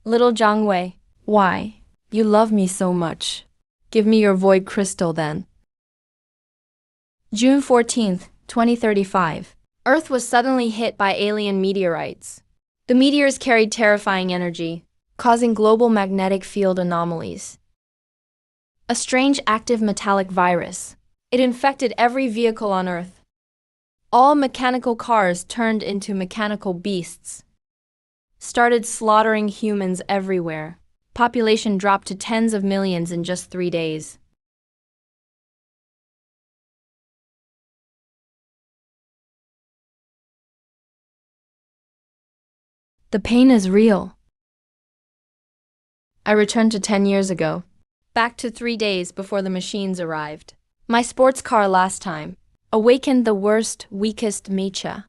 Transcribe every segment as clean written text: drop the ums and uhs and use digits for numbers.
Little Jiang Wei, why? You love me so much. Give me your void crystal then. June 14th, 2035. Earth was suddenly hit by alien meteorites. The meteors carried terrifying energy, causing global magnetic field anomalies. A strange active metallic virus. It infected every vehicle on Earth. All mechanical cars turned into mechanical beasts. Started slaughtering humans everywhere. Population dropped to tens of millions in just 3 days. The pain is real. I returned to 10 years ago. Back to 3 days before the machines arrived. My sports car last time awakened the worst, weakest Mecha.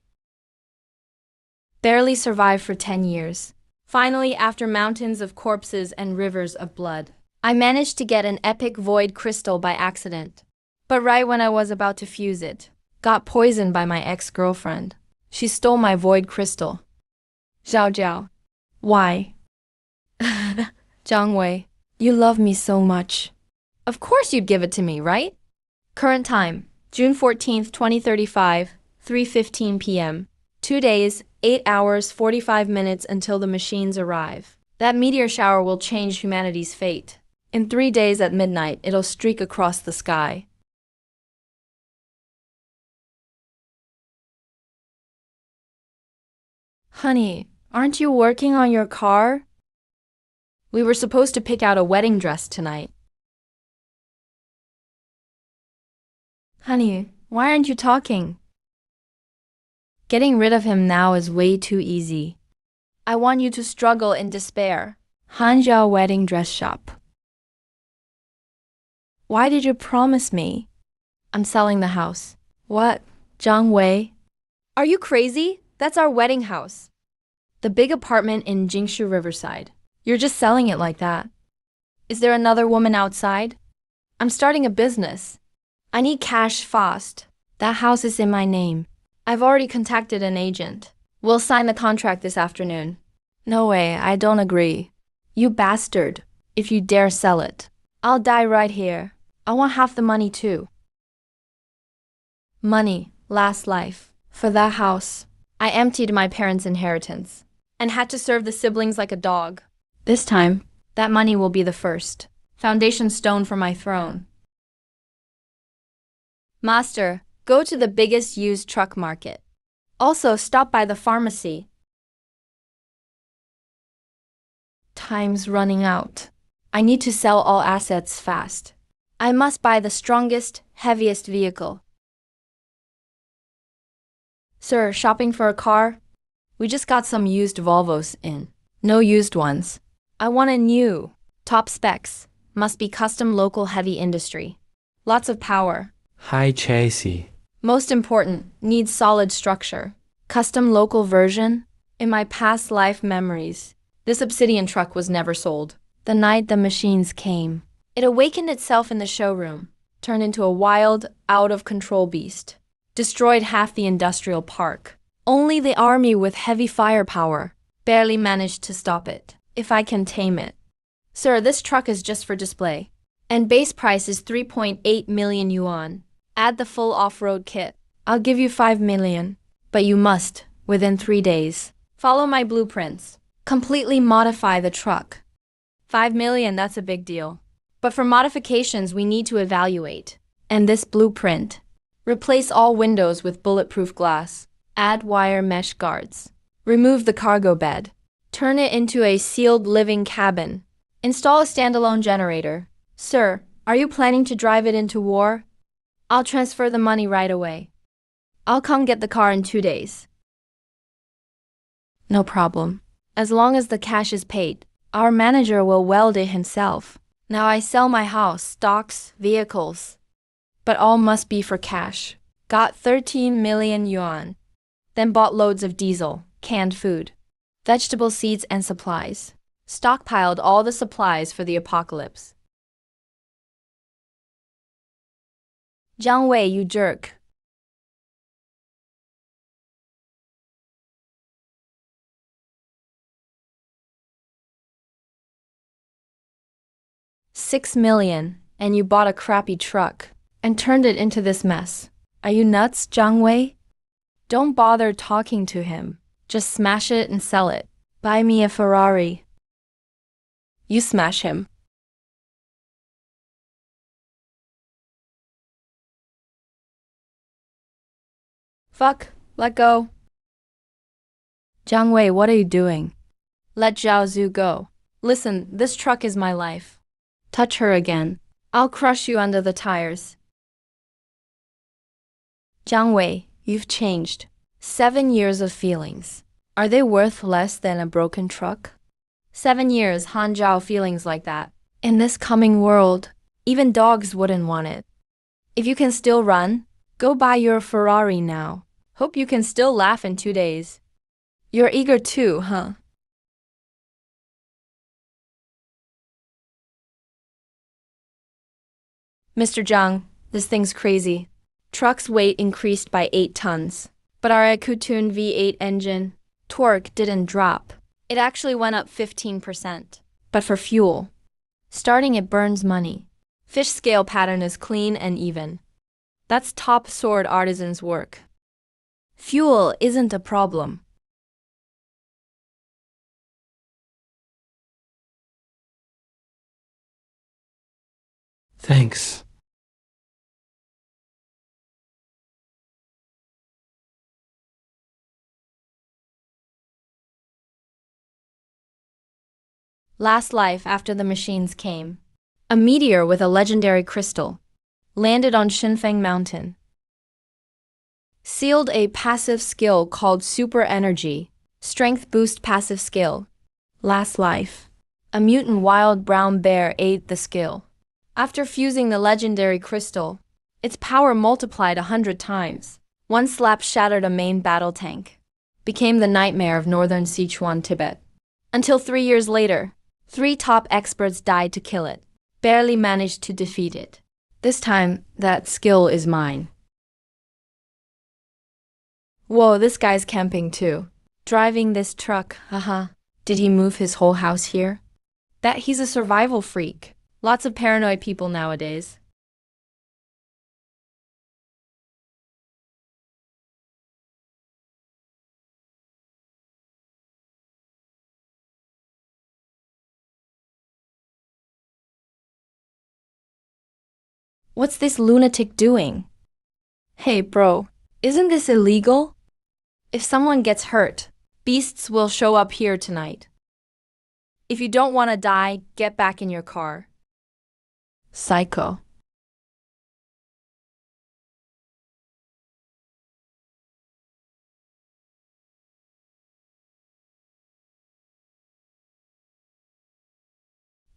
Barely survived for 10 years. Finally, after mountains of corpses and rivers of blood, I managed to get an epic void crystal by accident. But right when I was about to fuse it, got poisoned by my ex-girlfriend. She stole my void crystal. Zhao Zhao. Why? Jiang Wei, you love me so much. Of course you'd give it to me, right? Current time, June 14th, 2035, 3:15 p.m. 2 days, 8 hours, 45 minutes until the machines arrive. That meteor shower will change humanity's fate. In 3 days at midnight, it'll streak across the sky. Honey, aren't you working on your car? We were supposed to pick out a wedding dress tonight. Honey, why aren't you talking? Getting rid of him now is way too easy. I want you to struggle in despair. Hanjiao wedding dress shop. Why did you promise me? I'm selling the house. What? Jiang Wei? Are you crazy? That's our wedding house. The big apartment in Jingshu Riverside. You're just selling it like that. Is there another woman outside? I'm starting a business. I need cash fast. That house is in my name. I've already contacted an agent. We'll sign the contract this afternoon. No way, I don't agree. You bastard. If you dare sell it, I'll die right here. I want half the money too. Money, last life. For that house, I emptied my parents' inheritance and had to serve the siblings like a dog. This time, that money will be the first foundation stone for my throne. Master, go to the biggest used truck market. Also, stop by the pharmacy. Time's running out. I need to sell all assets fast. I must buy the strongest, heaviest vehicle. Sir, shopping for a car? We just got some used Volvos in. No used ones. I want a new. Top specs. Must be custom local heavy industry. Lots of power. High chassis. Most important, needs solid structure. Custom local version? In my past life memories, this Obsidian truck was never sold. The night the machines came, it awakened itself in the showroom, turned into a wild, out-of-control beast. Destroyed half the industrial park. Only the army with heavy firepower barely managed to stop it. If I can tame it. Sir, this truck is just for display. And base price is 3.8 million yuan. Add the full off-road kit. I'll give you 5 million. But you must, within 3 days, follow my blueprints. Completely modify the truck. 5 million, that's a big deal. But for modifications, we need to evaluate. And this blueprint. Replace all windows with bulletproof glass. Add wire mesh guards. Remove the cargo bed. Turn it into a sealed living cabin. Install a standalone generator. Sir, are you planning to drive it into war? I'll transfer the money right away. I'll come get the car in 2 days. No problem. As long as the cash is paid, our manager will weld it himself. Now I sell my house, stocks, vehicles. But all must be for cash. Got 13 million yuan. Then bought loads of diesel, canned food, vegetable seeds and supplies. Stockpiled all the supplies for the apocalypse. Jiang Wei, you jerk. 6 million, and you bought a crappy truck and turned it into this mess. Are you nuts, Jiang Wei? Don't bother talking to him. Just smash it and sell it. Buy me a Ferrari. You smash him. Fuck, let go. Jiang Wei, what are you doing? Let Zhao Zhu go. Listen, this truck is my life. Touch her again. I'll crush you under the tires. Jiang Wei, you've changed. 7 years of feelings. Are they worth less than a broken truck? 7 years Han Zhao feelings like that. In this coming world, even dogs wouldn't want it. If you can still run, go buy your Ferrari now. Hope you can still laugh in 2 days. You're eager too, huh? Mr. Zhang, this thing's crazy. Truck's weight increased by 8 tons. But our Akutun V8 engine, torque didn't drop. It actually went up 15%. But for fuel, starting it burns money. Fish scale pattern is clean and even. That's top sword artisan's work. Fuel isn't a problem. Thanks. Last life after the machines came. A meteor with a legendary crystal landed on Xinfeng Mountain. Sealed a passive skill called Super Energy, Strength Boost passive skill. Last life. A mutant wild brown bear ate the skill. After fusing the legendary crystal, its power multiplied 100 times. One slap shattered a main battle tank. Became the nightmare of northern Sichuan, Tibet. Until 3 years later, 3 top experts died to kill it. Barely managed to defeat it. This time, that skill is mine. Whoa, this guy's camping too. Driving this truck, haha. Did he move his whole house here? Bet he's a survival freak. Lots of paranoid people nowadays. What's this lunatic doing? Hey bro, isn't this illegal? If someone gets hurt, beasts will show up here tonight. If you don't want to die, get back in your car. Psycho.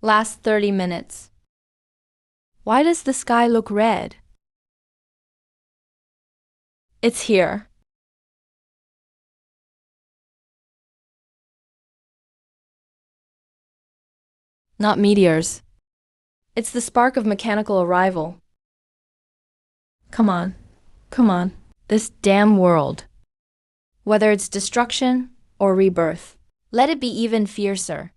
Last 30 minutes. Why does the sky look red? It's here. Not meteors. It's the spark of mechanical arrival. Come on, come on. This damn world. Whether it's destruction or rebirth, let it be even fiercer.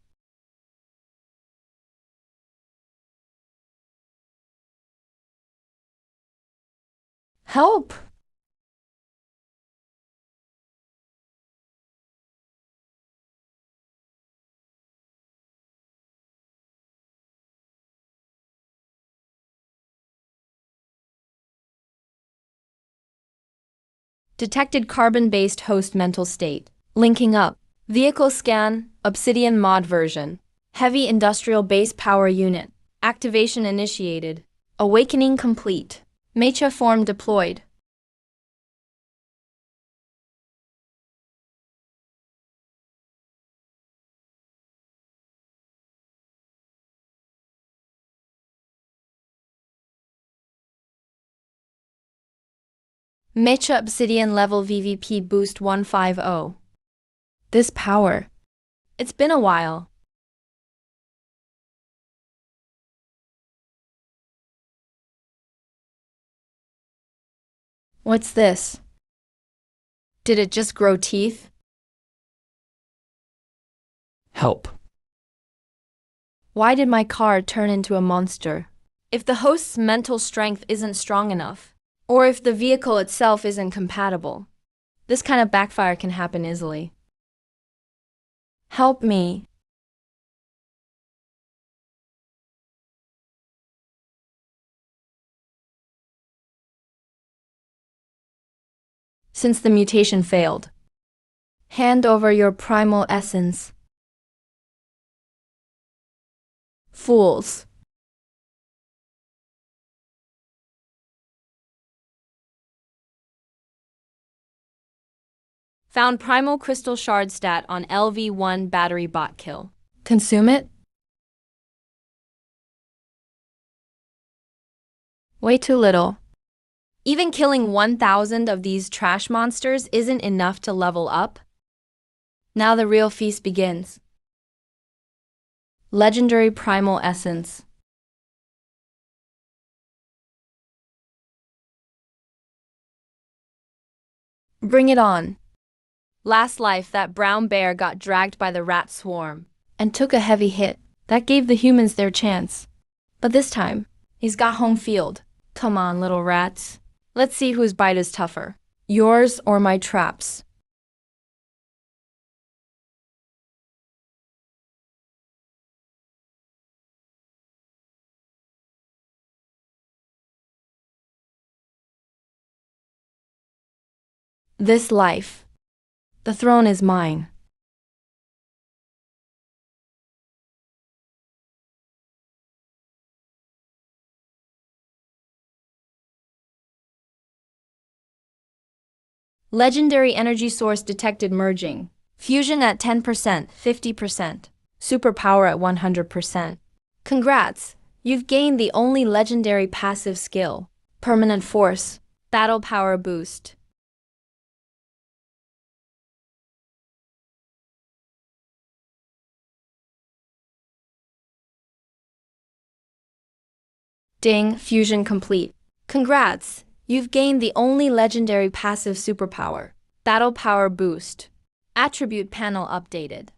Help! Detected carbon-based host mental state. Linking up. Vehicle scan, Obsidian mod version. Heavy industrial base power unit. Activation initiated. Awakening complete. Mecha form deployed. Mecha Obsidian level VVP boost 150. This power. It's been a while. What's this? Did it just grow teeth? Help. Why did my car turn into a monster? If the host's mental strength isn't strong enough, or if the vehicle itself isn't compatible, this kind of backfire can happen easily. Help me. Since the mutation failed, hand over your primal essence. Fools. Found primal crystal shard stat on LV1 battery bot kill. Consume it? Way too little. Even killing 1,000 of these trash monsters isn't enough to level up. Now the real feast begins. Legendary primal essence. Bring it on. Last life, that brown bear got dragged by the rat swarm and took a heavy hit. That gave the humans their chance. But this time, he's got home field. Come on, little rats. Let's see whose bite is tougher. Yours or my traps. This life. The throne is mine. Legendary energy source detected merging. Fusion at 10%, 50%. Superpower at 100%. Congrats! You've gained the only legendary passive skill. Permanent force. Battle power boost. Ding, fusion complete. Congrats! You've gained the only legendary passive superpower. Battle power boost. Attribute panel updated.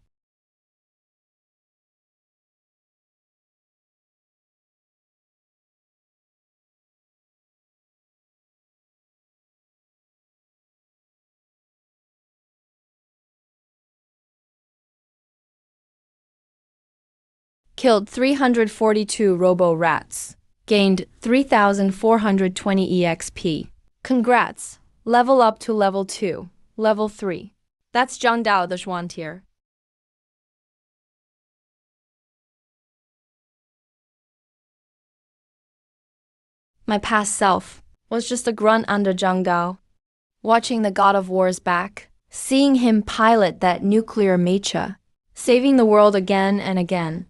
Killed 342 robo-rats. Gained 3,420 EXP. Congrats! Level up to level 2. Level 3. That's Zhang Dao the Xuan tier. My past self was just a grunt under Zhang Dao. Watching the God of War's back, seeing him pilot that nuclear mecha, saving the world again and again.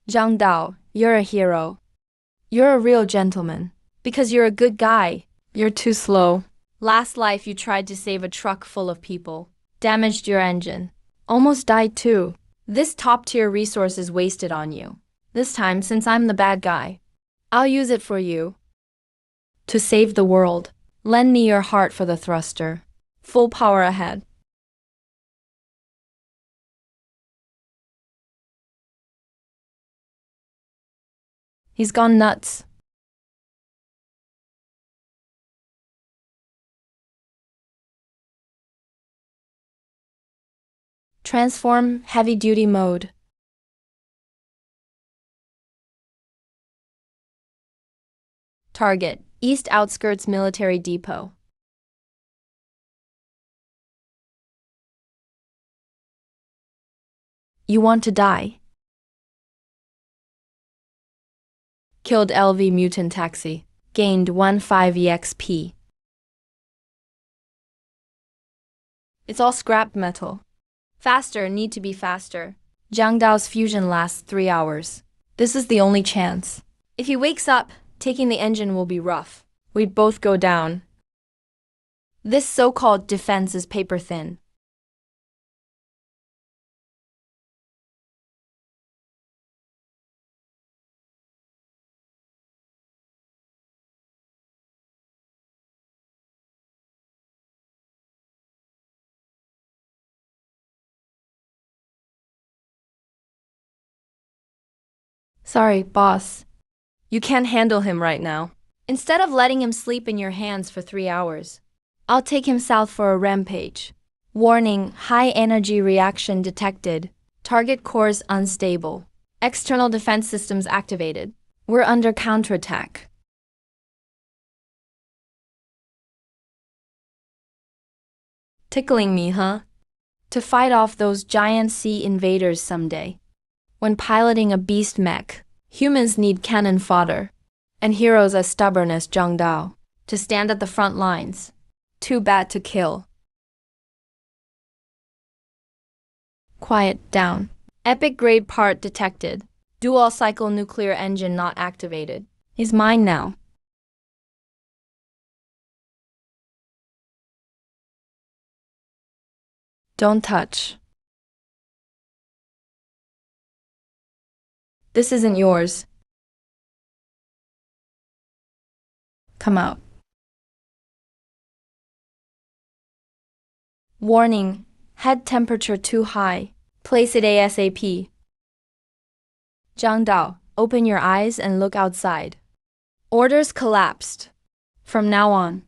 Zhang Dao, you're a hero. You're a real gentleman. Because you're a good guy. You're too slow. Last life you tried to save a truck full of people. Damaged your engine. Almost died too. This top-tier resource is wasted on you. This time, since I'm the bad guy, I'll use it for you. To save the world. Lend me your heart for the thruster. Full power ahead. He's gone nuts. Transform heavy-duty mode. Target, East Outskirts Military Depot. You want to die? Killed LV Mutant Taxi. Gained 15 EXP. It's all scrap metal. Faster, need to be faster. Zhang Dao's fusion lasts 3 hours. This is the only chance. If he wakes up, taking the engine will be rough. We'd both go down. This so-called defense is paper thin. Sorry, boss. You can't handle him right now. Instead of letting him sleep in your hands for 3 hours, I'll take him south for a rampage. Warning, high energy reaction detected. Target cores unstable. External defense systems activated. We're under counterattack. Tickling me, huh? To fight off those giant sea invaders someday. When piloting a beast mech, humans need cannon fodder, and heroes as stubborn as Zhang Dao to stand at the front lines. Too bad to kill. Quiet down. Epic grade part detected. Dual cycle nuclear engine not activated. He's mine now. Don't touch. This isn't yours. Come out. Warning, head temperature too high. Place it ASAP. Zhang Dao, open your eyes and look outside. Orders collapsed. From now on,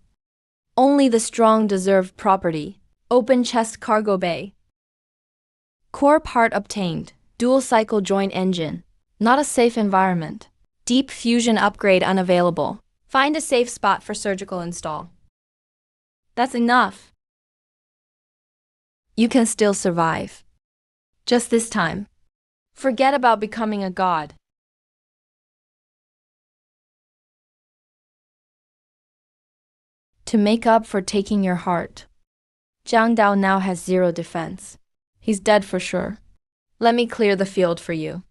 only the strong deserve property. Open chest cargo bay. Core part obtained. Dual cycle joint engine. Not a safe environment. Deep fusion upgrade unavailable. Find a safe spot for surgical install. That's enough. You can still survive. Just this time. Forget about becoming a god. To make up for taking your heart. Zhang Dao now has zero defense. He's dead for sure. Let me clear the field for you.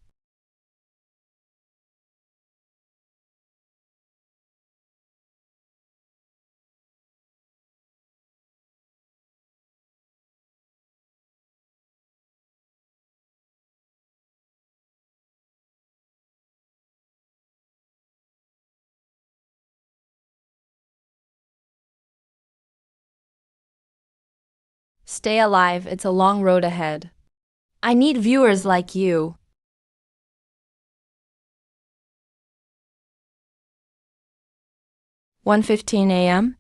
Stay alive, it's a long road ahead. I need viewers like you. 1:15 a.m.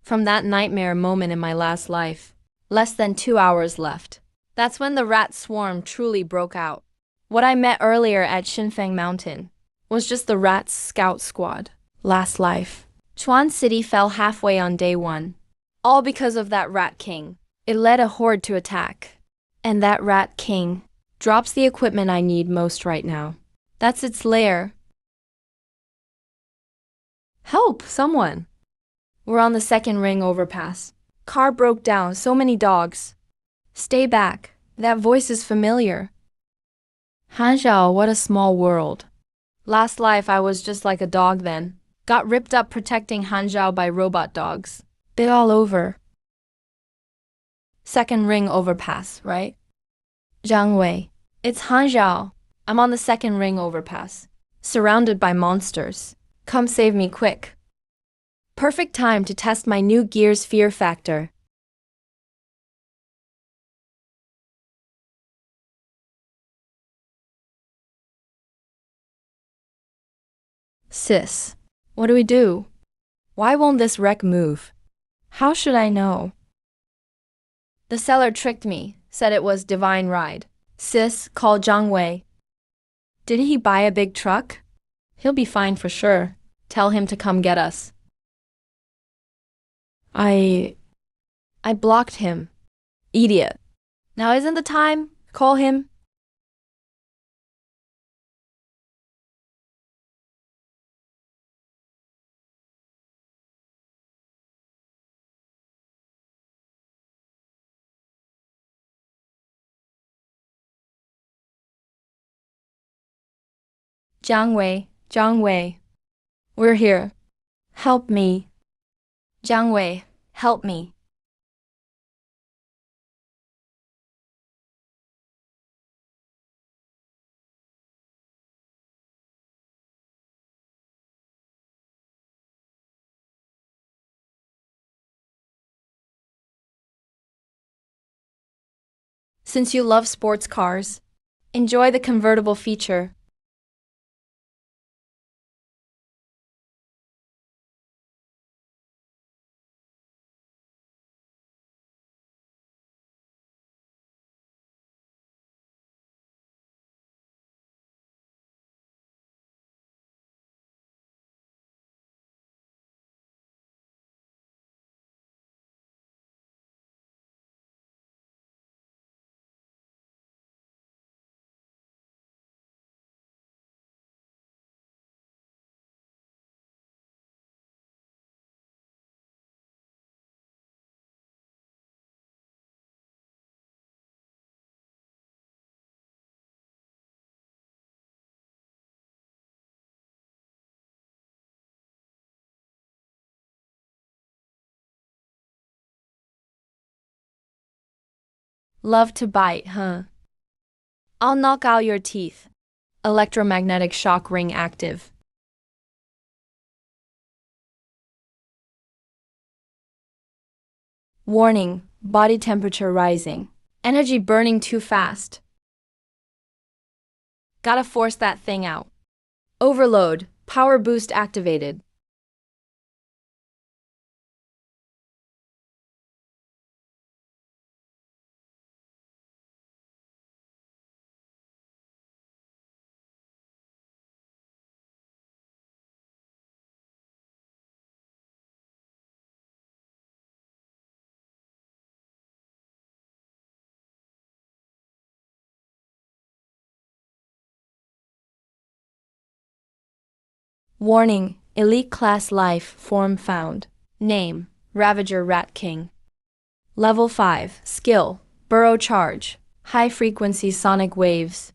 From that nightmare moment in my last life. Less than 2 hours left. That's when the rat swarm truly broke out. What I met earlier at Xinfeng Mountain was just the rats' scout squad. Last life. Chuan City fell halfway on day 1. All because of that rat king. It led a horde to attack. And that rat king drops the equipment I need most right now. That's its lair. Help, someone. We're on the second ring overpass. Car broke down, so many dogs. Stay back. That voice is familiar. Hanzhao, what a small world. Last life I was just like a dog then. Got ripped up protecting Hanzhao by robot dogs. Bit all over. Second ring overpass, right? Zhang Wei. It's Hanzhao. I'm on the second ring overpass. Surrounded by monsters. Come save me quick. Perfect time to test my new gear's fear factor. Sis, what do we do? Why won't this wreck move? How should I know? The seller tricked me, said it was divine ride. Sis, call Zhang Wei. Did he buy a big truck? He'll be fine for sure. Tell him to come get us. I blocked him. Idiot. Now isn't the time? Call him. Zhang Wei. We're here. Help me. Zhang Wei, help me. Since you love sports cars, enjoy the convertible feature. Love to bite, huh? I'll knock out your teeth. Electromagnetic shock ring active. Warning, body temperature rising. Energy burning too fast. Gotta force that thing out. Overload, power boost activated. Warning, elite class life form found. Name, Ravager Rat King. Level 5, skill, burrow charge, high frequency sonic waves.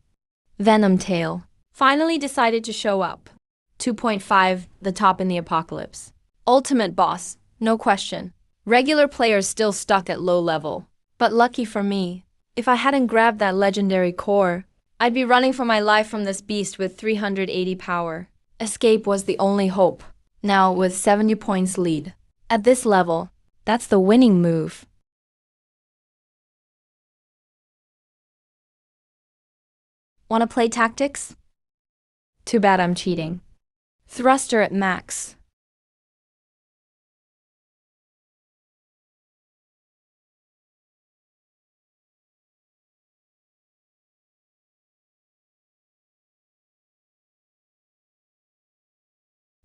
Venom tail. Finally decided to show up. 2.5, the top in the apocalypse. Ultimate boss, no question. Regular players still stuck at low level. But lucky for me, if I hadn't grabbed that legendary core, I'd be running for my life from this beast with 380 power. Escape was the only hope, now with 70 points lead. At this level, that's the winning move. Wanna play tactics? Too bad I'm cheating. Thruster at max.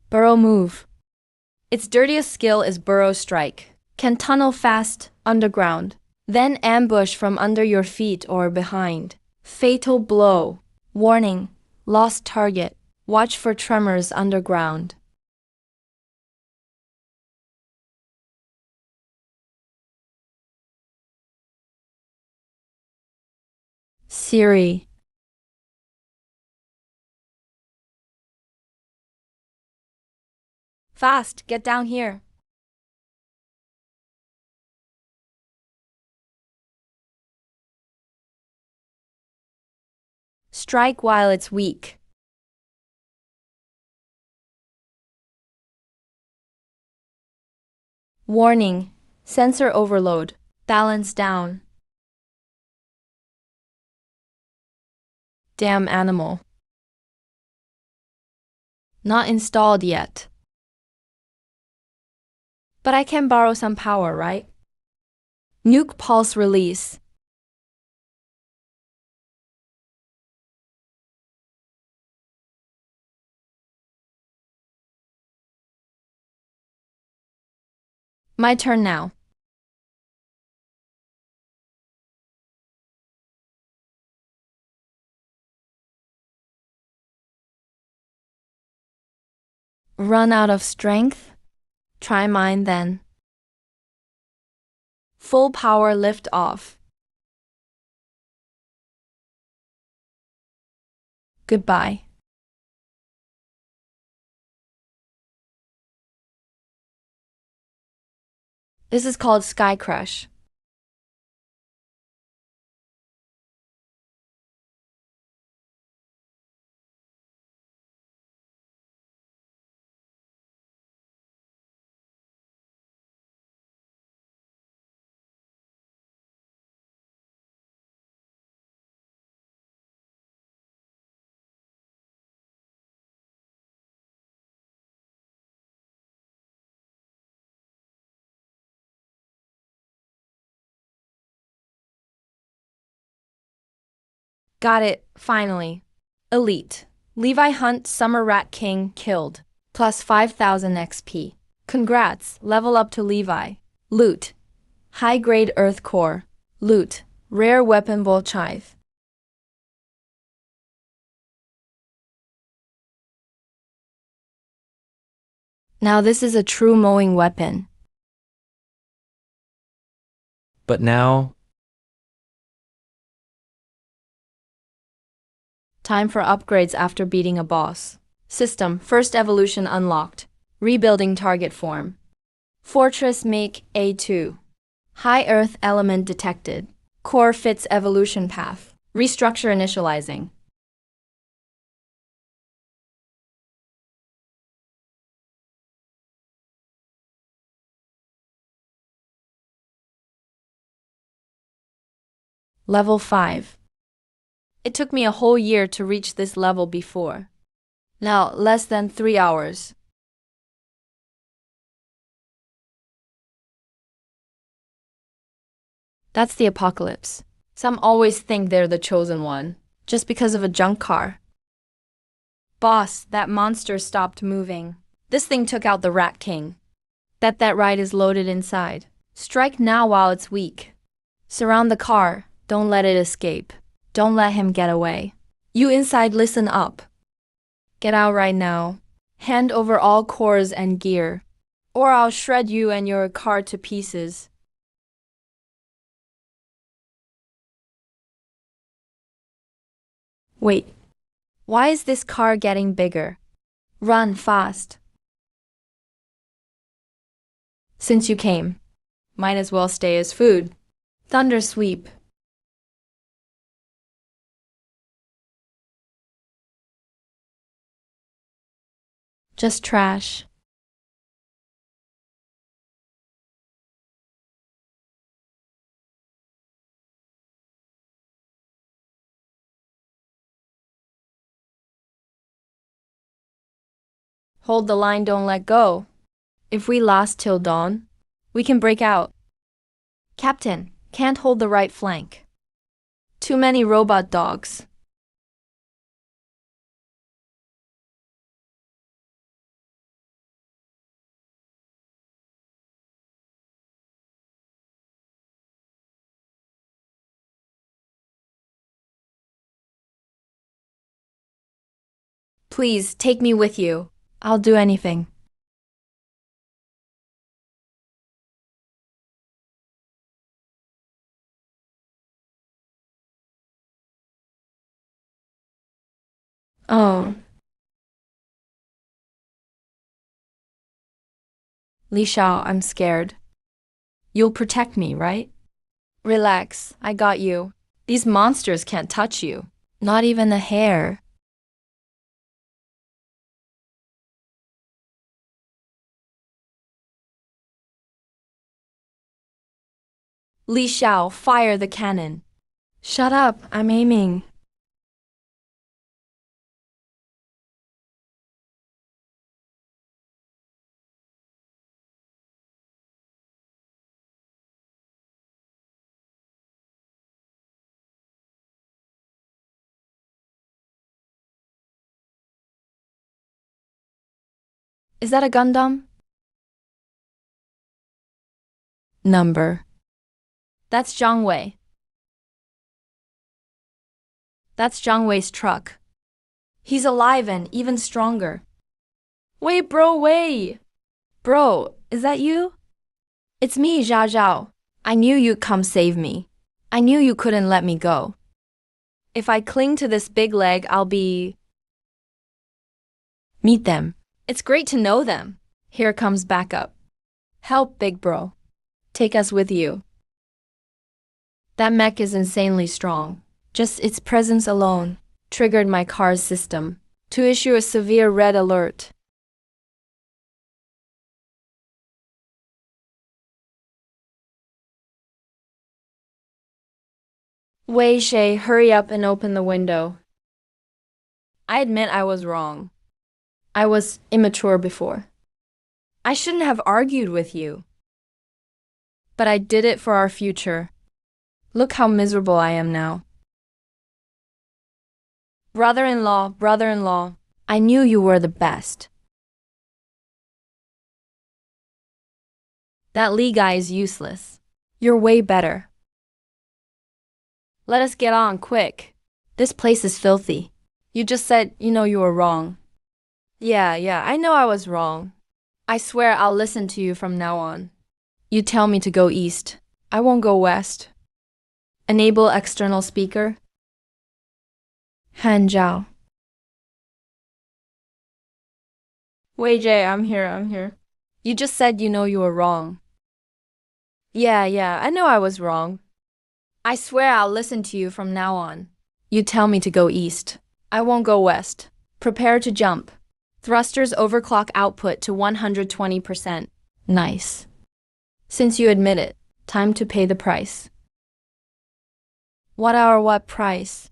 Burrow move. Its dirtiest skill is burrow strike. Can tunnel fast, underground. Then ambush from under your feet or behind. Fatal blow. Warning, lost target. Watch for tremors underground. Siri. Fast, get down here. Strike while it's weak. Warning, sensor overload. Balance down. Damn animal. Not installed yet. But I can borrow some power, right? Nuke pulse release. My turn now. Run out of strength? Try mine then. Full power lift off. Goodbye. This is called Sky Crush. Got it, finally. Elite. Levi Hunt Summer Rat King killed. Plus 5,000 XP. Congrats, level up to Levi. Loot. High grade Earth Core. Loot. Rare Weapon Bolt Chive. Now this is a true mowing weapon. But now, Time for upgrades after beating a boss. System, first evolution unlocked. Rebuilding target form. Fortress make A2. High earth element detected. Core fits evolution path. Restructure initializing. Level 5. It took me a whole year to reach this level before. Now, less than 3 hours. That's the apocalypse. Some always think they're the chosen one, just because of a junk car. Boss, that monster stopped moving. This thing took out the Rat King. That ride is loaded inside. Strike now while it's weak. Surround the car. Don't let it escape. Don't let him get away. You inside, listen up. Get out right now. Hand over all cores and gear, or I'll shred you and your car to pieces. Wait, why is this car getting bigger? Run fast. Since you came, might as well stay as food. Thunder sweep. Just trash. Hold the line, don't let go. If we last till dawn, we can break out. Captain, can't hold the right flank. Too many robot dogs. Please, take me with you. I'll do anything. Oh. Li Xiao, I'm scared. You'll protect me, right? Relax, I got you. These monsters can't touch you. Not even a hair. Li Xiao, fire the cannon. Shut up, I'm aiming. Is that a Gundam? Number. That's Zhang Wei. That's Zhang Wei's truck. He's alive and even stronger. Wait, bro, wait! Bro, is that you? It's me, Zhao Zhao. I knew you'd come save me. I knew you couldn't let me go. If I cling to this big leg, I'll be... Meet them. It's great to know them. Here comes backup. Help, big bro. Take us with you. That mech is insanely strong. Just its presence alone triggered my car's system to issue a severe red alert. Wei Shay, hurry up and open the window. I admit I was wrong. I was immature before. I shouldn't have argued with you. But I did it for our future. Look how miserable I am now. Brother-in-law, brother-in-law, I knew you were the best. That Lee guy is useless. You're way better. Let us get on, quick. This place is filthy. You just said you know you were wrong. Yeah, I know I was wrong. I swear I'll listen to you from now on. You tell me to go east. I won't go west. Enable external speaker. Han Zhao. Wei Jie, I'm here. You just said you know you were wrong. Yeah, I know I was wrong. I swear I'll listen to you from now on. You tell me to go east. I won't go west. Prepare to jump. Thrusters overclock output to 120%. Nice. Since you admit it, time to pay the price. What price?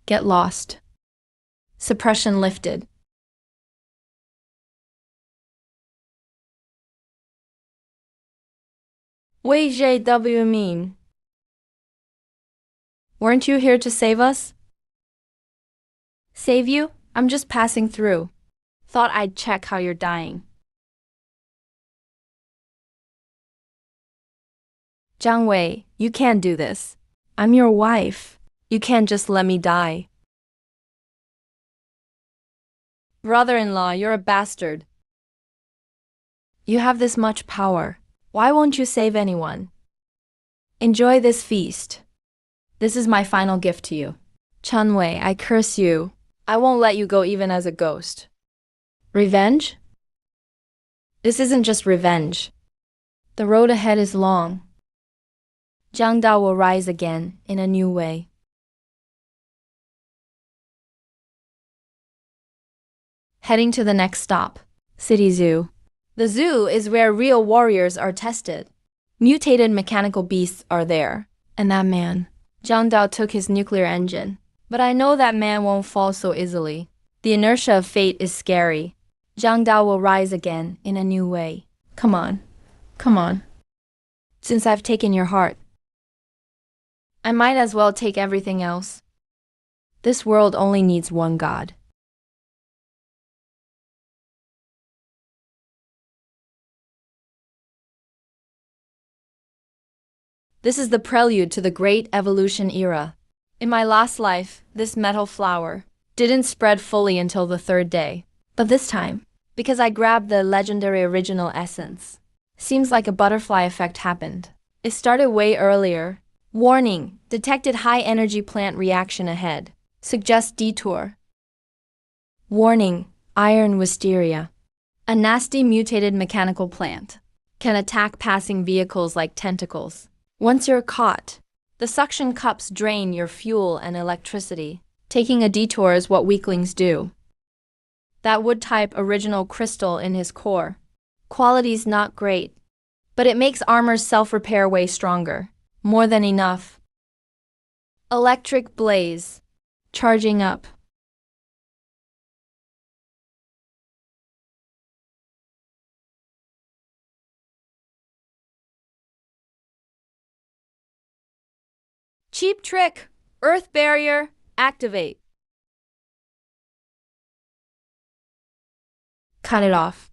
Get lost. Suppression lifted. What JW mean? Weren't you here to save us? Save you? I'm just passing through. Thought I'd check how you're dying. Jiang Wei, you can't do this. I'm your wife. You can't just let me die. Brother-in-law, you're a bastard. You have this much power. Why won't you save anyone? Enjoy this feast. This is my final gift to you. Chen Wei, I curse you. I won't let you go even as a ghost. Revenge? This isn't just revenge. The road ahead is long. Jiang Dao will rise again in a new way. Heading to the next stop, City Zoo. The zoo is where real warriors are tested. Mutated mechanical beasts are there. And that man. Jiang Dao took his nuclear engine. But I know that man won't fall so easily. The inertia of fate is scary. Jiang Dao will rise again in a new way. Come on. Come on. Since I've taken your heart, I might as well take everything else. This world only needs one God. This is the prelude to the great evolution era. In my last life, this metal flower didn't spread fully until the third day. But this time, because I grabbed the legendary original essence, seems like a butterfly effect happened. It started way earlier. Warning, detected high-energy plant reaction ahead. Suggest detour. Warning, iron wisteria. A nasty mutated mechanical plant can attack passing vehicles like tentacles. Once you're caught, the suction cups drain your fuel and electricity. Taking a detour is what weaklings do. That wood-type original crystal in his core. Quality's not great, but it makes armor's self-repair way stronger. More than enough. Electric blaze. Charging up. Cheap trick. Earth barrier. Activate. Cut it off.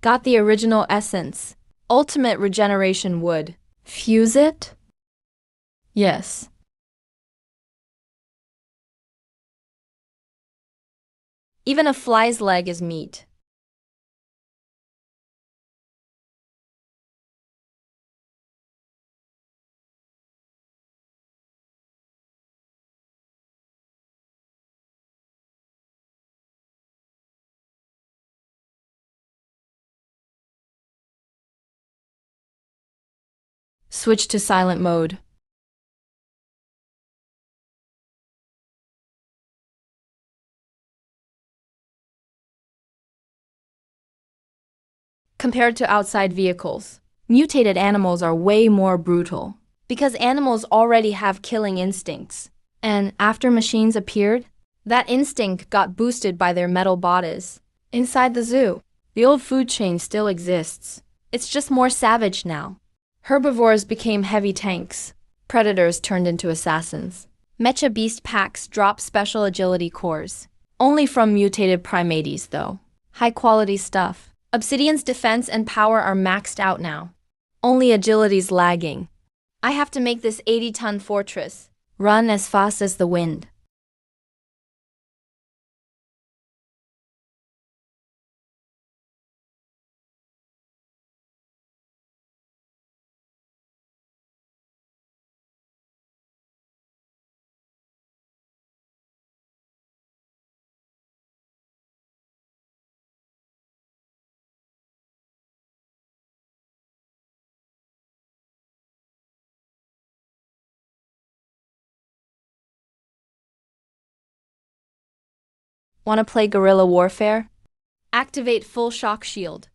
Got the original essence. Ultimate regeneration wood. Fuse it? Yes. Even a fly's leg is meat. Switch to silent mode. Compared to outside vehicles, mutated animals are way more brutal because animals already have killing instincts. And after machines appeared, that instinct got boosted by their metal bodies. Inside the zoo, the old food chain still exists. It's just more savage now. Herbivores became heavy tanks. Predators turned into assassins. Mecha beast packs drop special agility cores. Only from mutated primates, though. High-quality stuff. Obsidian's defense and power are maxed out now. Only agility's lagging. I have to make this 80-ton fortress run as fast as the wind. Want to play guerrilla warfare? Activate full shock shield.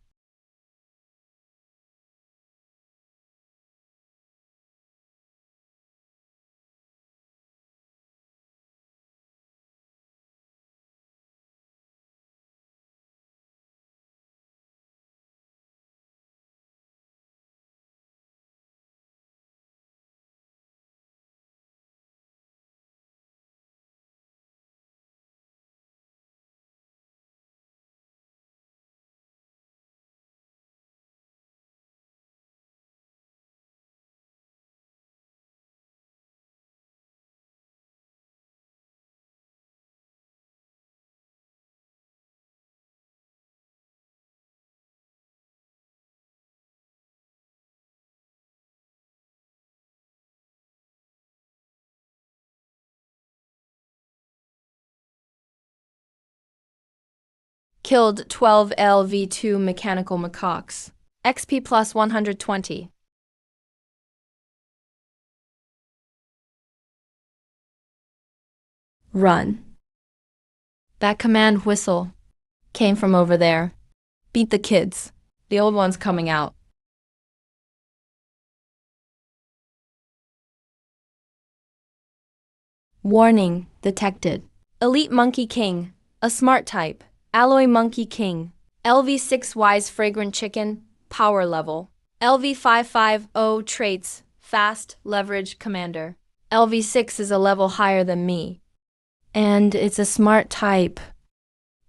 Killed 12 LV2 mechanical macaques. XP plus 120. Run. That command whistle came from over there. Beat the kids. The old one's coming out. Warning detected. Elite Monkey King, a smart type. Alloy Monkey King. LV6 Wise Fragrant Chicken, power level. LV550 traits, fast, leverage, commander. LV6 is a level higher than me. And it's a smart type.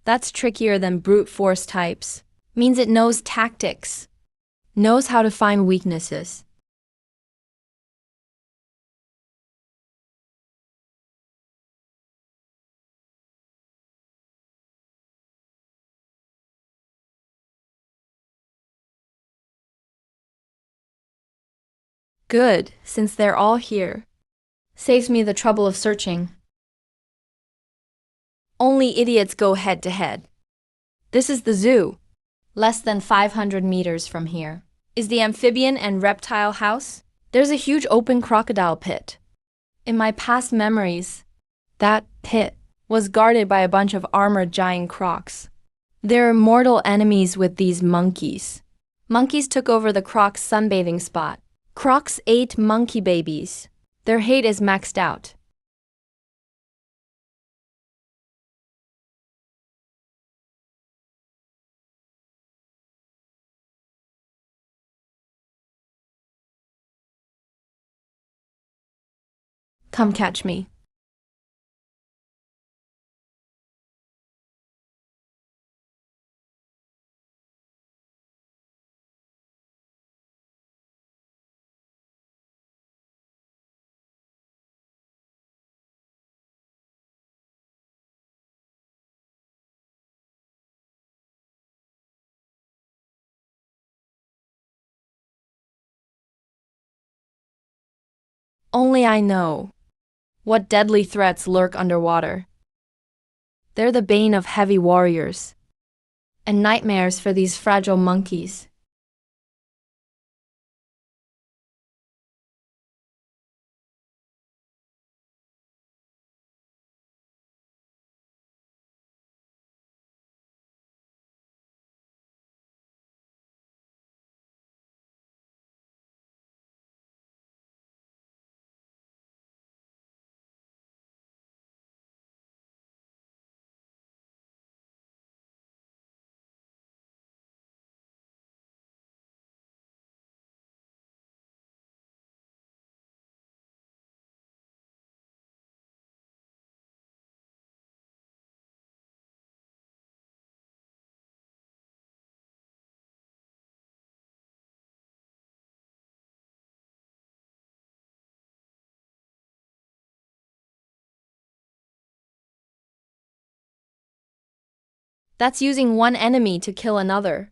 That's trickier than brute force types. Means it knows tactics. Knows how to find weaknesses. Good, since they're all here. Saves me the trouble of searching. Only idiots go head to head. This is the zoo. Less than 500 meters from here is the amphibian and reptile house. There's a huge open crocodile pit. In my past memories, that pit was guarded by a bunch of armored giant crocs. They're mortal enemies with these monkeys. Monkeys took over the crocs' sunbathing spot. Crocs ate monkey babies. Their hate is maxed out. Come catch me. Only I know what deadly threats lurk underwater. They're the bane of heavy warriors and nightmares for these fragile monkeys. That's using one enemy to kill another.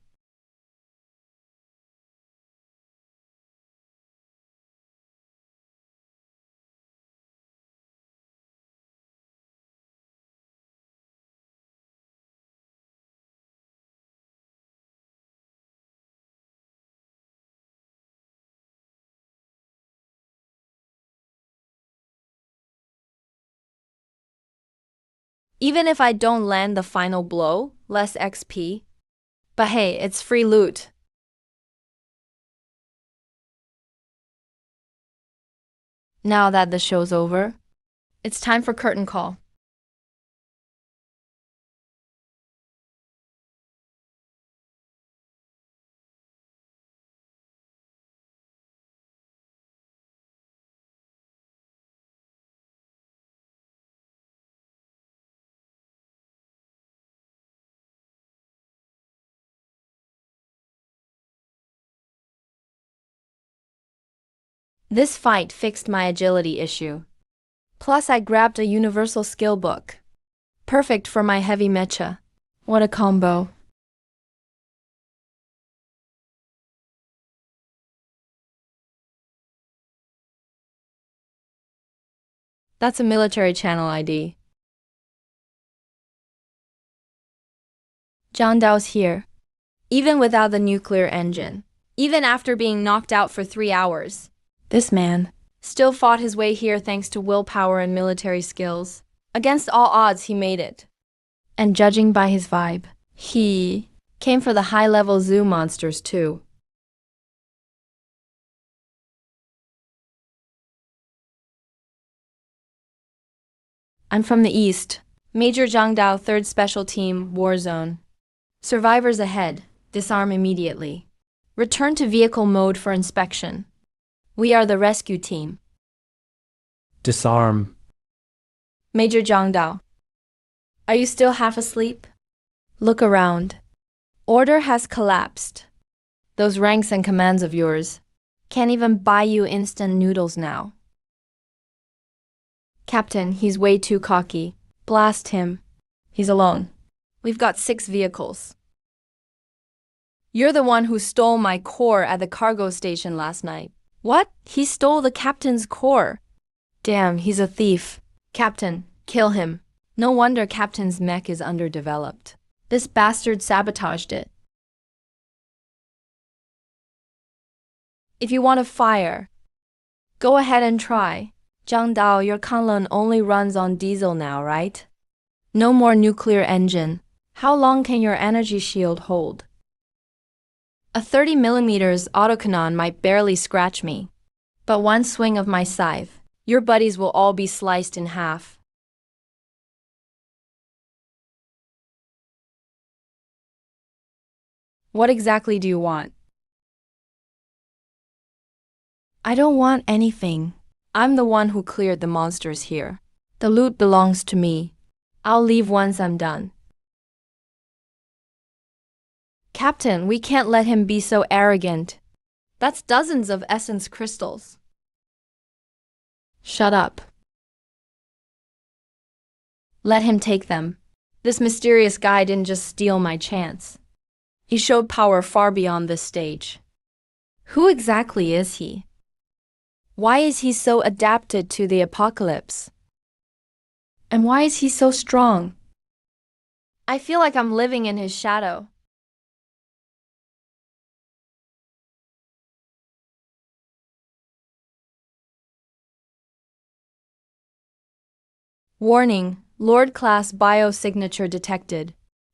Even if I don't land the final blow, less XP. But hey, it's free loot. Now that the show's over, it's time for curtain call. This fight fixed my agility issue. Plus, I grabbed a universal skill book. Perfect for my heavy mecha. What a combo. That's a military channel ID. Zhang Dao's here. Even without the nuclear engine. Even after being knocked out for 3 hours. This man still fought his way here thanks to willpower and military skills. Against all odds, he made it. And judging by his vibe, he came for the high-level zoo monsters too. I'm from the east. Major Zhang Dao, 3rd Special Team, War Zone. Survivors ahead. Disarm immediately. Return to vehicle mode for inspection. We are the rescue team. Disarm. Major Zhang Dao. Are you still half asleep? Look around. Order has collapsed. Those ranks and commands of yours can't even buy you instant noodles now. Captain, he's way too cocky. Blast him. He's alone. We've got 6 vehicles. You're the one who stole my core at the cargo station last night. What? He stole the captain's core. Damn, he's a thief. Captain, kill him. No wonder Captain's mech is underdeveloped. This bastard sabotaged it. If you want to fire, go ahead and try. Zhang Dao, your Kanlun only runs on diesel now, right? No more nuclear engine. How long can your energy shield hold? A 30mm autocannon might barely scratch me. But one swing of my scythe, your buddies will all be sliced in half. What exactly do you want? I don't want anything. I'm the one who cleared the monsters here. The loot belongs to me. I'll leave once I'm done. Captain, we can't let him be so arrogant. That's dozens of essence crystals. Shut up. Let him take them. This mysterious guy didn't just steal my chance. He showed power far beyond this stage. Who exactly is he? Why is he so adapted to the apocalypse? And why is he so strong? I feel like I'm living in his shadow. Warning, Lord-class biosignature detected.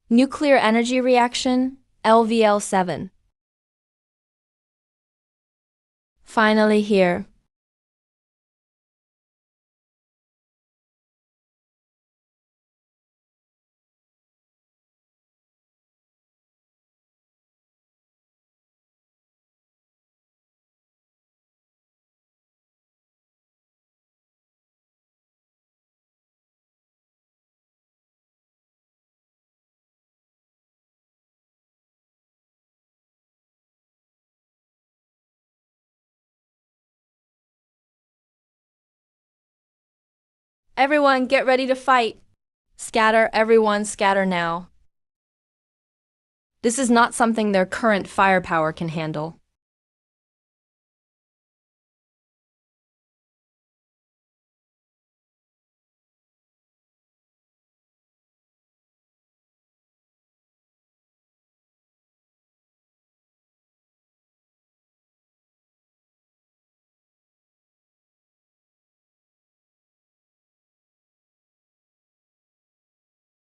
Nuclear energy reaction, LVL-7. Finally here. Everyone, get ready to fight. Scatter, everyone, scatter now. This is not something their current firepower can handle.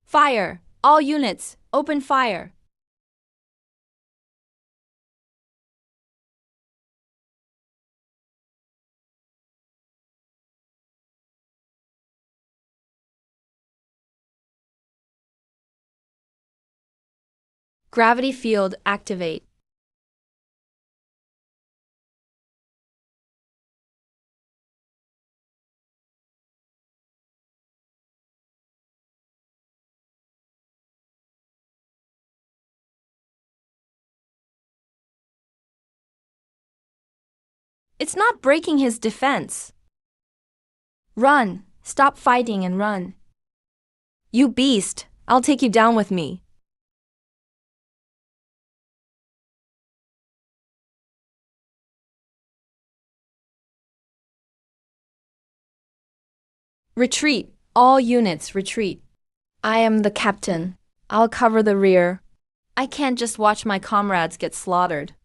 Fire! All units, open fire! Gravity field activate. It's not breaking his defense. Run! Stop fighting and run. You beast! I'll take you down with me. Retreat! All units, retreat. I am the captain. I'll cover the rear. I can't just watch my comrades get slaughtered.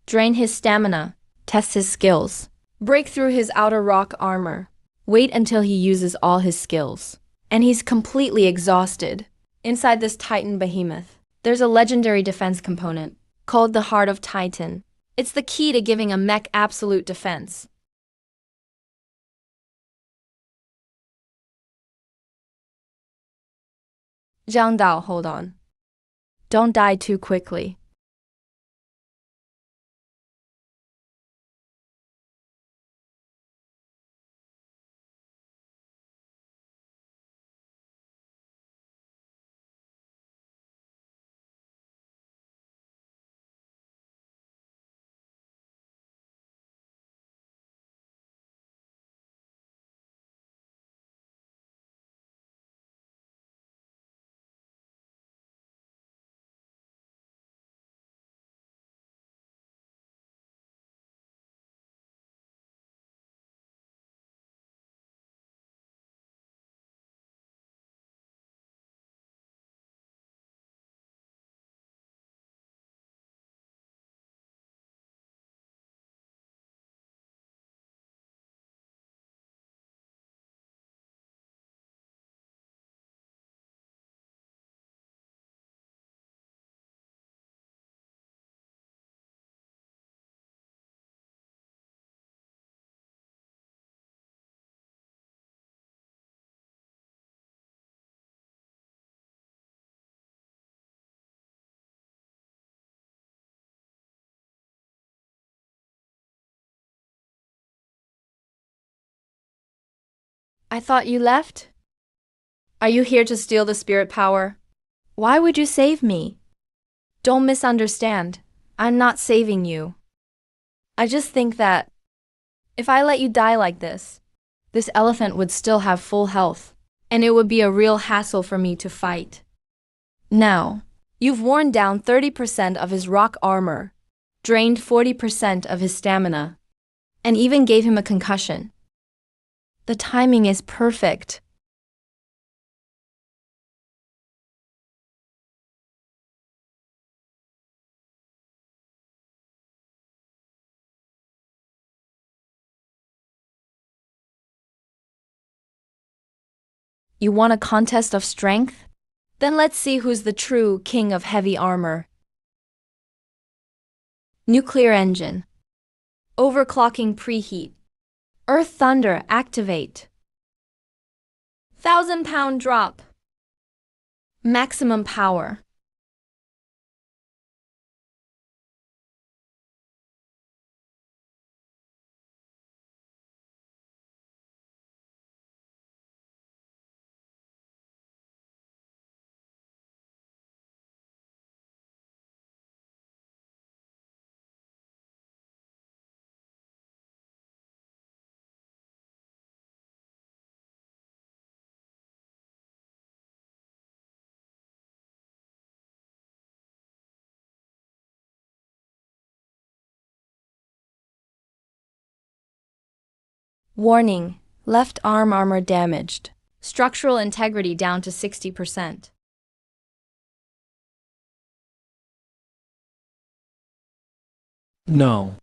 Drain his stamina. Test his skills. Break through his outer rock armor. Wait until he uses all his skills. And he's completely exhausted. Inside this Titan behemoth, there's a legendary defense component called the Heart of Titan. It's the key to giving a mech absolute defense. Zhang Dao, hold on. Don't die too quickly. I thought you left? Are you here to steal the spirit power? Why would you save me? Don't misunderstand. I'm not saving you. I just think that if I let you die like this elephant would still have full health, and it would be a real hassle for me to fight. Now, you've worn down 30% of his rock armor, drained 40% of his stamina, and even gave him a concussion. The timing is perfect. You want a contest of strength? Then let's see who's the true king of heavy armor. Nuclear engine. Overclocking preheat. Earth thunder activate. 1,000-pound drop. Maximum power. Warning, left arm armor damaged. Structural integrity down to 60%. No.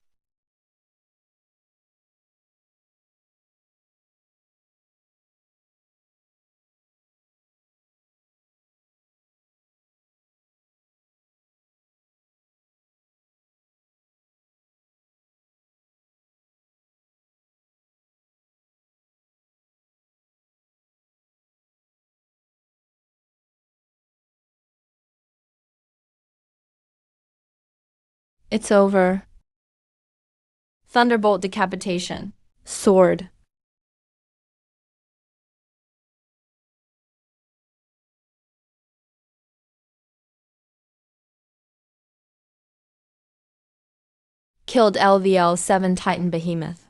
It's over. Thunderbolt decapitation. Sword. Killed LVL-7 Titan Behemoth.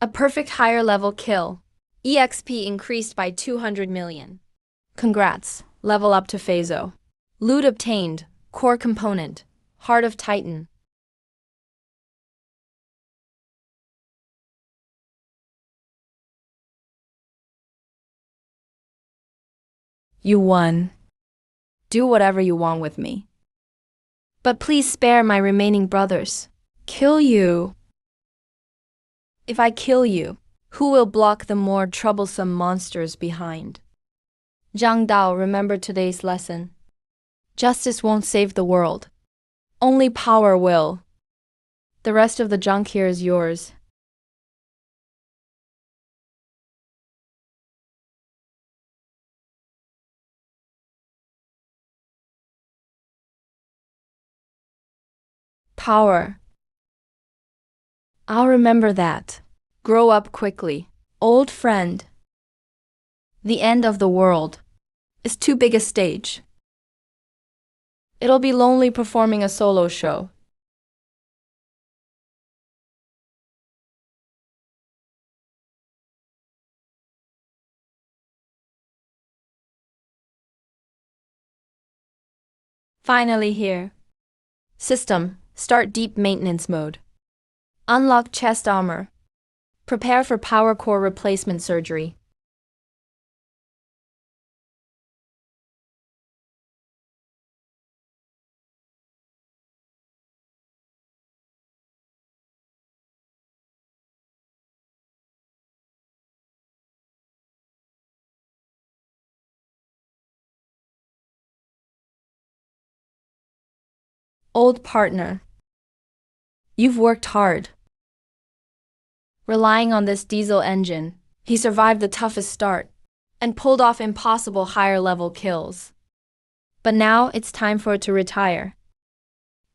A perfect higher level kill. EXP increased by 200 million. Congrats. Level up to Phaso. Loot obtained. Core component. Heart of Titan. You won. Do whatever you want with me. But please spare my remaining brothers. Kill you. If I kill you, who will block the more troublesome monsters behind? Zhang Dao, remember today's lesson. Justice won't save the world. Only power will. The rest of the junk here is yours. Power. I'll remember that. Grow up quickly. Old friend. The end of the world is too big a stage. It'll be lonely performing a solo show. Finally here. System, start deep maintenance mode. Unlock chest armor. Prepare for power core replacement surgery. Old partner. You've worked hard. Relying on this diesel engine, he survived the toughest start and pulled off impossible higher level kills. But now it's time for it to retire.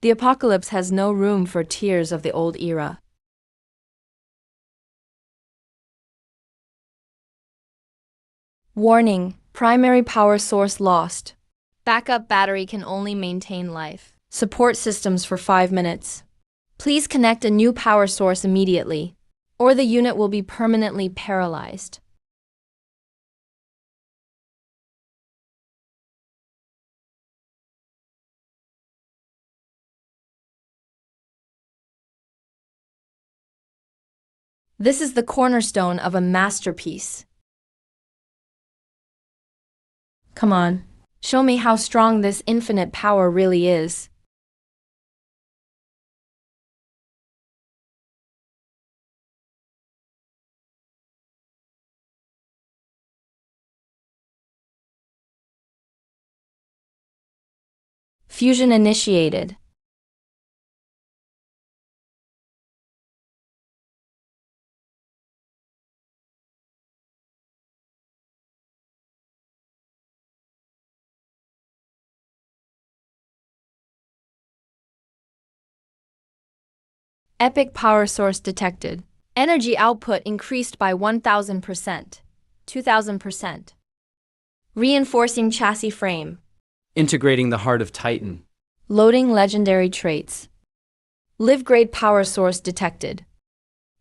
The apocalypse has no room for tears of the old era. Warning, primary power source lost. Backup battery can only maintain life. Support systems for 5 minutes. Please connect a new power source immediately, or the unit will be permanently paralyzed. This is the cornerstone of a masterpiece. Come on, show me how strong this infinite power really is. Fusion initiated. Epic power source detected. Energy output increased by 1000%, 2000%. Reinforcing chassis frame. Integrating the heart of Titan. Loading legendary traits. Live grade power source detected.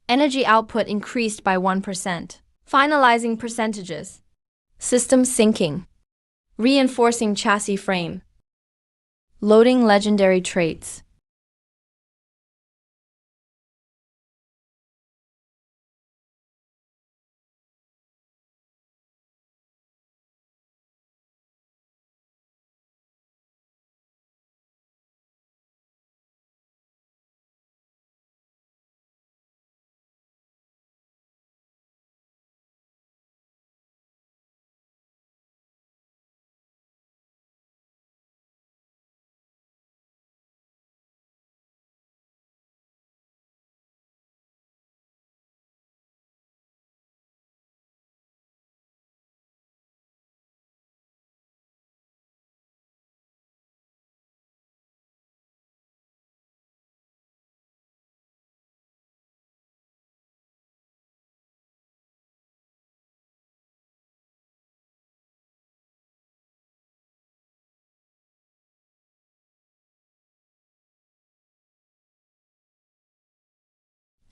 Energy output increased by 1%. Finalizing percentages. System syncing. Reinforcing chassis frame. Loading legendary traits.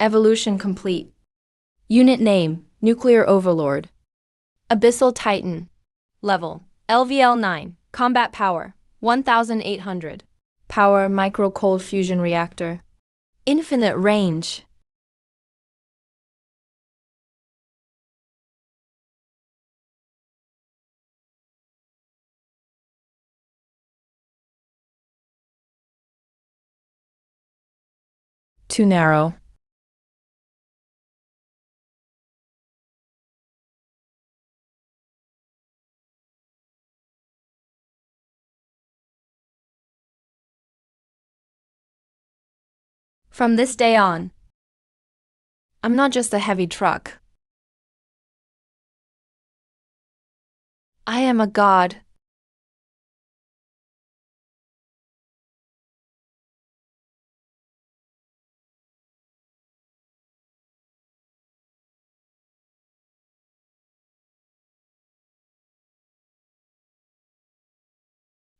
Evolution complete. Unit name, Nuclear Overlord. Abyssal Titan. Level, LVL 9. Combat power, 1800. Power, micro cold fusion reactor. Infinite range. Too narrow. From this day on, I'm not just a heavy truck. I am a god.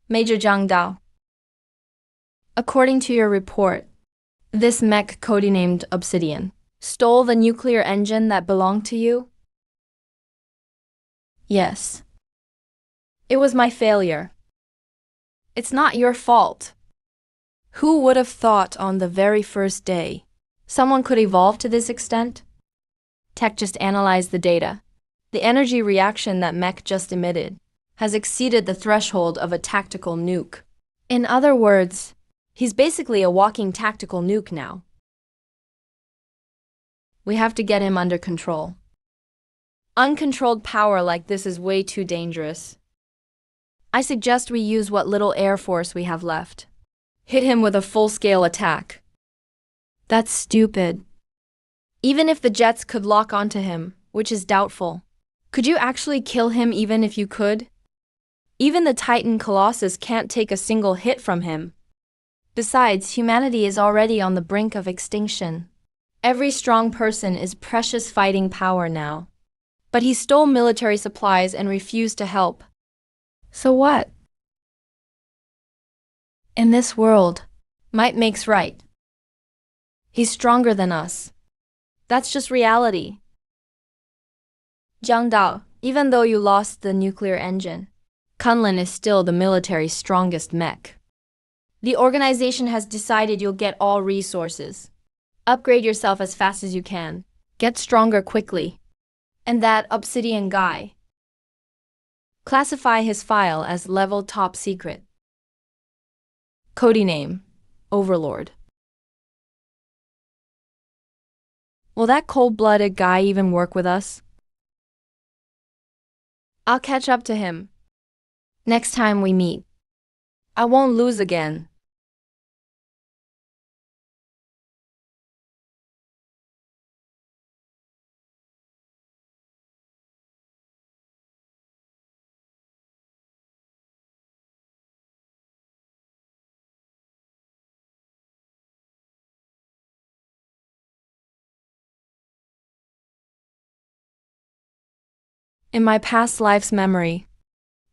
Major Zhang Dao. According to your report, this mech codenamed Obsidian stole the nuclear engine that belonged to you? Yes. It was my failure. It's not your fault. Who would have thought on the very first day someone could evolve to this extent? Tech just analyzed the data. The energy reaction that mech just emitted has exceeded the threshold of a tactical nuke. In other words, he's basically a walking tactical nuke now. We have to get him under control. Uncontrolled power like this is way too dangerous. I suggest we use what little air force we have left. Hit him with a full-scale attack. That's stupid. Even if the jets could lock onto him, which is doubtful, could you actually kill him even if you could? Even the Titan Colossus can't take a single hit from him. Besides, humanity is already on the brink of extinction. Every strong person is precious fighting power now. But he stole military supplies and refused to help. So what? In this world, might makes right. He's stronger than us. That's just reality. Jiang Dao, even though you lost the nuclear engine, Kunlun is still the military's strongest mech. The organization has decided you'll get all resources. Upgrade yourself as fast as you can. Get stronger quickly. And that Obsidian guy. Classify his file as level top secret. Codename, Overlord. Will that cold-blooded guy even work with us? I'll catch up to him. Next time we meet. I won't lose again. In my past life's memory,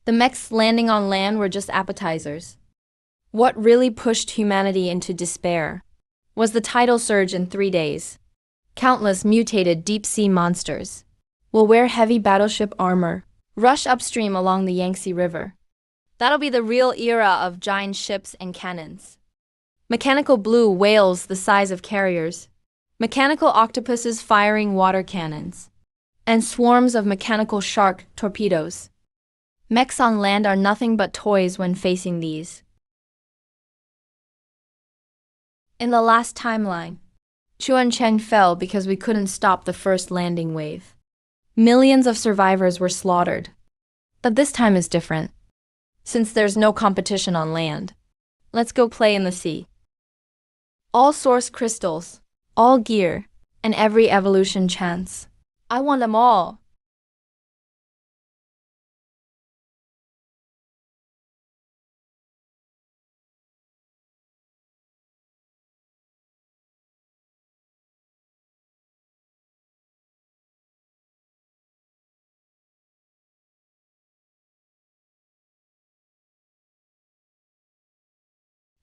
the mechs landing on land were just appetizers. What really pushed humanity into despair was the tidal surge in 3 days. Countless mutated deep-sea monsters will wear heavy battleship armor, rush upstream along the Yangtze River. That'll be the real era of giant ships and cannons. Mechanical blue whales the size of carriers, mechanical octopuses firing water cannons, and swarms of mechanical shark torpedoes. Mechs on land are nothing but toys when facing these. In the last timeline, Chuancheng fell because we couldn't stop the first landing wave. Millions of survivors were slaughtered. But this time is different. Since there's no competition on land, let's go play in the sea. All source crystals, all gear, and every evolution chance. I want them all.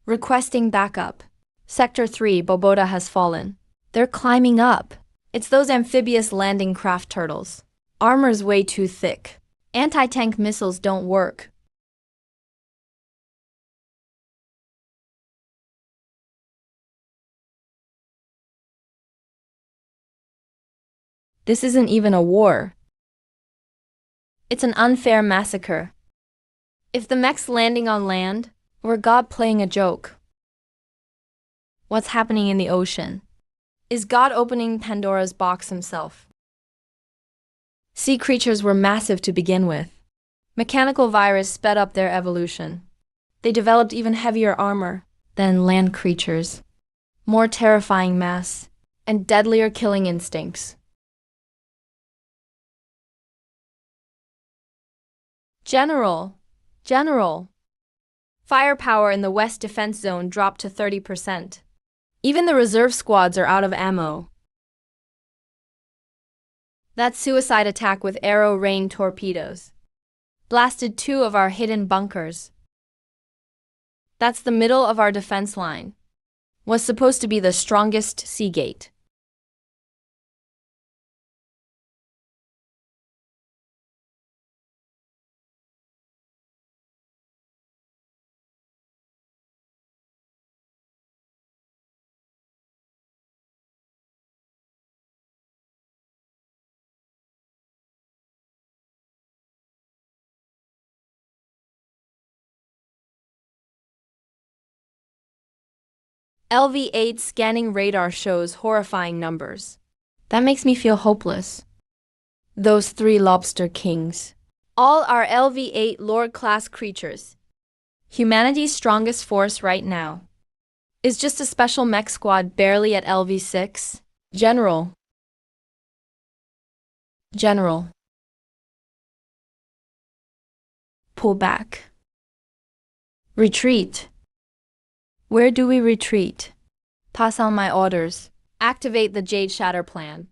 Requesting backup. Sector 3, Bobota has fallen. They're climbing up. It's those amphibious landing craft turtles. Armor's way too thick. Anti-tank missiles don't work. This isn't even a war. It's an unfair massacre. If the mech's landing on land, we're God playing a joke. What's happening in the ocean? Is God opening Pandora's box himself? Sea creatures were massive to begin with. Mechanical virus sped up their evolution. They developed even heavier armor than land creatures, more terrifying mass, and deadlier killing instincts. General. Firepower in the West Defense Zone dropped to 30%. Even the reserve squads are out of ammo. That suicide attack with arrow rain torpedoes blasted 2 of our hidden bunkers. That's the middle of our defense line. Was supposed to be the strongest sea gate. LV-8 scanning radar shows horrifying numbers. That makes me feel hopeless. Those 3 lobster kings. All are LV-8 Lord-class creatures. Humanity's strongest force right now is just a special mech squad barely at LV-6. General. Pull back. Retreat. Where do we retreat? Pass on my orders. Activate the Jade Shatter plan.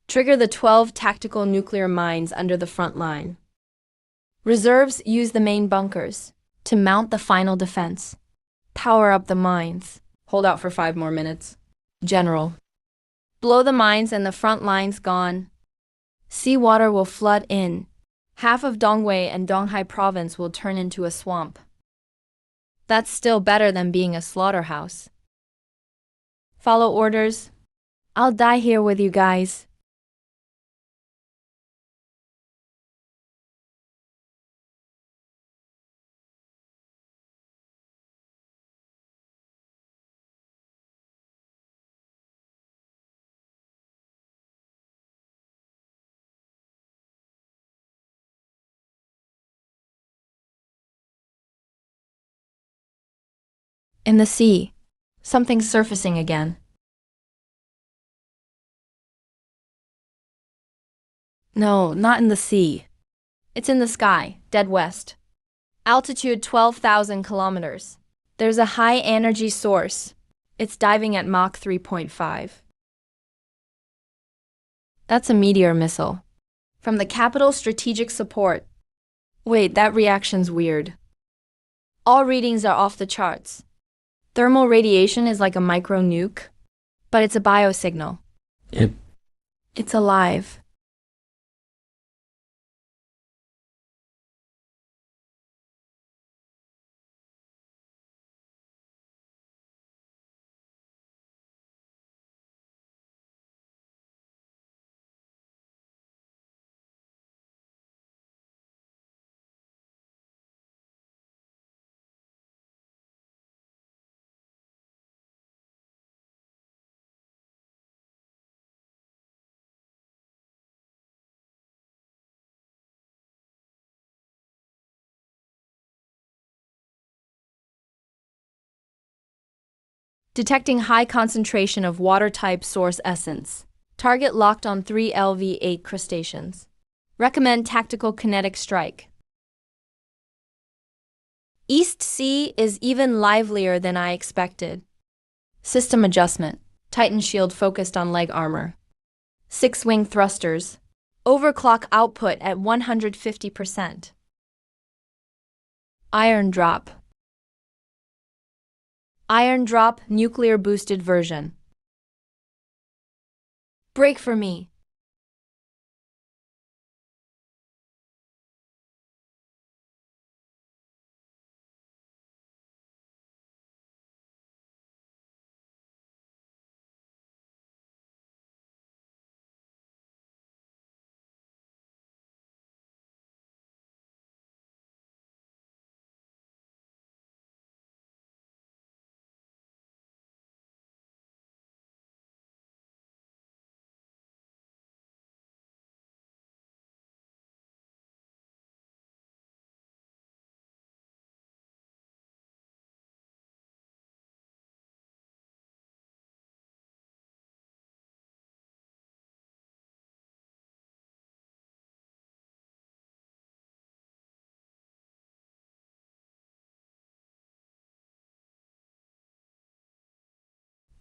Trigger the 12 tactical nuclear mines under the front line. Reserves use the main bunkers to mount the final defense. Power up the mines. Hold out for 5 more minutes. General. Blow the mines and the front line's gone. Seawater will flood in. Half of Dongwei and Donghai province will turn into a swamp. That's still better than being a slaughterhouse. Follow orders. I'll die here with you guys. In the sea, something's surfacing again. No, not in the sea. It's in the sky, dead west. Altitude 12,000 kilometers. There's a high-energy source. It's diving at Mach 3.5. That's a meteor missile. From the Capital Strategic Support. Wait, that reaction's weird. All readings are off the charts. Thermal radiation is like a micro-nuke, but it's a biosignal. It's alive. Detecting high concentration of water-type source essence. Target locked on 3 LV-8 crustaceans. Recommend tactical kinetic strike. East Sea is even livelier than I expected. System adjustment. Titan shield focused on leg armor. 6-wing thrusters. Overclock output at 150%. Iron drop. Iron drop nuclear boosted version. Brake for me.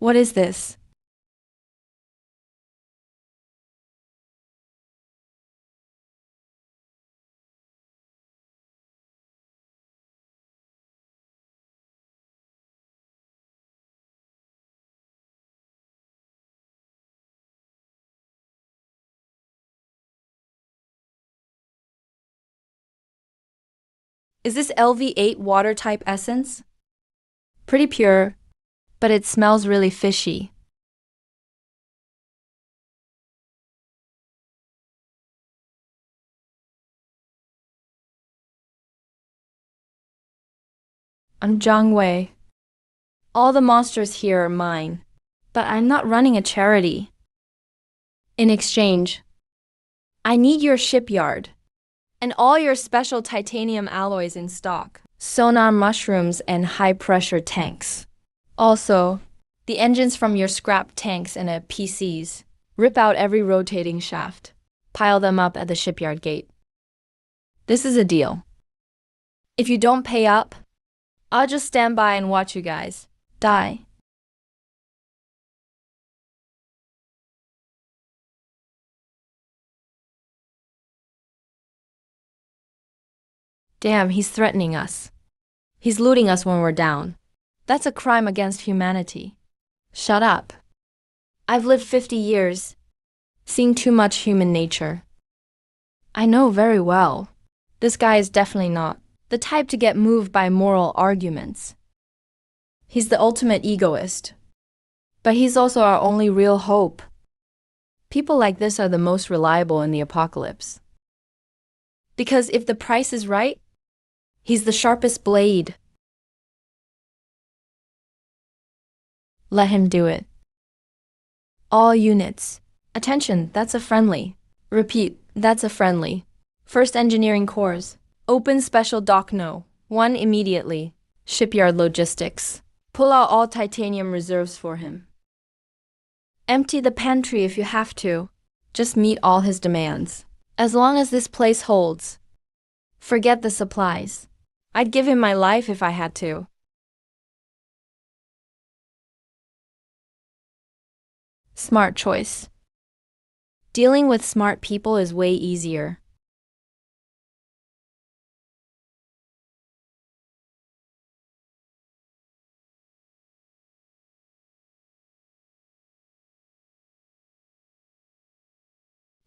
What is this? Is this LV8 water type essence? Pretty pure, but it smells really fishy. I'm Zhang Wei. All the monsters here are mine, but I'm not running a charity. In exchange, I need your shipyard and all your special titanium alloys in stock, sonar mushrooms and high-pressure tanks. Also, the engines from your scrap tanks and PCs. Rip out every rotating shaft. Pile them up at the shipyard gate. This is a deal. If you don't pay up, I'll just stand by and watch you guys die. Damn, he's threatening us. He's looting us when we're down. That's a crime against humanity. Shut up. I've lived 50 years, seen too much human nature. I know very well. This guy is definitely not the type to get moved by moral arguments. He's the ultimate egoist. But he's also our only real hope. People like this are the most reliable in the apocalypse. Because if the price is right, he's the sharpest blade. Let him do it. All units. Attention, that's a friendly. Repeat, that's a friendly. First Engineering Corps. Open Special Dock No. 1 immediately. Shipyard Logistics. Pull out all titanium reserves for him. Empty the pantry if you have to. Just meet all his demands. As long as this place holds. Forget the supplies. I'd give him my life if I had to. Smart choice. Dealing with smart people is way easier.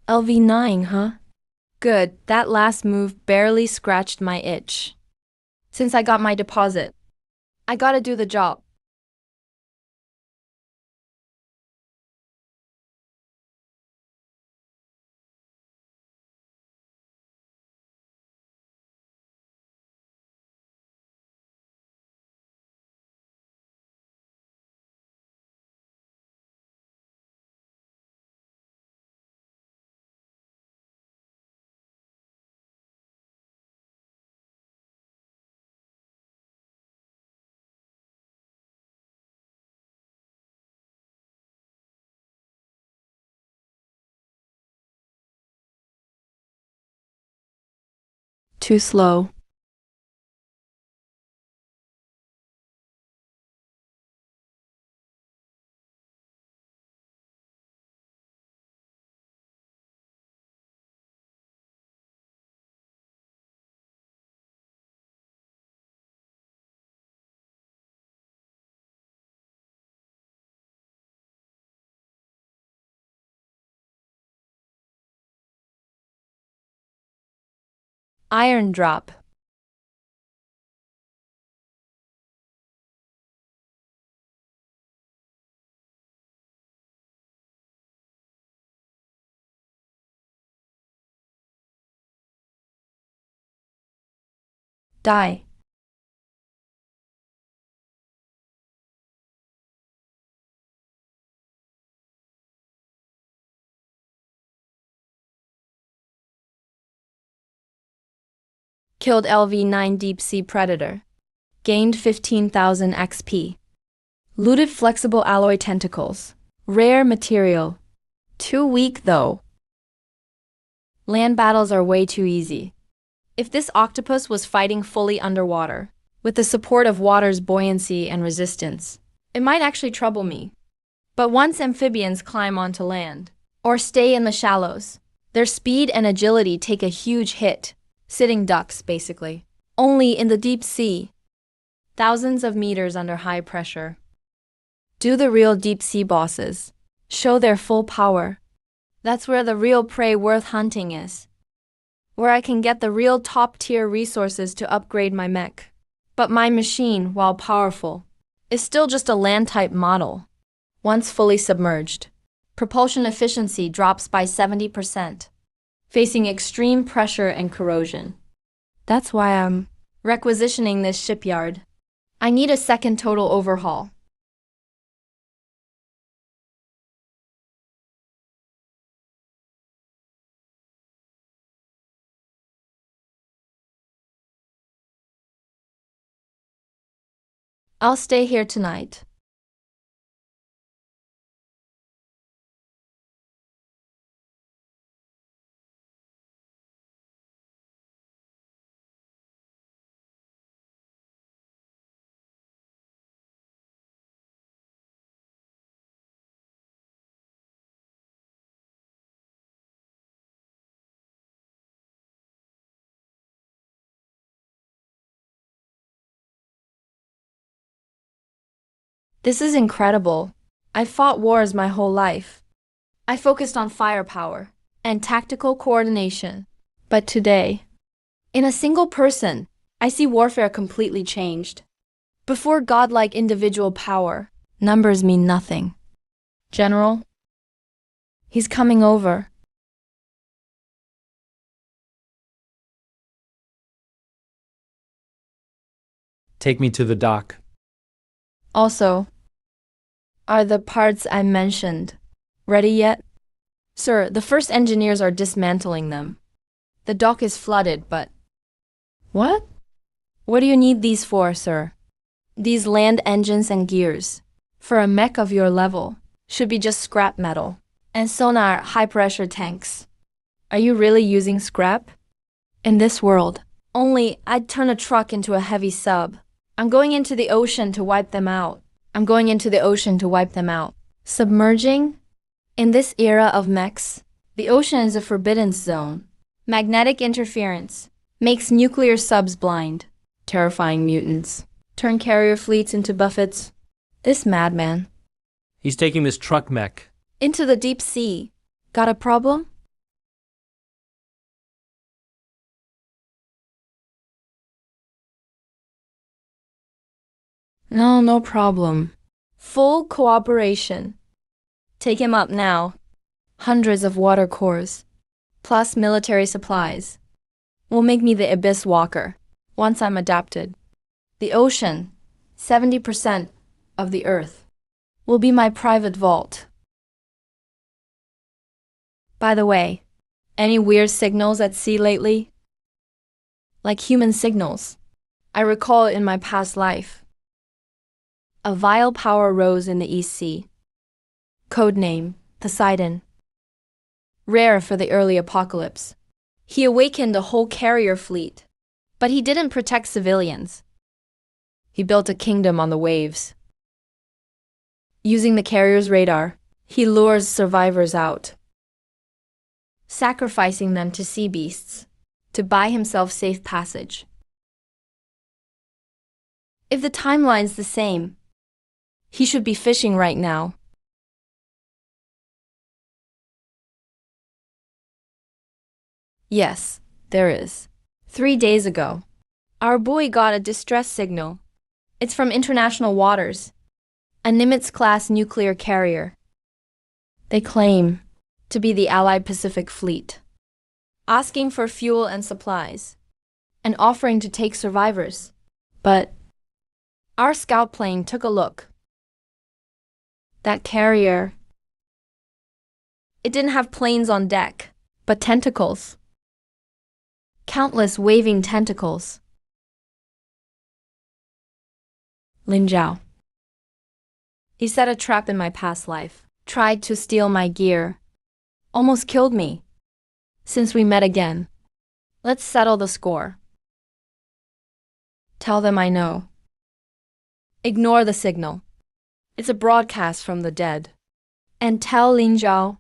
LV9, huh? Good, that last move barely scratched my itch. Since I got my deposit, I gotta do the job. Too slow. Iron drop. Die. Killed LV-9 deep sea predator. Gained 15,000 XP. Looted flexible alloy tentacles. Rare material. Too weak though. Land battles are way too easy. If this octopus was fighting fully underwater, with the support of water's buoyancy and resistance, it might actually trouble me. But once amphibians climb onto land, or stay in the shallows, their speed and agility take a huge hit. Sitting ducks, basically. Only in the deep sea. Thousands of meters under high pressure. Do the real deep sea bosses show their full power? That's where the real prey worth hunting is. Where I can get the real top-tier resources to upgrade my mech. But my machine, while powerful, is still just a land-type model. Once fully submerged, propulsion efficiency drops by 70%, facing extreme pressure and corrosion. That's why I'm requisitioning this shipyard. I need a second total overhaul. I'll stay here tonight. This is incredible. I fought wars my whole life. I focused on firepower and tactical coordination. But today, in a single person, I see warfare completely changed. Before godlike individual power, numbers mean nothing. General, he's coming over. Take me to the dock. Also, are the parts I mentioned ready yet? Sir, the first engineers are dismantling them. The dock is flooded, but... What? What do you need these for, sir? These land engines and gears, for a mech of your level, should be just scrap metal. And sonar high-pressure tanks. Are you really using scrap? In this world, only I'd turn a truck into a heavy sub. I'm going into the ocean to wipe them out. Submerging? In this era of mechs, the ocean is a forbidden zone. Magnetic interference makes nuclear subs blind. Terrifying mutants turn carrier fleets into buffets. This madman. He's taking this truck mech. Into the deep sea. Got a problem? No, no problem. Full cooperation. Take him up now. Hundreds of water cores, plus military supplies, will make me the Abyss Walker, once I'm adapted. The ocean, 70% of the Earth, will be my private vault. By the way, any weird signals at sea lately? Like human signals. I recall in my past life. A vile power rose in the East Sea. Codename, Poseidon. Rare for the early apocalypse. He awakened a whole carrier fleet. But he didn't protect civilians. He built a kingdom on the waves. Using the carrier's radar, he lures survivors out, sacrificing them to sea beasts to buy himself safe passage. If the timeline's the same, he should be fishing right now. Yes, there is. 3 days ago, our buoy got a distress signal. It's from international waters, a Nimitz-class nuclear carrier. They claim to be the Allied Pacific Fleet, asking for fuel and supplies, and offering to take survivors. But our scout plane took a look. That carrier, it didn't have planes on deck, but tentacles. Countless waving tentacles. Lin Zhao. He set a trap in my past life, tried to steal my gear, almost killed me. Since we met again, let's settle the score. Tell them I know. Ignore the signal. It's a broadcast from the dead. And tell Lin Zhao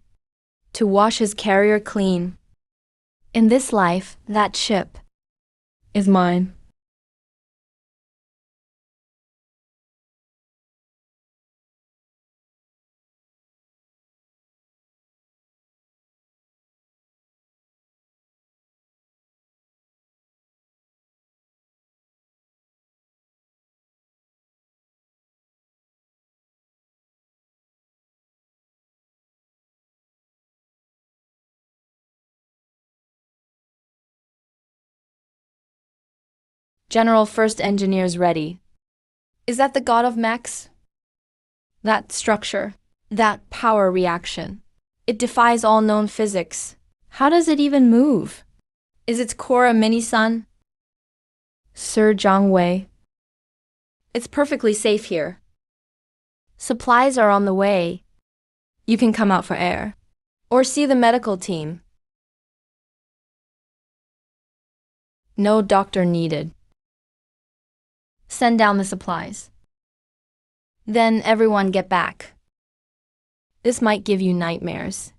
to wash his carrier clean. In this life, that ship is mine. General First Engineers ready. Is that the god of mechs? That structure, that power reaction. It defies all known physics. How does it even move? Is its core a mini-sun? Sir Zhang Wei. It's perfectly safe here. Supplies are on the way. You can come out for air. Or see the medical team. No doctor needed. Send down the supplies. Then everyone get back. This might give you nightmares.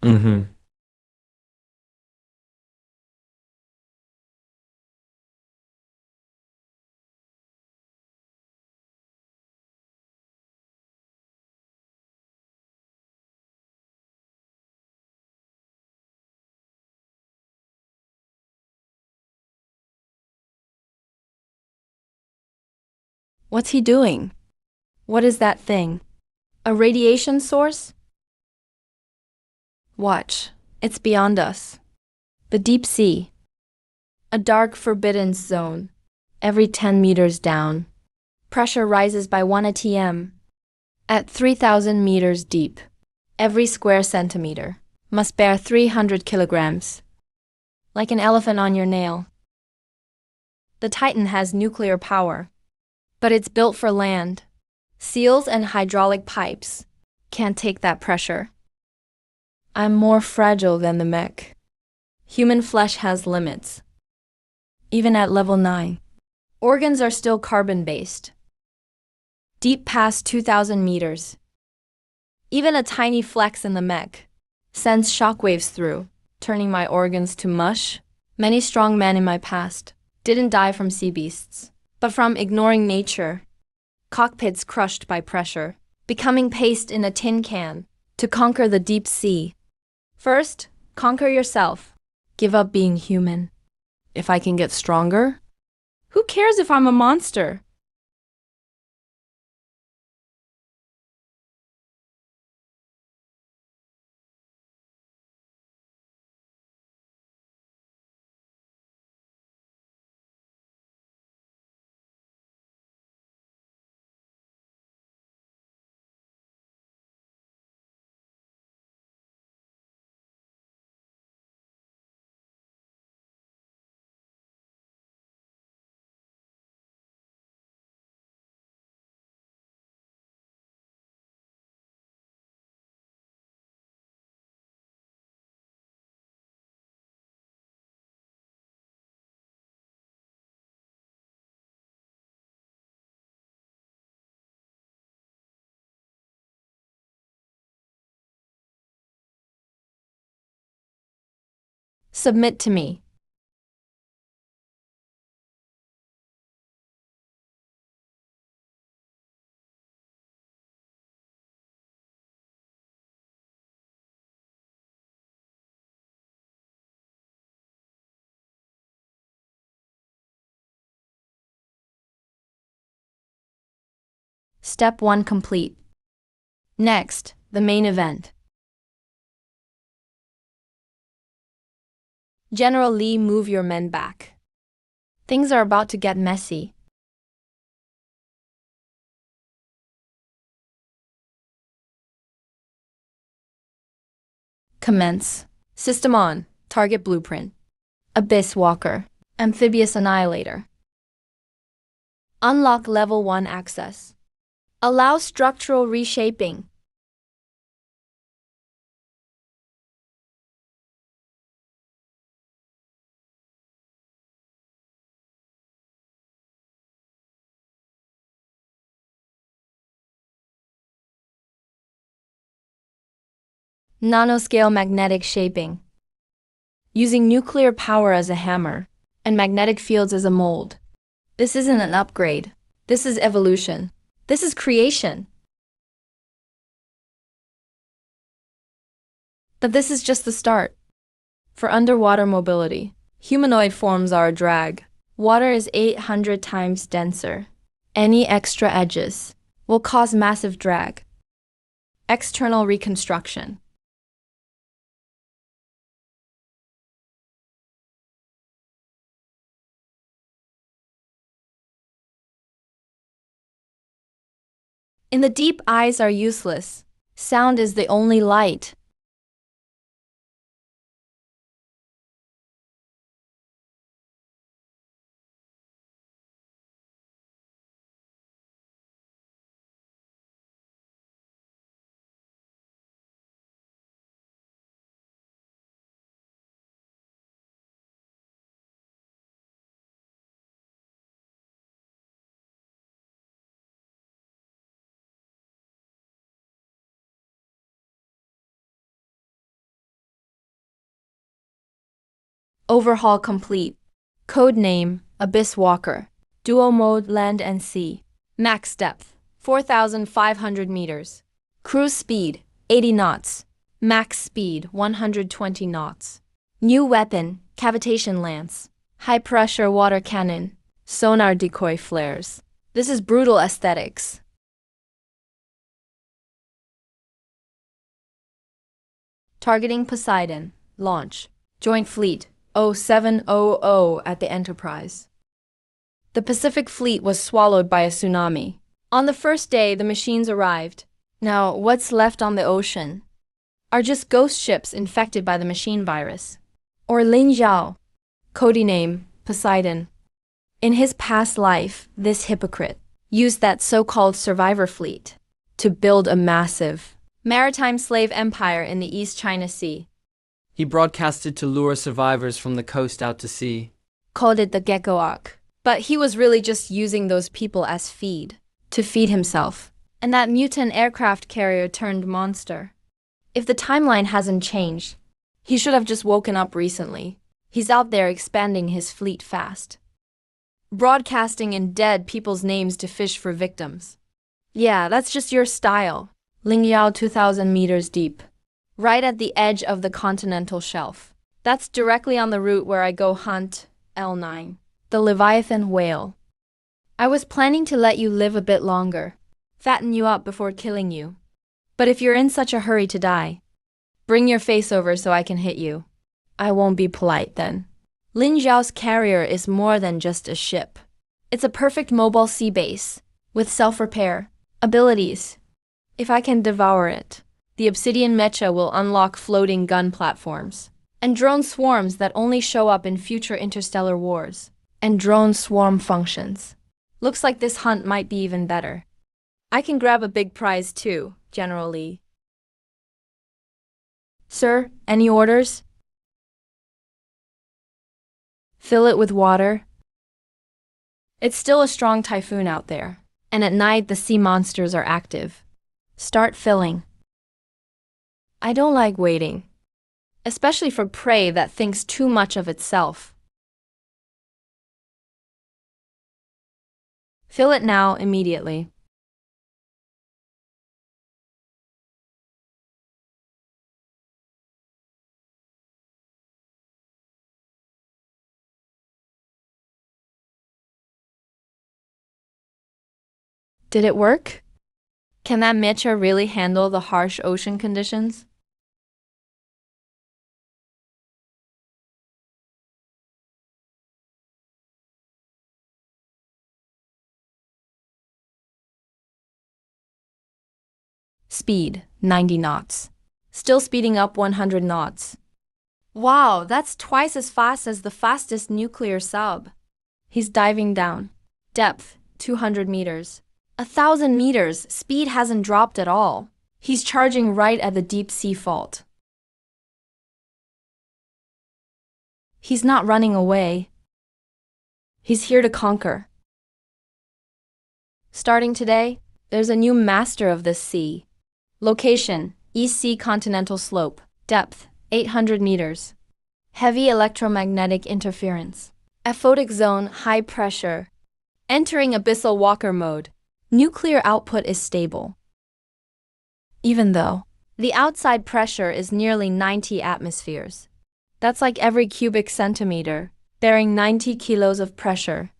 Mm-hmm. What's he doing? What is that thing? A radiation source? Watch. It's beyond us. The deep sea. A dark forbidden zone. Every 10 meters down. Pressure rises by 1 atm. At 3,000 meters deep. Every square centimeter must bear 300 kilograms. Like an elephant on your nail. The Titan has nuclear power. But it's built for land. Seals and hydraulic pipes can't take that pressure. I'm more fragile than the mech. Human flesh has limits. Even at level 9. Organs are still carbon-based. Deep past 2,000 meters. Even a tiny flex in the mech sends shockwaves through, turning my organs to mush. Many strong men in my past didn't die from sea beasts, but from ignoring nature. Cockpits crushed by pressure, becoming paste in a tin can to conquer the deep sea. First, conquer yourself. Give up being human. If I can get stronger, who cares if I'm a monster? Submit to me. Step 1 complete. Next, the main event. General Lee, move your men back. Things are about to get messy. Commence. System on. Target blueprint. Abyss Walker. Amphibious Annihilator. Unlock Level 1 access. Allow structural reshaping. Nanoscale magnetic shaping. Using nuclear power as a hammer and magnetic fields as a mold. This isn't an upgrade. This is evolution. This is creation. But this is just the start. For underwater mobility, humanoid forms are a drag. Water is 800 times denser. Any extra edges will cause massive drag. External reconstruction. In the deep, eyes are useless. Sound is the only light. Overhaul complete. Code name, Abyss Walker. Duo mode, land and sea. Max depth, 4,500 meters. Cruise speed, 80 knots. Max speed, 120 knots. New weapon, cavitation lance. High pressure water cannon. Sonar decoy flares. This is brutal aesthetics. Targeting Poseidon. Launch. Joint Fleet. 0700 at the Enterprise. The Pacific Fleet was swallowed by a tsunami. On the first day, the machines arrived. Now, what's left on the ocean are just ghost ships infected by the machine virus. Or Lin Zhao, codename Poseidon. In his past life, this hypocrite used that so-called survivor fleet to build a massive maritime slave empire in the East China Sea. He broadcasted to lure survivors from the coast out to sea. Called it the Gecko Arc. But he was really just using those people as feed, to feed himself. And that mutant aircraft carrier turned monster. If the timeline hasn't changed, he should have just woken up recently. He's out there expanding his fleet fast. Broadcasting in dead people's names to fish for victims. Yeah, that's just your style. Lingyao 2,000 meters deep. Right at the edge of the continental shelf. That's directly on the route where I go hunt L9, the Leviathan whale. I was planning to let you live a bit longer, fatten you up before killing you. But if you're in such a hurry to die, bring your face over so I can hit you. I won't be polite then. Lin Zhao's carrier is more than just a ship. It's a perfect mobile sea base, with self-repair abilities. If I can devour it, the Obsidian Mecha will unlock floating gun platforms and drone swarms that only show up in future interstellar wars. And drone swarm functions. Looks like this hunt might be even better. I can grab a big prize too, General Lee. Sir, any orders? Fill it with water. It's still a strong typhoon out there, and at night the sea monsters are active. Start filling. I don't like waiting, especially for prey that thinks too much of itself. Fill it now, immediately. Did it work? Can that mecha really handle the harsh ocean conditions? Speed, 90 knots. Still speeding up 100 knots. Wow, that's twice as fast as the fastest nuclear sub. He's diving down. Depth, 200 meters. 1,000 meters, speed hasn't dropped at all. He's charging right at the deep sea fault. He's not running away. He's here to conquer. Starting today, there's a new master of this sea. Location, East Sea Continental Slope. Depth, 800 meters. Heavy electromagnetic interference. Aphotic zone, high pressure. Entering abyssal walker mode. Nuclear output is stable. Even though the outside pressure is nearly 90 atmospheres. That's like every cubic centimeter, bearing 90 kilos of pressure.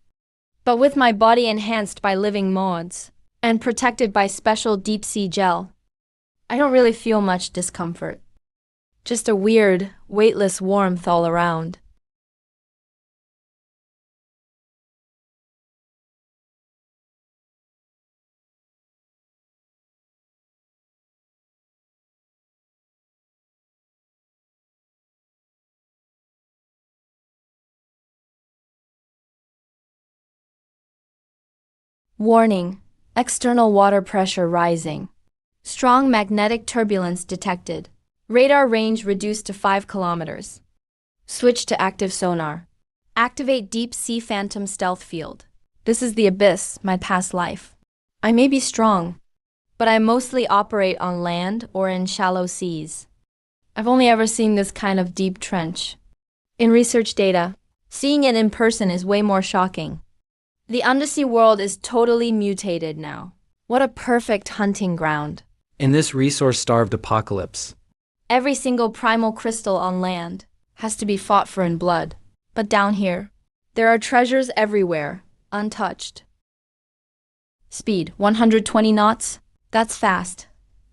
But with my body enhanced by living mods and protected by special deep sea gel, I don't really feel much discomfort. Just a weird, weightless warmth all around. Warning: external water pressure rising. Strong magnetic turbulence detected. Radar range reduced to 5 kilometers. Switch to active sonar. Activate deep sea phantom stealth field. This is the abyss, my past life. I may be strong, but I mostly operate on land or in shallow seas. I've only ever seen this kind of deep trench. In research data, seeing it in person is way more shocking. The undersea world is totally mutated now. What a perfect hunting ground. In this resource-starved apocalypse, Every single primal crystal on land has to be fought for in blood. But down here, there are treasures everywhere, untouched. Speed, 120 knots? That's fast.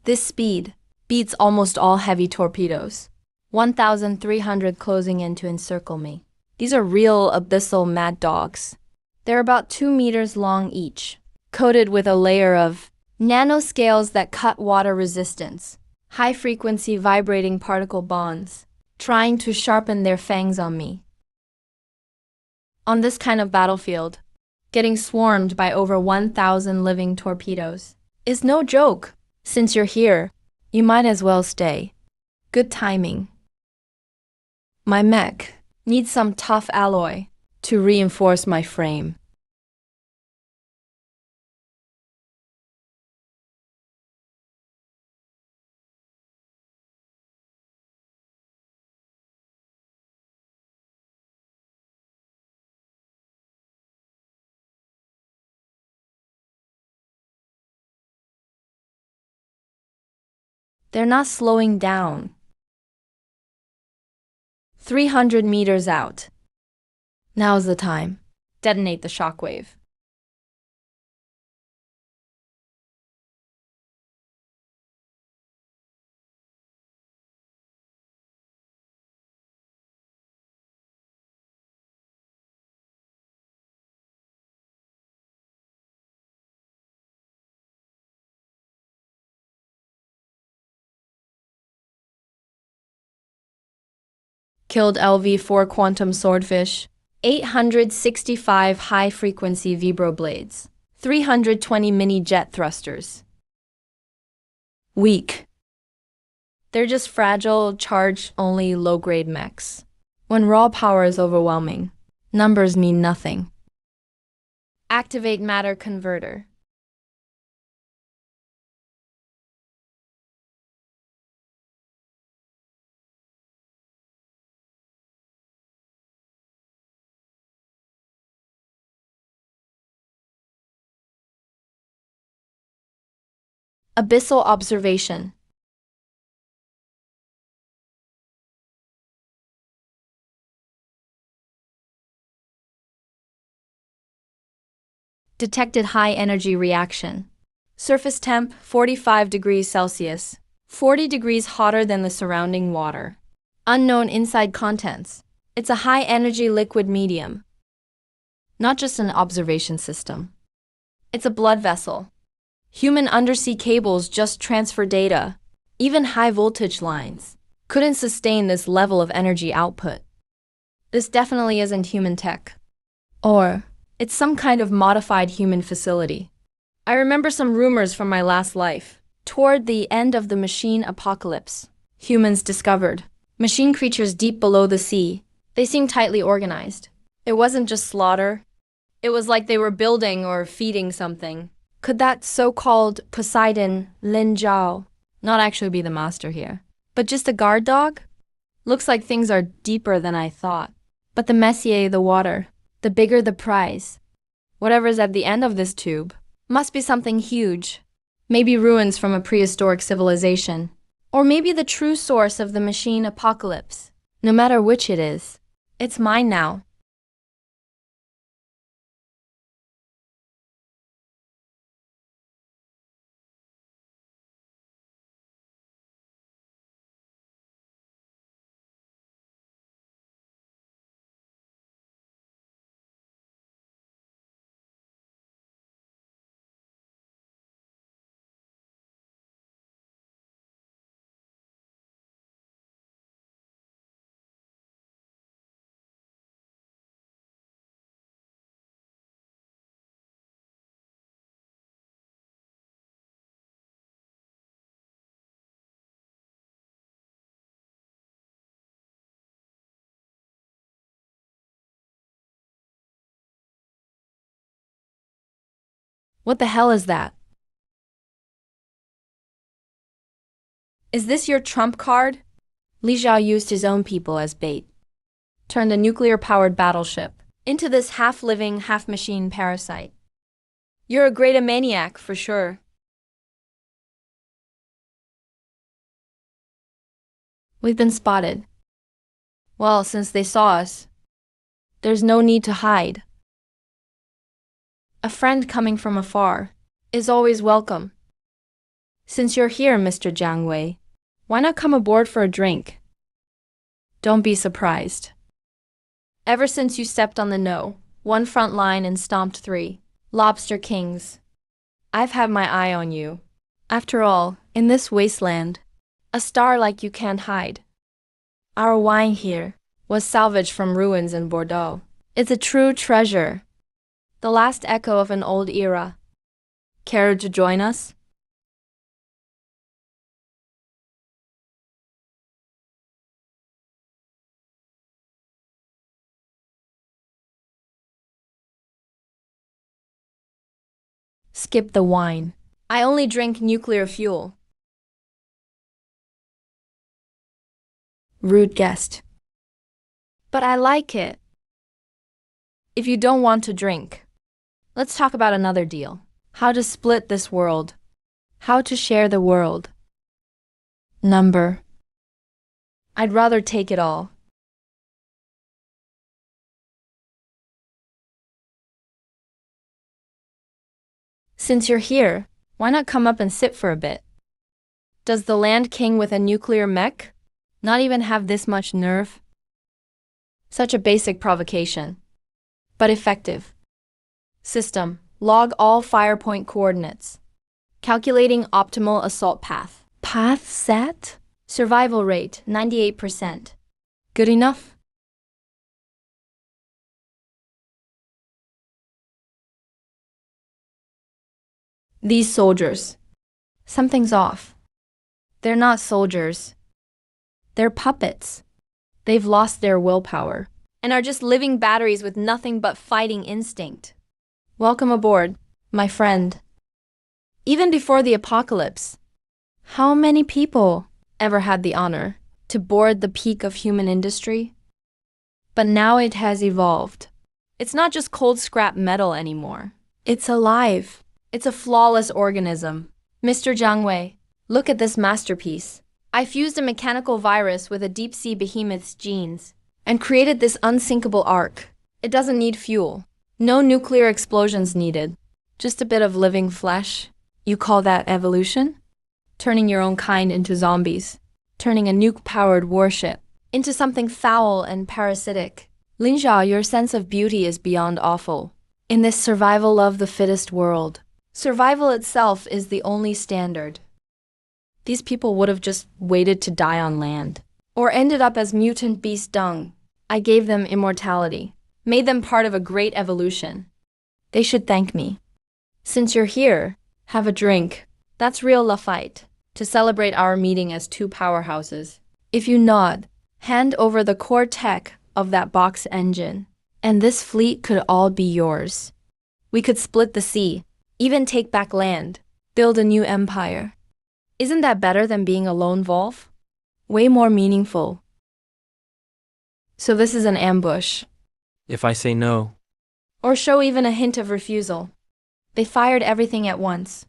This speed beats almost all heavy torpedoes. 1,300 closing in to encircle me. These are real abyssal mad dogs. They're about 2 meters long each, coated with a layer of nanoscales that cut water resistance, high-frequency vibrating particle bonds, trying to sharpen their fangs on me. On this kind of battlefield, getting swarmed by over 1,000 living torpedoes is no joke. Since you're here, you might as well stay. Good timing. My mech needs some tough alloy to reinforce my frame. They're not slowing down. 300 meters out. Now's the time. Detonate the shockwave. Killed LV-4 quantum swordfish. 865 high-frequency vibroblades. 320 mini jet thrusters. Weak. They're just fragile, charge-only low-grade mechs. When raw power is overwhelming, numbers mean nothing. Activate matter converter. Abyssal observation. Detected high energy reaction. Surface temp 45 degrees Celsius, 40 degrees hotter than the surrounding water. Unknown inside contents. It's a high-energy liquid medium. Not just an observation system. It's a blood vessel. Human undersea cables just transfer data. Even high-voltage lines couldn't sustain this level of energy output. This definitely isn't human tech. Or, it's some kind of modified human facility. I remember some rumors from my last life. Toward the end of the machine apocalypse, humans discovered machine creatures deep below the sea. They seemed tightly organized. It wasn't just slaughter. It was like they were building or feeding something. Could that so-called Poseidon Lin Zhao not actually be the master here, but just a guard dog? Looks like things are deeper than I thought. But the messier the water, the bigger the prize. Whatever's at the end of this tube must be something huge. Maybe ruins from a prehistoric civilization. Or maybe the true source of the machine apocalypse. No matter which it is, it's mine now. What the hell is that? Is this your trump card? Li Zhao used his own people as bait. Turned a nuclear-powered battleship into this half-living, half-machine parasite. You're a great maniac, for sure. We've been spotted. Well, since they saw us, there's no need to hide. A friend coming from afar is always welcome. Since you're here, Mr. Jiang Wei, why not come aboard for a drink? Don't be surprised. Ever since you stepped on the no, one front line and stomped 3 lobster kings, I've had my eye on you. After all, in this wasteland, a star like you can't hide. Our wine here was salvaged from ruins in Bordeaux. It's a true treasure. The last echo of an old era. Care to join us? Skip the wine. I only drink nuclear fuel. Rude guest. But I like it. If you don't want to drink, let's talk about another deal. How to split this world. How to share the world. Number. I'd rather take it all. Since you're here, why not come up and sit for a bit? Does the Land King with a nuclear mech not even have this much nerve? Such a basic provocation, but effective. System, log all fire point coordinates. Calculating optimal assault path. Path set? Survival rate, 98%. Good enough? These soldiers. Something's off. They're not soldiers. They're puppets. They've lost their willpower and are just living batteries with nothing but fighting instinct. Welcome aboard, my friend. Even before the apocalypse, how many people ever had the honor to board the peak of human industry? But now it has evolved. It's not just cold scrap metal anymore. It's alive. It's a flawless organism. Mr. Jiang Wei, look at this masterpiece. I fused a mechanical virus with a deep-sea behemoth's genes and created this unsinkable ark. It doesn't need fuel. No nuclear explosions needed. Just a bit of living flesh You call that evolution? Turning your own kind into zombies. Turning a nuke-powered warship into something foul and parasitic. Linjia, your sense of beauty is beyond awful. In this survival of the fittest world, survival itself is the only standard. These people would have just waited to die on land, or ended up as mutant beast dung. I gave them immortality, made them part of a great evolution. They should thank me. Since you're here, have a drink. That's real Lafite, to celebrate our meeting as two powerhouses. If you nod, hand over the core tech of that box engine, and this fleet could all be yours. We could split the sea, even take back land, build a new empire. Isn't that better than being a lone wolf? Way more meaningful. So this is an ambush. If I say no, Or show even a hint of refusal. They fired everything at once.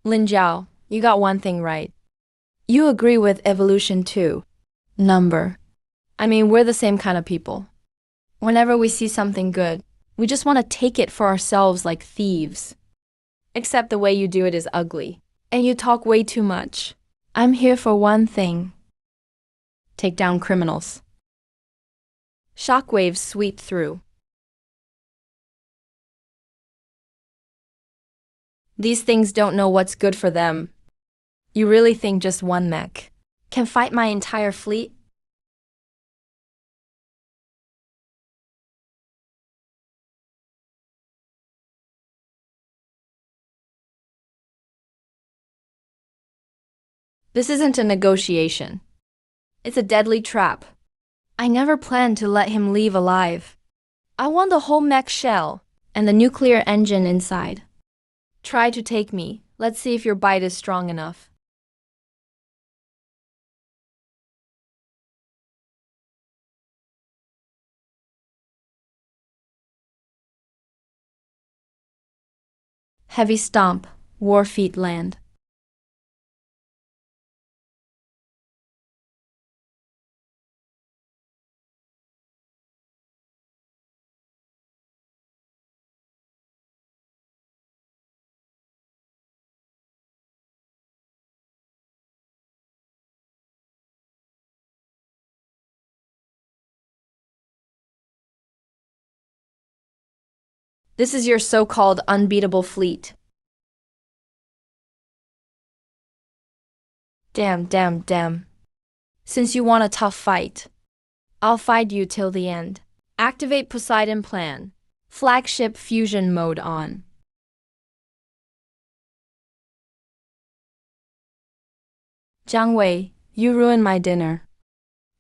Lin Jiao, you got one thing right. You agree with evolution too. Number. I mean, we're the same kind of people. Whenever we see something good, we just want to take it for ourselves like thieves. Except the way you do it is ugly. And you talk way too much. I'm here for one thing. Take down criminals. Shockwaves sweep through. These things don't know what's good for them. You really think just one mech can fight my entire fleet? This isn't a negotiation. It's a deadly trap. I never planned to let him leave alive. I want the whole mech shell and the nuclear engine inside. Try to take me. Let's see if your bite is strong enough. Heavy stomp, war feet land. This is your so-called unbeatable fleet. Damn. Since you want a tough fight, I'll fight you till the end. Activate Poseidon plan. Flagship fusion mode on. Jiang Wei, you ruined my dinner.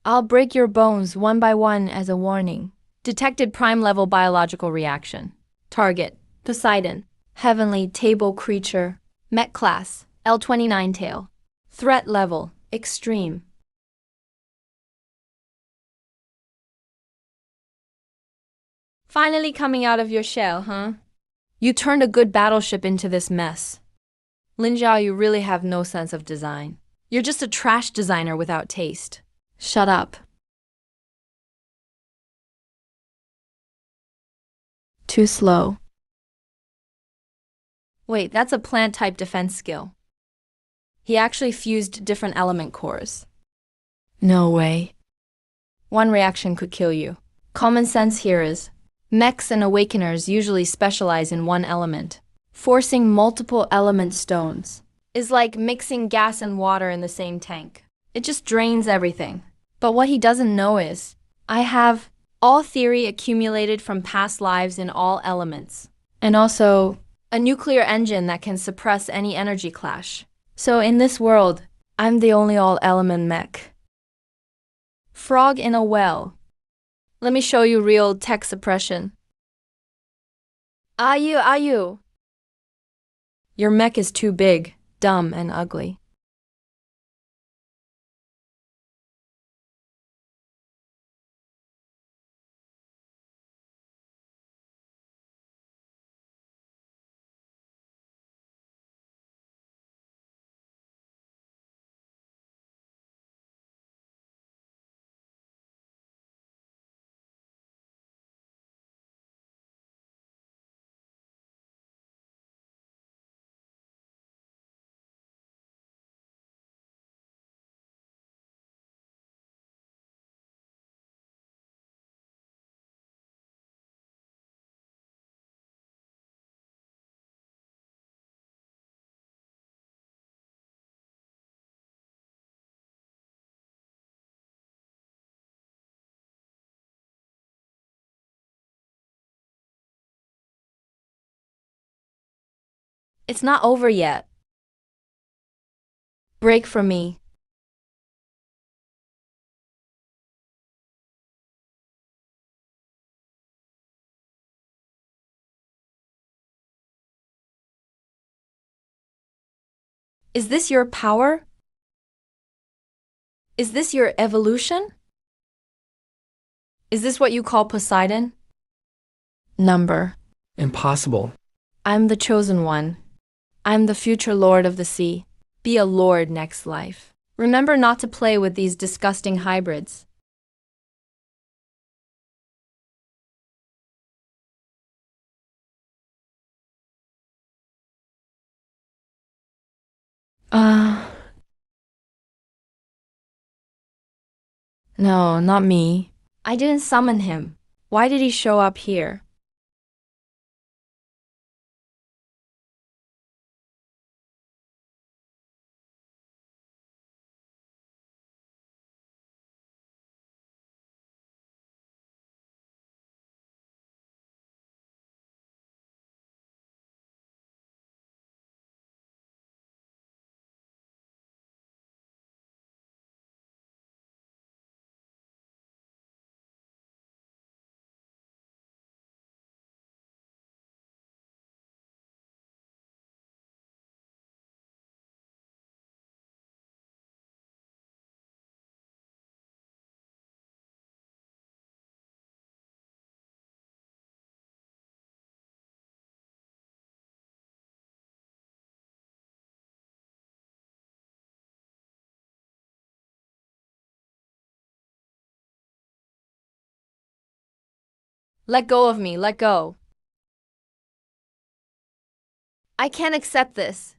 I'll break your bones one by one as a warning. Detected prime level biological reaction. Target, Poseidon. Heavenly table creature. Mech class, L29 tail. Threat level, extreme. Finally coming out of your shell, huh? You turned a good battleship into this mess. Lin Jiao, you really have no sense of design. You're just a trash designer without taste. Shut up. Too slow. Wait, that's a plant-type defense skill. He actually fused different element cores. No way. One reaction could kill you. Common sense here is, mechs and awakeners usually specialize in one element. Forcing multiple element stones is like mixing gas and water in the same tank. It just drains everything. But what he doesn't know is, I have all theory accumulated from past lives in all elements. And also, a nuclear engine that can suppress any energy clash. So in this world, I'm the only all-element mech. Frog in a well. Let me show you real tech suppression. Are you? Your mech is too big, dumb, and ugly. It's not over yet. Break from me. Is this your power? Is this your evolution? Is this what you call Poseidon? Number. Impossible. I'm the chosen one. I'm the future lord of the sea. Be a lord next life. Remember not to play with these disgusting hybrids. No, not me. I didn't summon him. Why did he show up here? Let go of me, let go. I can't accept this.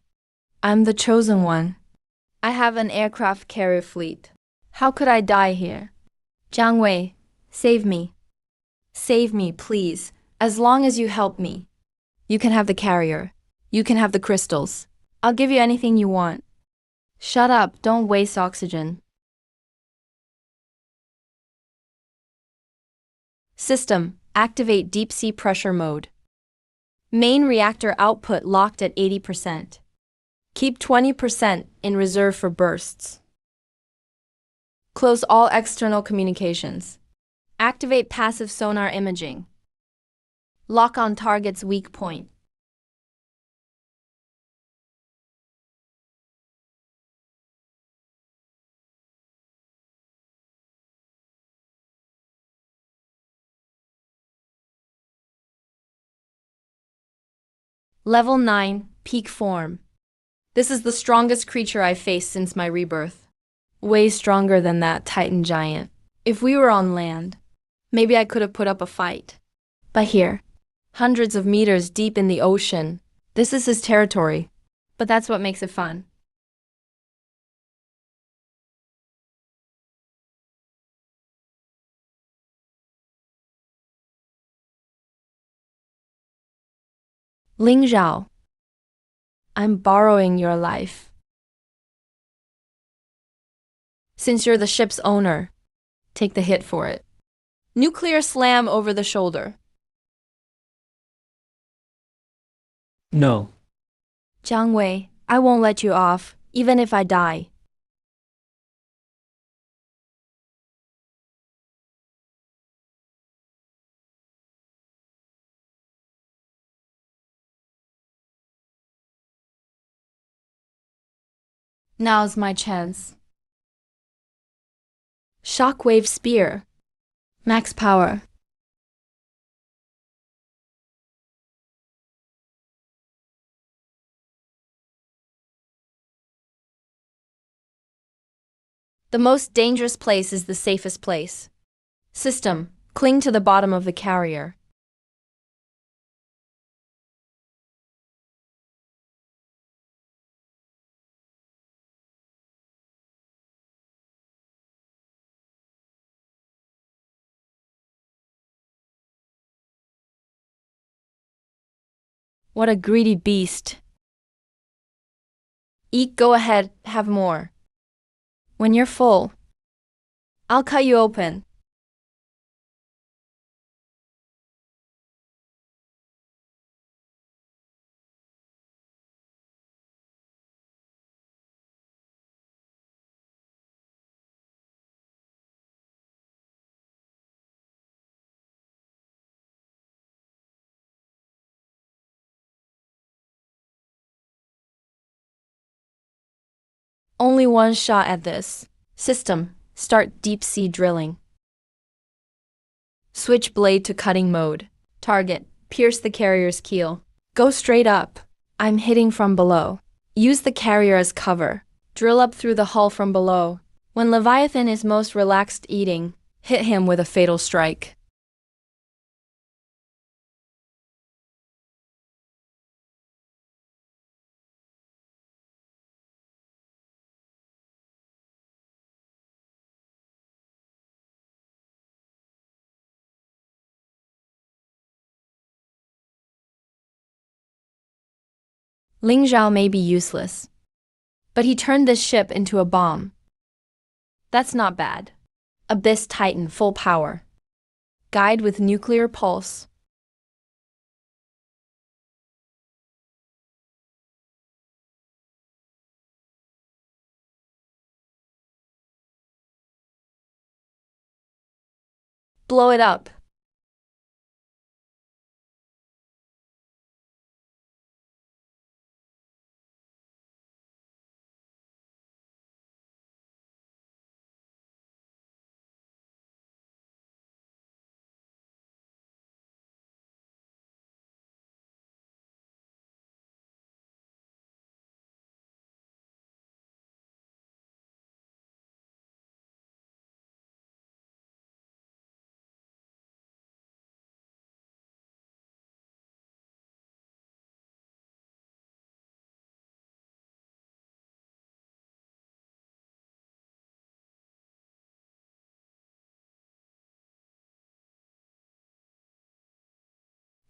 I'm the chosen one. I have an aircraft carrier fleet. How could I die here? Jiang Wei, save me. Save me, please. As long as you help me. You can have the carrier. You can have the crystals. I'll give you anything you want. Shut up, don't waste oxygen. System, activate deep sea pressure mode. Main reactor output locked at 80%. Keep 20% in reserve for bursts. Close all external communications. Activate passive sonar imaging. Lock on target's weak point. Level 9, peak form. This is the strongest creature I've faced since my rebirth. Way stronger than that Titan giant. If we were on land, maybe I could have put up a fight. But here, hundreds of meters deep in the ocean, this is his territory. But that's what makes it fun. Ling Zhao, I'm borrowing your life. Since you're the ship's owner, take the hit for it. Nuclear slam over the shoulder. No. Jiang Wei, I won't let you off, even if I die. Now's my chance. Shockwave spear. Max power. The most dangerous place is the safest place. System, cling to the bottom of the carrier. What a greedy beast. Eat, go ahead, have more. When you're full, I'll cut you open. Only one shot at this. System, start deep sea drilling. Switch blade to cutting mode. Target, pierce the carrier's keel. Go straight up. I'm hitting from below. Use the carrier as cover. Drill up through the hull from below. When Leviathan is most relaxed eating, hit him with a fatal strike. Ling Zhao may be useless, but he turned this ship into a bomb. That's not bad. Abyss Titan full power. Guide with nuclear pulse. Blow it up.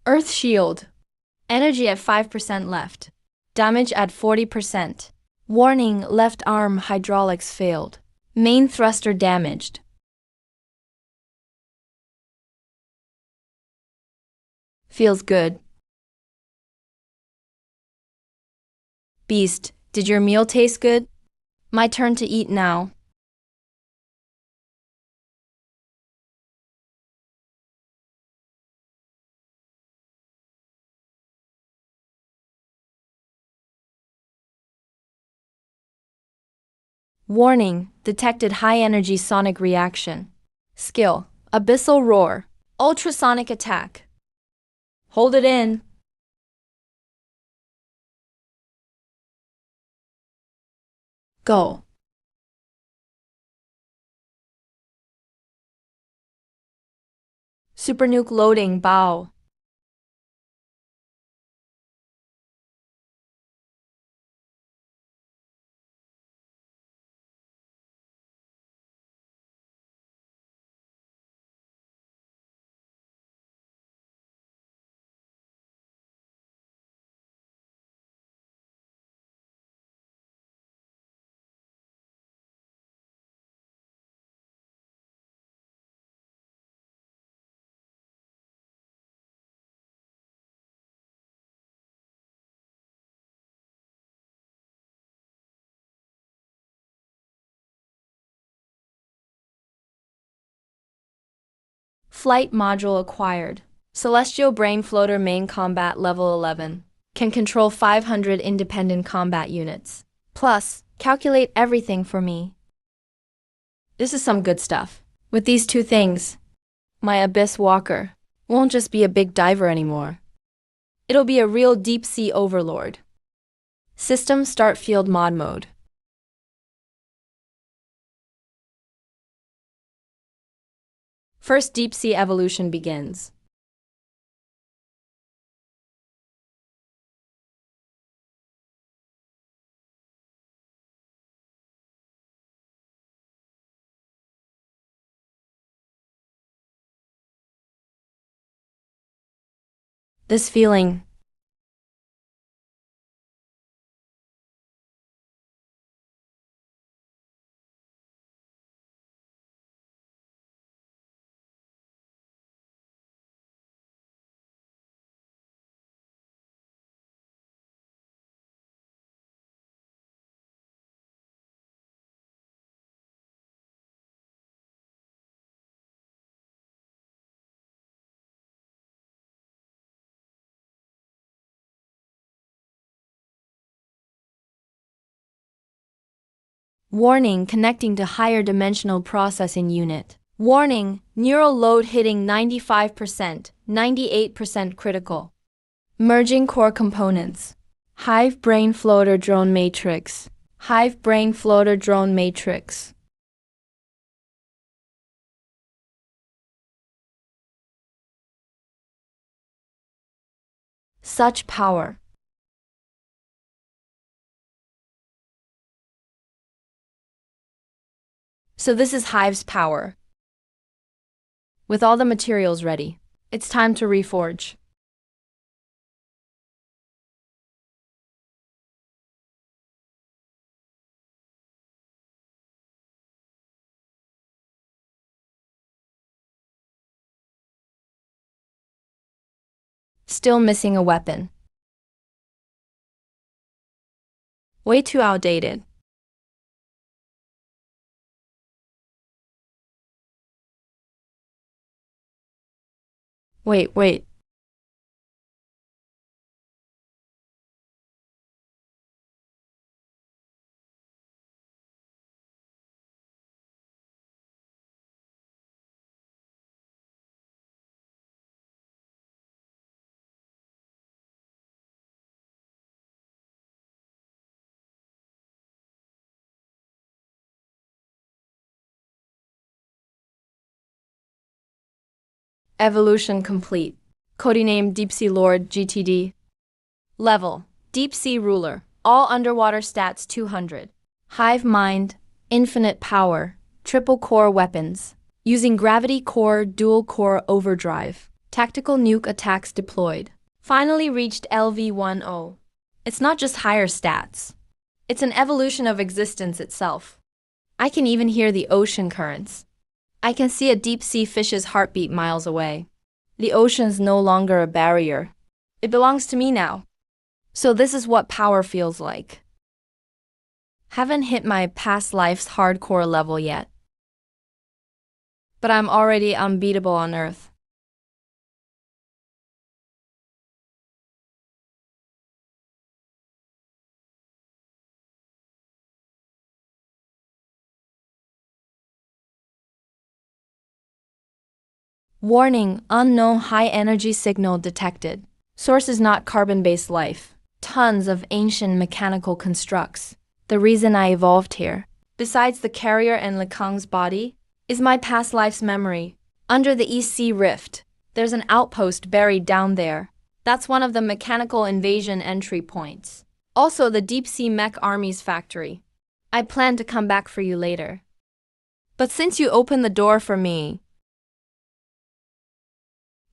Earth shield. Energy at 5% left. Damage at 40%. Warning, left arm hydraulics failed. Main thruster damaged. Feels good. Beast, did your meal taste good? My turn to eat now. Warning, detected high-energy sonic reaction. Skill, abyssal roar. Ultrasonic attack. Hold it in. Go. Super nuke loading, bow. Flight module acquired. Celestial Brain Floater main combat level 11. Can control 500 independent combat units. Plus, calculate everything for me. This is some good stuff. With these two things, my Abyss Walker won't just be a big diver anymore. It'll be a real deep sea overlord. System start field mod mode. First deep sea evolution begins. This feeling Warning, connecting to higher dimensional processing unit. Warning, neural load hitting 95%, 98% critical. Merging core components. Hive brain floater drone matrix. Hive brain floater drone matrix. Such power. So this is Hive's power. With all the materials ready, it's time to reforge. Still missing a weapon. Way too outdated. Wait. Evolution complete. Codename Deep Sea Lord GTD. Level: Deep Sea Ruler. All underwater stats 200. Hive Mind. Infinite power. Triple core weapons. Using gravity core dual core overdrive. Tactical nuke attacks deployed. Finally reached LV10. It's not just higher stats. It's an evolution of existence itself. I can even hear the ocean currents. I can see a deep-sea fish's heartbeat miles away. The ocean's no longer a barrier. It belongs to me now. So this is what power feels like. Haven't hit my past life's hardcore level yet. But I'm already unbeatable on Earth. Warning, unknown high-energy signal detected. Source is not carbon-based life. Tons of ancient mechanical constructs. The reason I evolved here, besides the carrier and Lekang's body, is my past life's memory. Under the East Sea Rift, there's an outpost buried down there. That's one of the mechanical invasion entry points. Also the Deep Sea Mech Army's factory. I plan to come back for you later. But since you opened the door for me,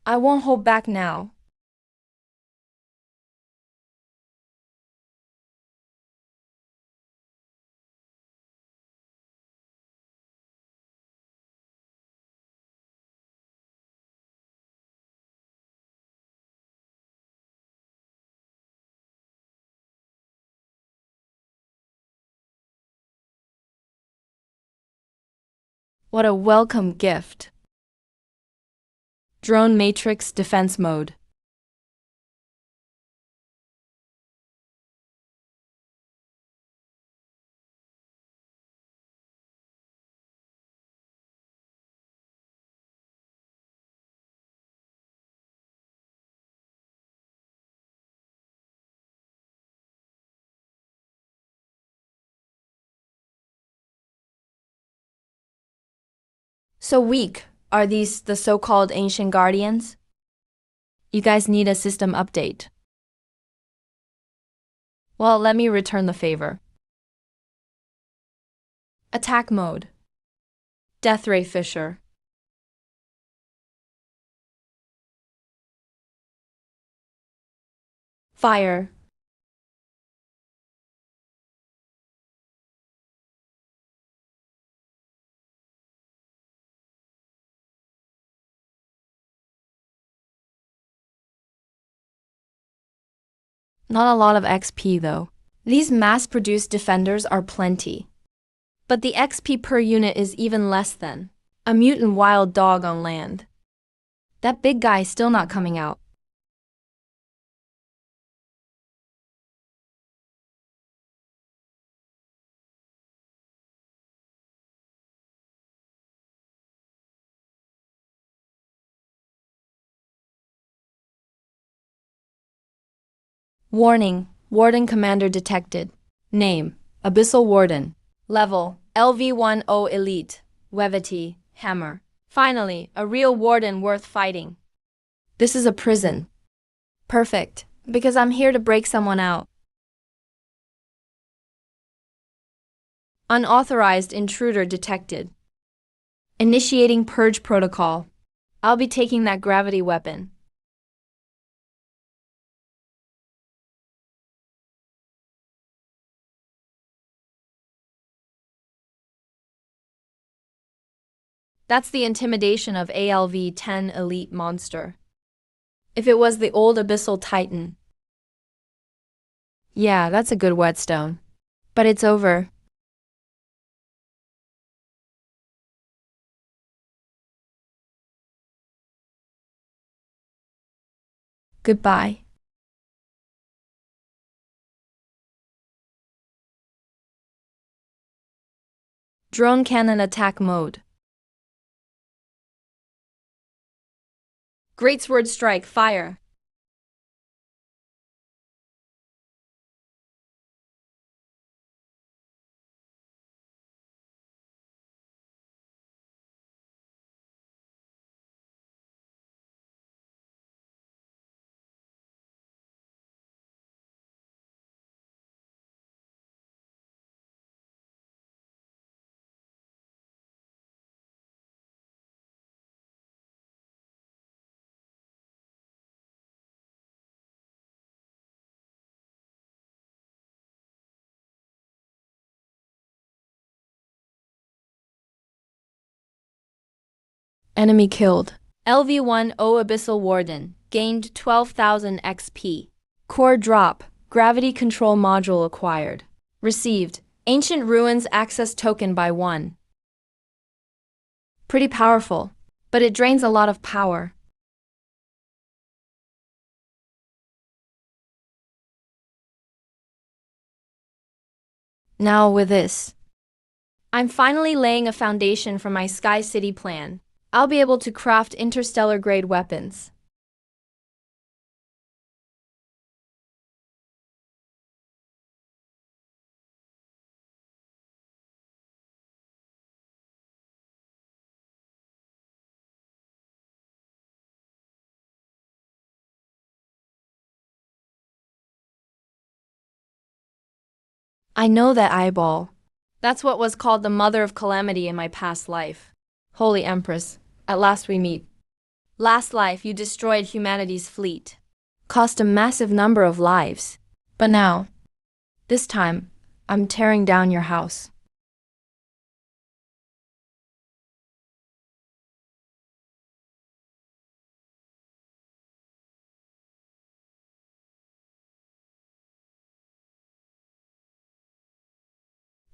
I won't hold back now. What a welcome gift. Drone Matrix Defense Mode. So weak, are these the so-called ancient guardians? You guys need a system update. Well, let me return the favor. Attack mode. Death Ray Fisher. Fire. Not a lot of XP though. These mass-produced defenders are plenty. But the XP per unit is even less than a mutant wild dog on land. That big guy still not coming out. Warning, Warden Commander detected. Name, Abyssal Warden. Level, LV10 Elite. Wevity, Hammer. Finally, a real warden worth fighting. This is a prison. Perfect, because I'm here to break someone out. Unauthorized intruder detected. Initiating purge protocol. I'll be taking that gravity weapon. That's the intimidation of ALV-10 Elite Monster. If it was the old Abyssal Titan. Yeah, that's a good whetstone. But it's over. Goodbye. Drone cannon attack mode. Great sword strike, fire. Enemy killed. LV-10 Abyssal Warden. Gained 12,000 XP. Core drop. Gravity control module acquired. Received. Ancient Ruins access token by 1. Pretty powerful, but it drains a lot of power. Now with this, I'm finally laying a foundation for my Sky City plan. I'll be able to craft interstellar-grade weapons. I know that eyeball. That's what was called the Mother of Calamity in my past life. Holy Empress, at last we meet. Last life you destroyed humanity's fleet. Cost a massive number of lives. But now, this time, I'm tearing down your house.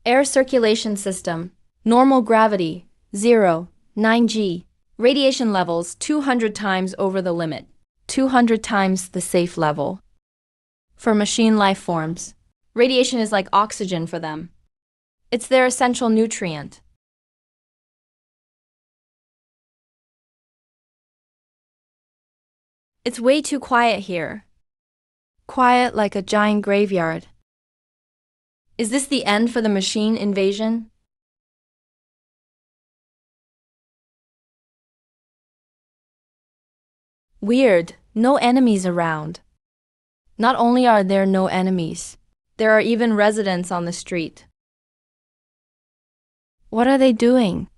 Air circulation system. Normal gravity, 0, 9G. Radiation levels 200 times over the limit. 200 times the safe level. For machine life forms, radiation is like oxygen for them. It's their essential nutrient. It's way too quiet here. Quiet like a giant graveyard. Is this the end for the machine invasion? Weird, no enemies around. Not only are there no enemies, there are even residents on the street. What are they doing?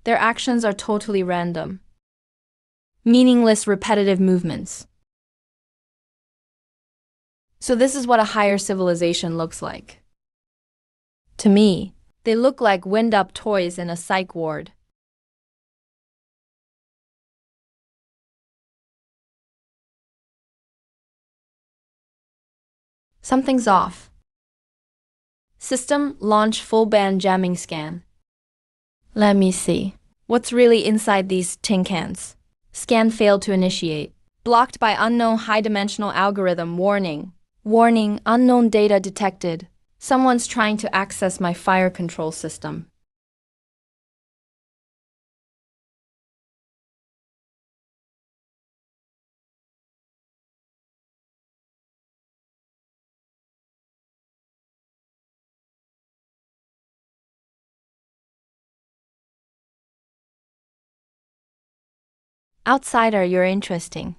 Their actions are totally random. Meaningless, repetitive movements. So this is what a higher civilization looks like. To me, they look like wind-up toys in a psych ward. Something's off. System launch full band jamming scan. Let me see. What's really inside these tin cans? Scan failed to initiate. Blocked by unknown high-dimensional algorithm warning. Warning, unknown data detected. Someone's trying to access my fire control system. Outsider, you're interesting.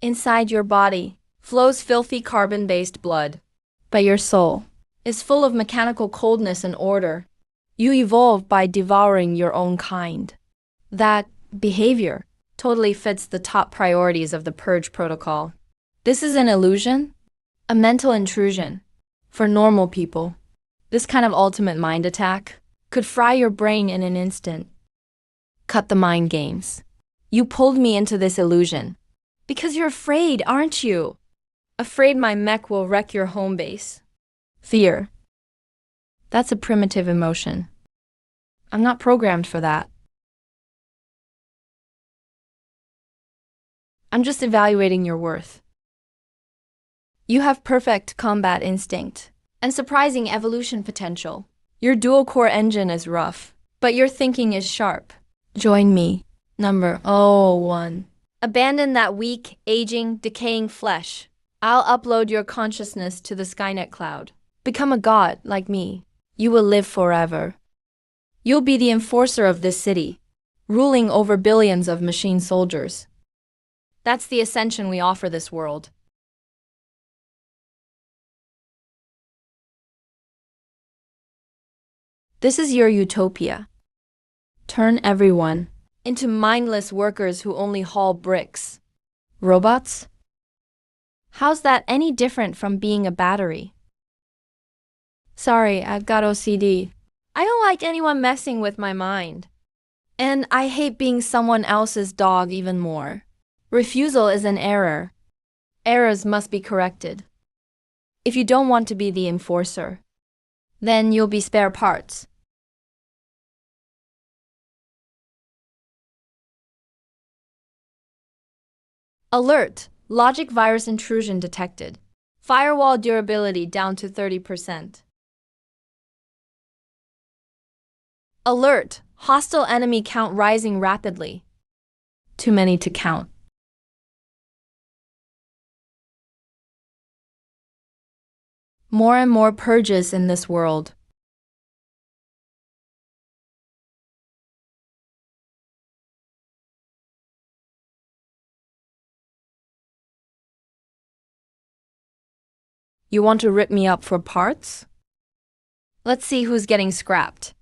Inside your body flows filthy carbon-based blood, but your soul is full of mechanical coldness and order. You evolved by devouring your own kind. That behavior totally fits the top priorities of the Purge Protocol. This is an illusion, a mental intrusion. For normal people, this kind of ultimate mind attack could fry your brain in an instant. Cut the mind games. You pulled me into this illusion because you're afraid, aren't you? Afraid my mech will wreck your home base. Fear. That's a primitive emotion. I'm not programmed for that. I'm just evaluating your worth. You have perfect combat instinct and surprising evolution potential. Your dual-core engine is rough, but your thinking is sharp. Join me. Number 01. Abandon that weak, aging, decaying flesh. I'll upload your consciousness to the Skynet cloud. Become a god like me. You will live forever. You'll be the enforcer of this city, ruling over billions of machine soldiers. That's the ascension we offer this world. This is your utopia. Turn everyone into mindless workers who only haul bricks. Robots? How's that any different from being a battery? Sorry, I've got OCD. I don't like anyone messing with my mind. And I hate being someone else's dog even more. Refusal is an error. Errors must be corrected. If you don't want to be the enforcer, then you'll be spare parts. Alert! Logic virus intrusion detected. Firewall durability down to 30%. Alert! Hostile enemy count rising rapidly. Too many to count. More and more purges in this world. You want to rip me up for parts? Let's see who's getting scrapped.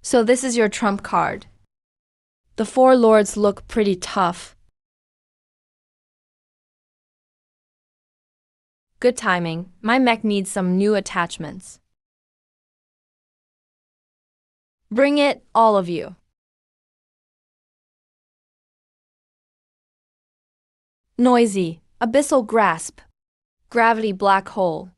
So this is your trump card. The four lords look pretty tough. Good timing. My mech needs some new attachments. Bring it, all of you. Noisy, abyssal grasp, gravity black hole.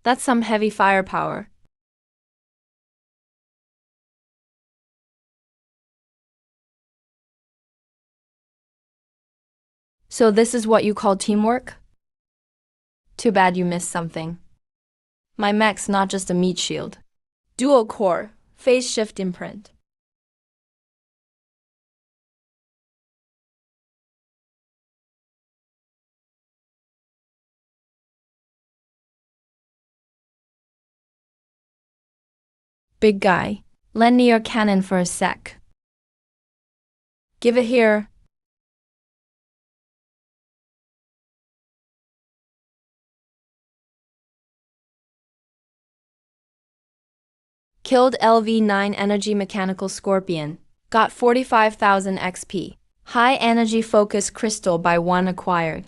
That's some heavy firepower. So this is what you call teamwork? Too bad you missed something. My mech's not just a meat shield. Dual core, phase shift imprint. Big guy, Lend me your cannon for a sec. Give it here. Killed LV9 Energy Mechanical Scorpion. Got 45,000 XP. High Energy Focus Crystal by 1 acquired.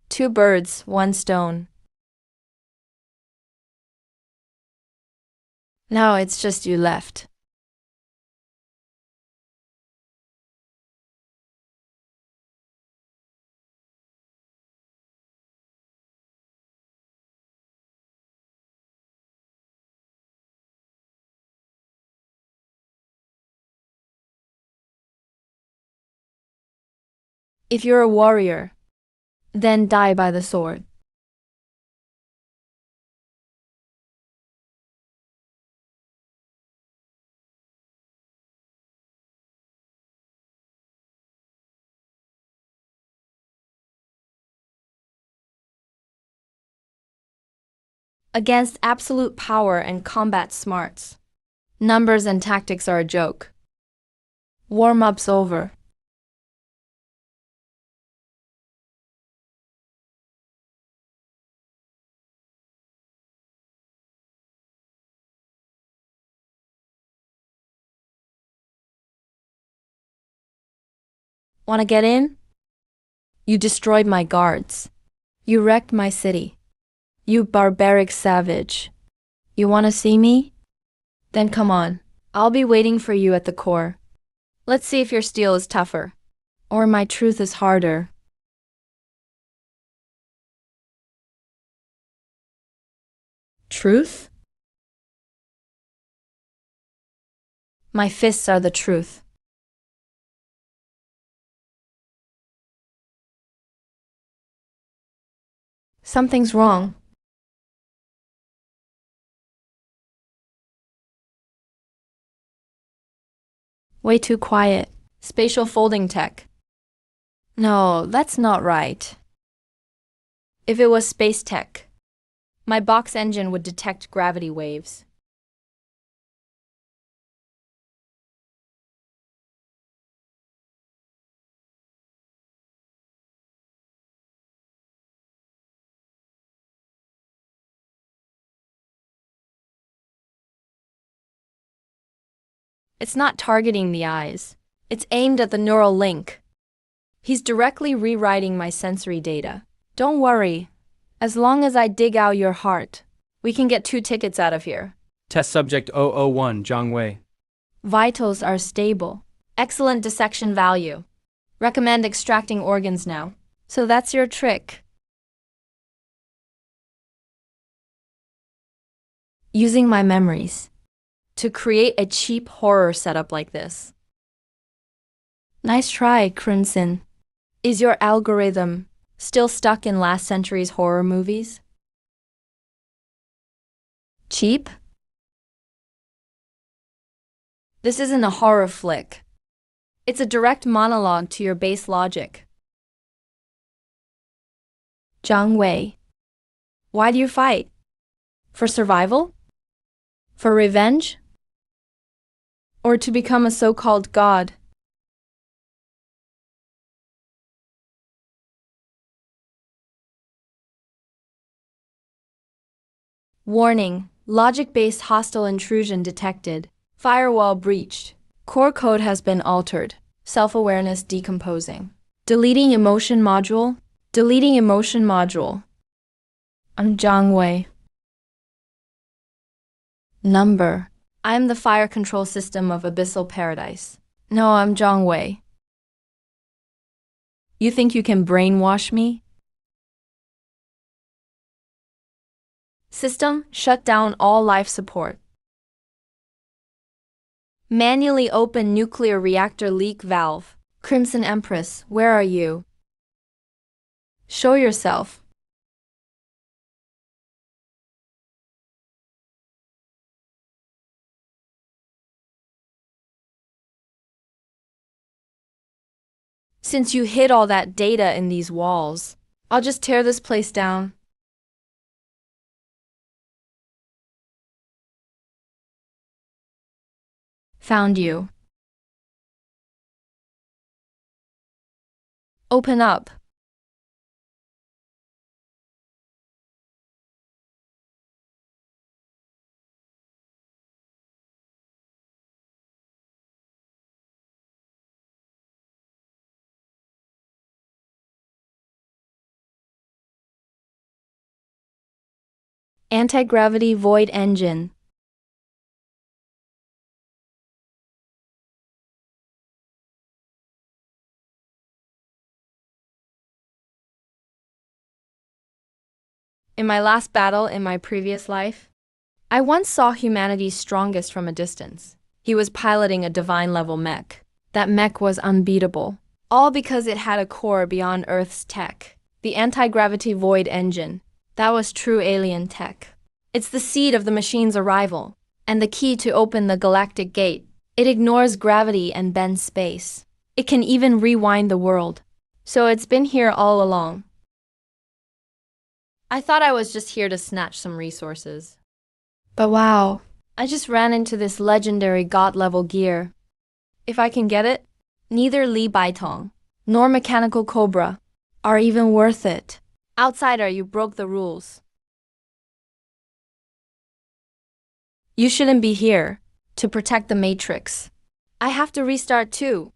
Two birds, one stone. Now it's just you left. If you're a warrior, then die by the sword. Against absolute power and combat smarts. Numbers and tactics are a joke. Warm-up's over. Wanna get in? You destroyed my guards. You wrecked my city. You barbaric savage. You wanna see me? Then come on. I'll be waiting for you at the core. Let's see if your steel is tougher. Or my truth is harder. Truth? My fists are the truth. Something's wrong. Way too quiet. Spatial folding tech. No, that's not right. If it was space tech, my box engine would detect gravity waves. It's not targeting the eyes. It's aimed at the neural link. He's directly rewriting my sensory data. Don't worry. As long as I dig out your heart, we can get 2 tickets out of here. Test subject 001, Zhang Wei. Vitals are stable. Excellent dissection value. Recommend extracting organs now. So that's your trick. Using my memories to create a cheap horror setup like this. Nice try, Crimson. Is your algorithm still stuck in last century's horror movies? Cheap? This isn't a horror flick. It's a direct monologue to your base logic. Zhang Wei. Why do you fight? For survival? For revenge? Or to become a so-called god? Warning, logic-based hostile intrusion detected. Firewall breached. Core code has been altered. Self-awareness decomposing. Deleting emotion module. Deleting emotion module. I'm Zhang Wei. Number. I'm the fire control system of Abyssal Paradise. No, I'm Zhang Wei. You think you can brainwash me? System, shut down all life support. Manually open nuclear reactor leak valve. Crimson Empress, where are you? Show yourself. Since you hid all that data in these walls, I'll just tear this place down. Found you. Open up. Anti-gravity void engine. In my last battle in my previous life, I once saw humanity's strongest from a distance. He was piloting a divine-level mech. That mech was unbeatable, all because it had a core beyond Earth's tech. The anti-gravity void engine. That was true alien tech. It's the seed of the machine's arrival, and the key to open the galactic gate. It ignores gravity and bends space. It can even rewind the world. So it's been here all along. I thought I was just here to snatch some resources. But wow, I just ran into this legendary god-level gear. If I can get it, neither Li Baitong nor Mechanical Cobra are even worth it. Outsider, you broke the rules. You shouldn't be here to protect the Matrix. I have to restart too.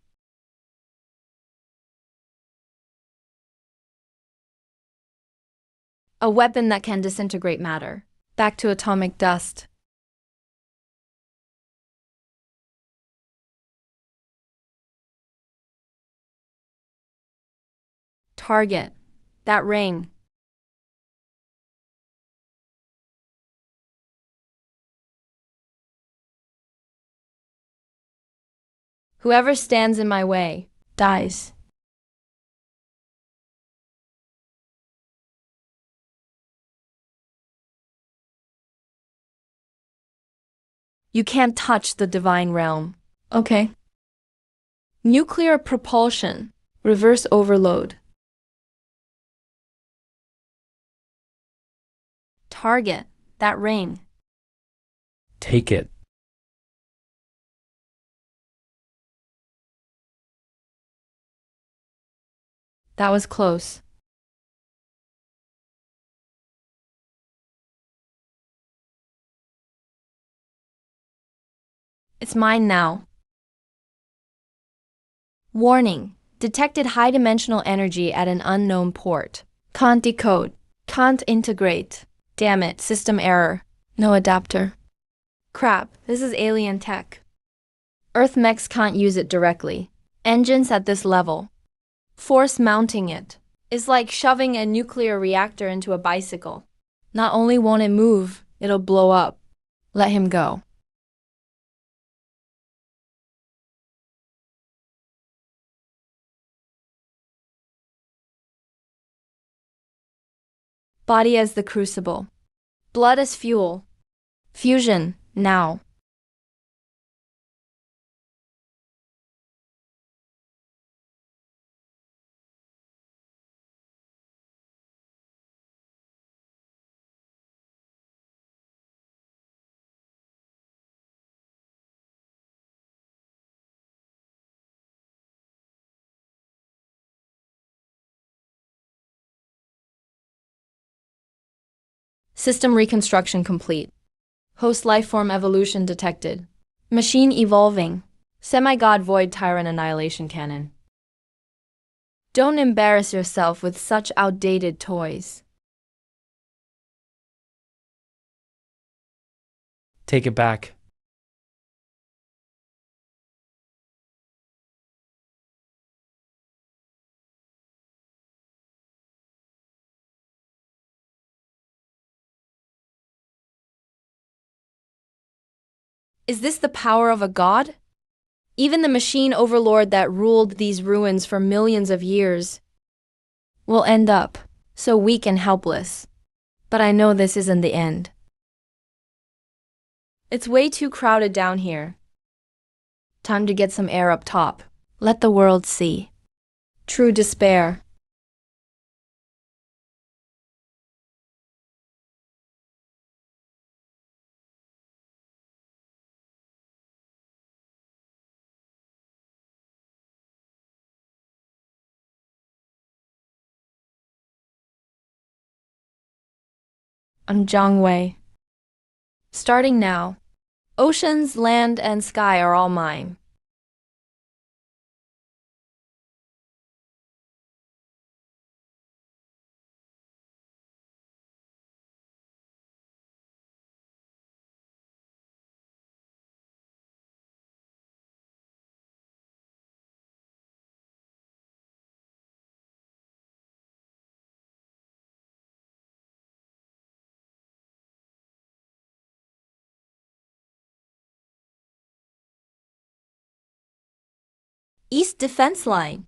A weapon that can disintegrate matter. Back to atomic dust. Target. That ring. Whoever stands in my way dies. You can't touch the divine realm. Okay. Nuclear propulsion. Reverse overload. Target. That ring. Take it. That was close. It's mine now. Warning. Detected high-dimensional energy at an unknown port. Can't decode. Can't integrate. Damn it, system error. No adapter. Crap, this is alien tech. Earth mechs can't use it directly. Engines at this level. Force mounting it is like shoving a nuclear reactor into a bicycle. Not only won't it move, it'll blow up. Let him go. Body as the crucible. Blood as fuel. Fusion, now. System reconstruction complete. Host lifeform evolution detected. Machine evolving. Semi-god void tyrant annihilation cannon. Don't embarrass yourself with such outdated toys. Take it back. Is this the power of a god? Even the machine overlord that ruled these ruins for millions of years will end up so weak and helpless. But I know this isn't the end. It's way too crowded down here. Time to get some air up top. Let the world see. True despair. I'm Zhang Wei. Starting now. Oceans, land, and sky are all mine. East Defense Line.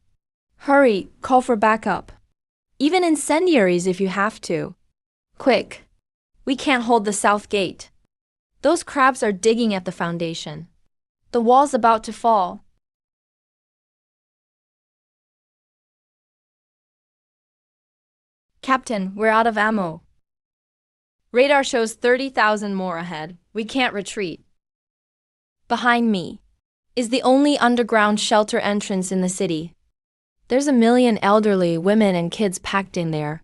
Hurry, call for backup. Even incendiaries if you have to. Quick. We can't hold the south gate. Those crabs are digging at the foundation. The wall's about to fall. Captain, we're out of ammo. Radar shows 30,000 more ahead. We can't retreat. Behind me is the only underground shelter entrance in the city. There's 1 million elderly, women, and kids packed in there.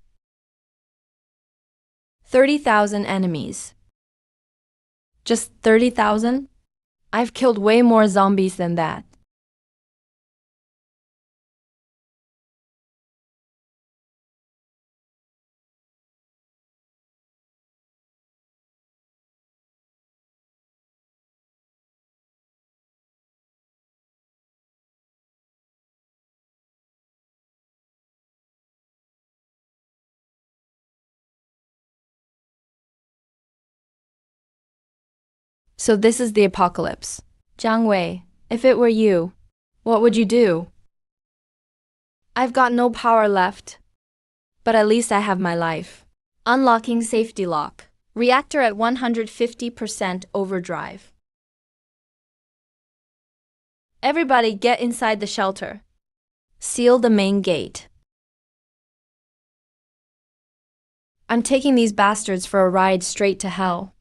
30,000 enemies. Just 30,000? I've killed way more zombies than that. So this is the apocalypse. Jiang Wei, if it were you, what would you do? I've got no power left, but at least I have my life. Unlocking safety lock. Reactor at 150% overdrive. Everybody get inside the shelter. Seal the main gate. I'm taking these bastards for a ride straight to hell.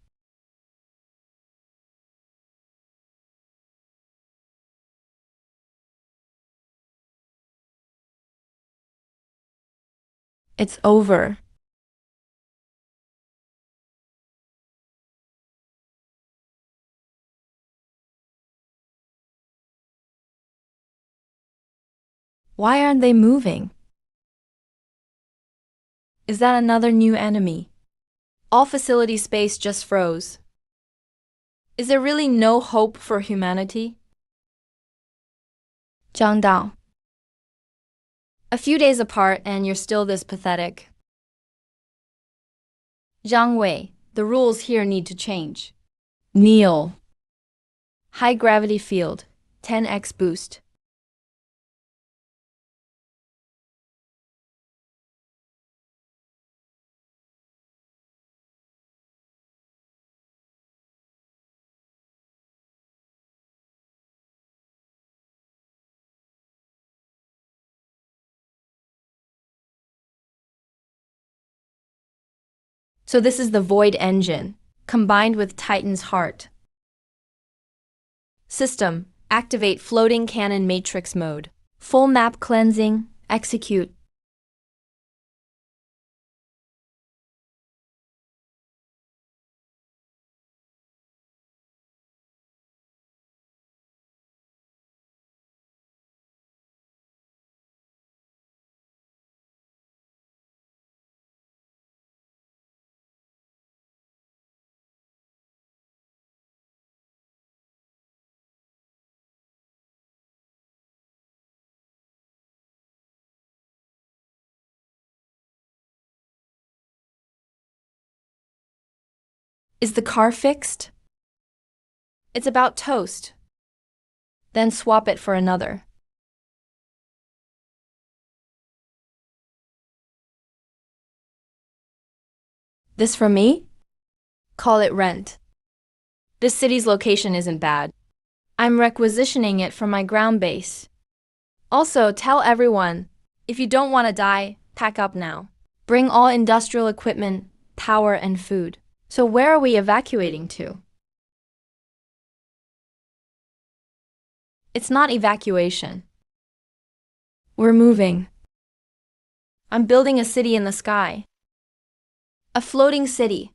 It's over. Why aren't they moving? Is that another new enemy? All facility space just froze. Is there really no hope for humanity? Zhang Dao. A few days apart and you're still this pathetic. Zhang Wei, the rules here need to change. Kneel. High gravity field, 10x boost. So this is the Void engine, combined with Titan's heart. System, activate floating cannon matrix mode. Full map cleansing, execute. Is the car fixed? It's about toast. Then swap it for another. This for me? Call it rent. This city's location isn't bad. I'm requisitioning it from my ground base. Also, tell everyone, if you don't want to die, pack up now. Bring all industrial equipment, power, and food. So where are we evacuating to? It's not evacuation. We're moving. I'm building a city in the sky. A floating city.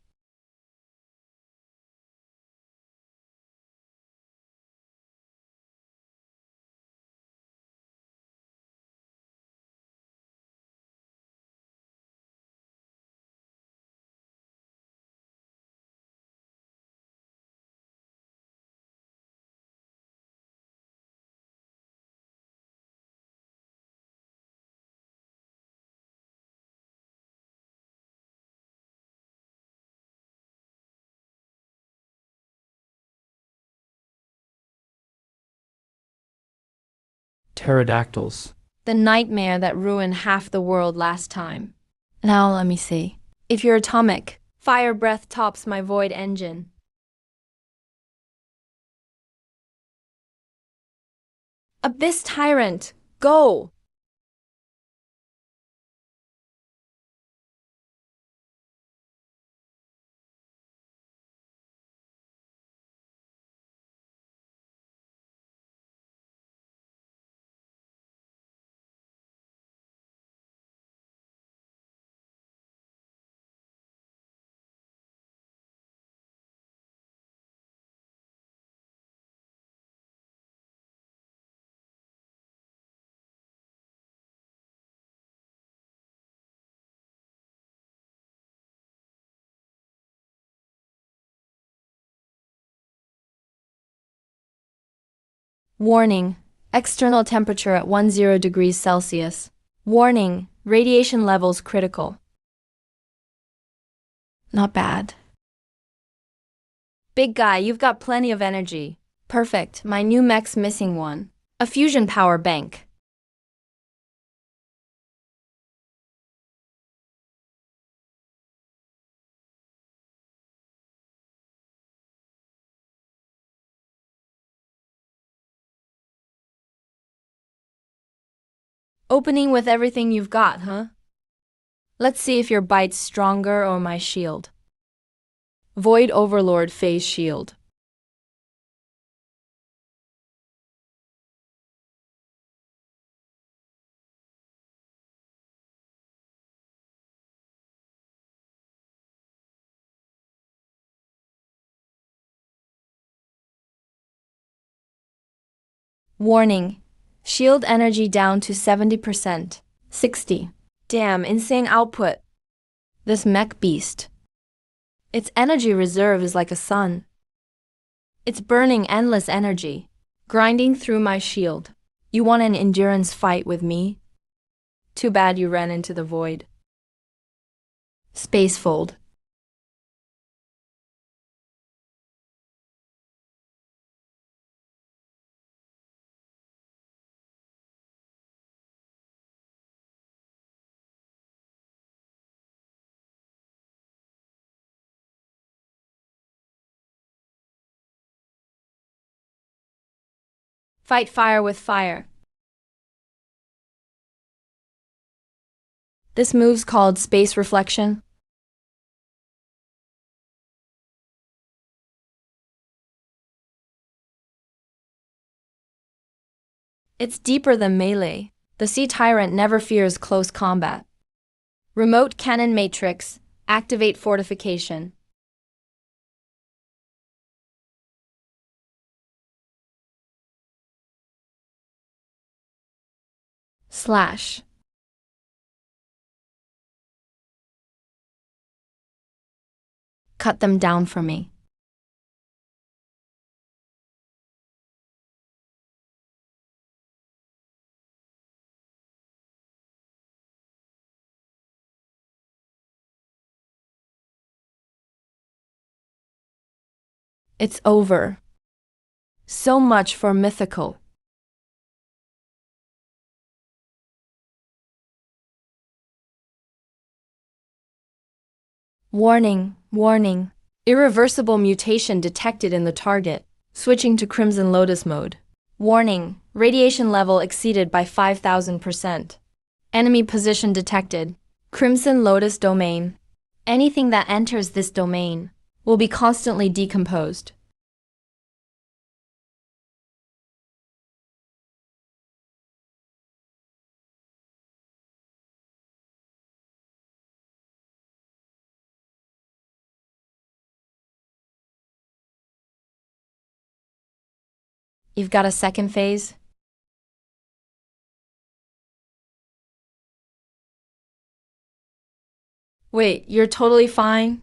Pterodactyls. The nightmare that ruined half the world last time. Now let me see. If you're atomic, fire breath tops my void engine. Abyss tyrant, go! Warning, external temperature at 10 degrees Celsius. Warning, radiation levels critical. Not bad. Big guy, you've got plenty of energy. Perfect, my new mech's missing one. A fusion power bank. Opening with everything you've got, huh? Let's see if your bite's stronger or my shield. Void Overlord Phase Shield. Warning, shield energy down to 70%. 60. Damn, insane output. This mech beast. Its energy reserve is like a sun. It's burning endless energy, grinding through my shield. You want an endurance fight with me? Too bad you ran into the void. Spacefold. Fight fire with fire. This move's called space reflection. It's deeper than melee. The Sea Tyrant never fears close combat. Remote cannon matrix. Activate fortification. Slash. Cut them down for me. It's over. So much for mythical. Warning, warning. Irreversible mutation detected in the target. Switching to Crimson Lotus mode. Warning, radiation level exceeded by 5,000%. Enemy position detected. Crimson Lotus domain. Anything that enters this domain will be constantly decomposed. You've got a second phase? Wait, you're totally fine?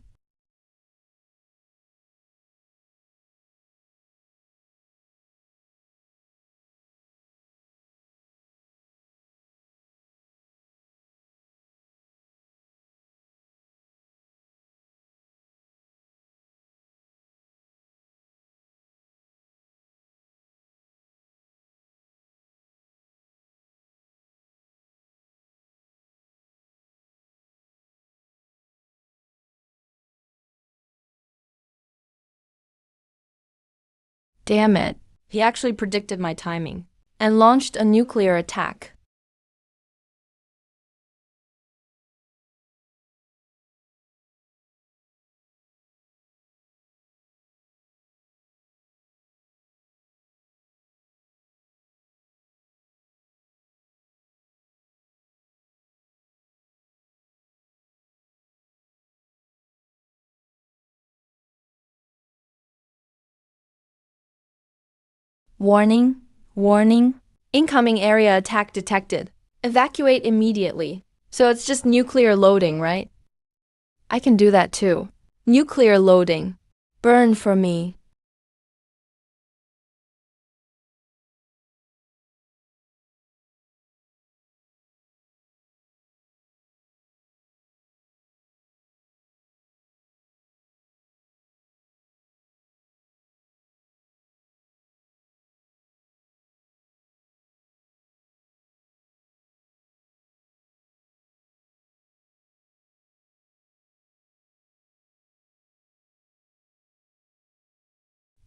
Damn it. He actually predicted my timing and launched a nuclear attack. Warning, warning. Incoming area attack detected. Evacuate immediately. So it's just nuclear loading, right? I can do that too. Nuclear loading. Burn for me.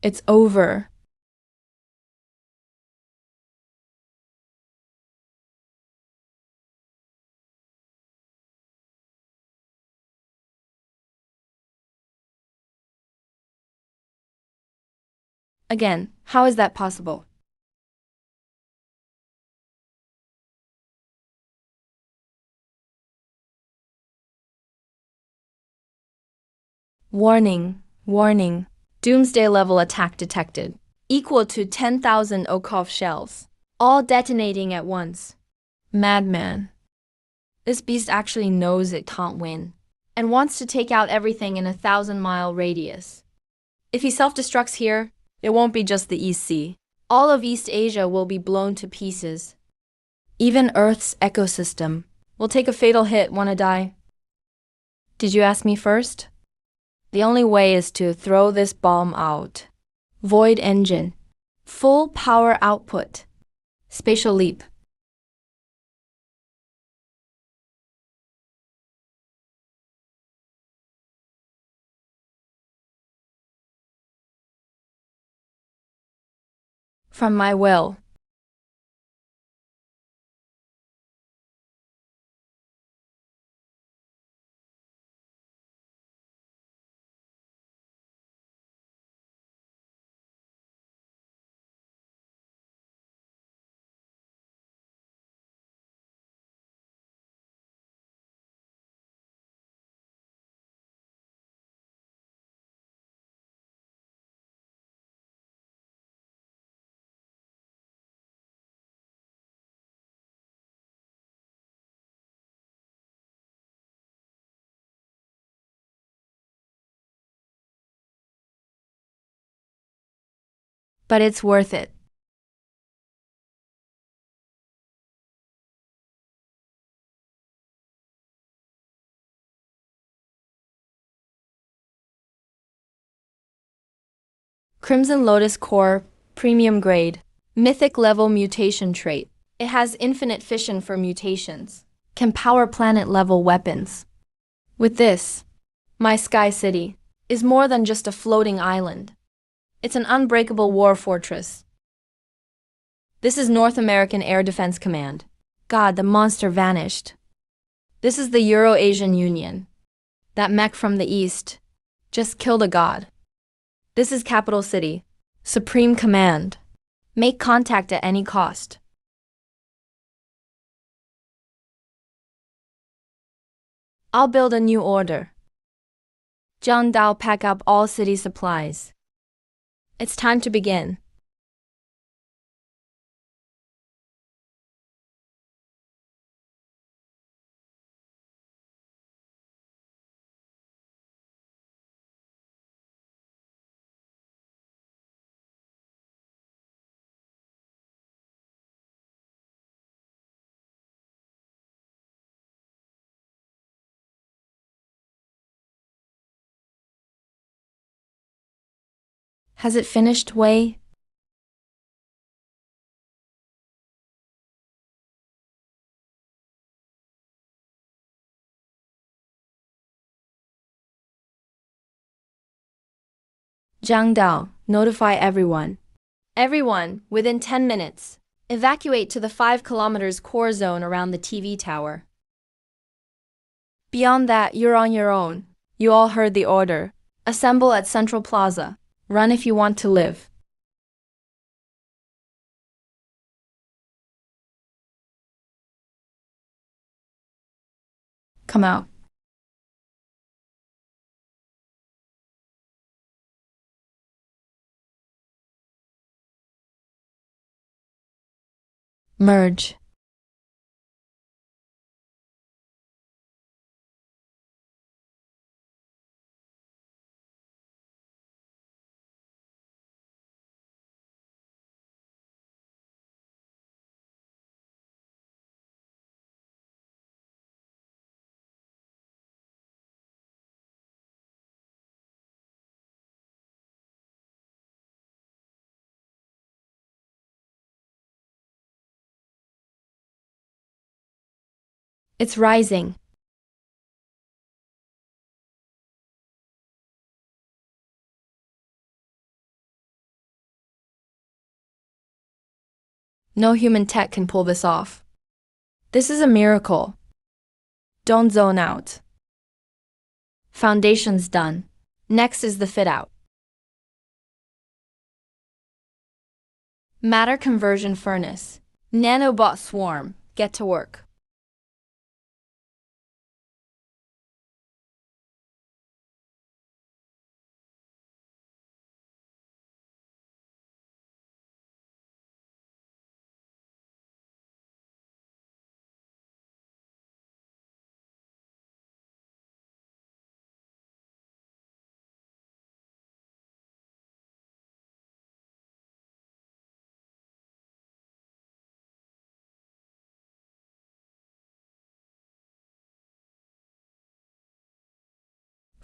It's over. Again, how is that possible? Warning, warning. Doomsday level attack detected. Equal to 10,000 Okov shells. All detonating at once. Madman. This beast actually knows it can't win and wants to take out everything in a 1,000-mile radius. If he self-destructs here, it won't be just the East Sea. All of East Asia will be blown to pieces. Even Earth's ecosystem will take a fatal hit. Wanna die? Did you ask me first? The only way is to throw this bomb out. Void engine. Full power output. Spatial leap. From my will. But it's worth it. Crimson Lotus Core, premium grade, mythic level mutation trait. It has infinite fission for mutations. Can power planet level weapons. With this, my Sky City is more than just a floating island. It's an unbreakable war fortress. This is North American Air Defense Command. God, the monster vanished. This is the Euro-Asian Union. That mech from the east just killed a god. This is Capital City. Supreme Command. Make contact at any cost. I'll build a new order. Zhang Dao pack up all city supplies. It's time to begin. Has it finished, Wei? Zhang Dao, notify everyone. Everyone, within 10 minutes, evacuate to the 5 kilometers core zone around the TV tower. Beyond that, you're on your own. You all heard the order. Assemble at Central Plaza. Run if you want to live. Come out. Merge. It's rising. No human tech can pull this off. This is a miracle. Don't zone out. Foundation's done. Next is the fit out. Matter conversion furnace. Nanobot swarm. Get to work.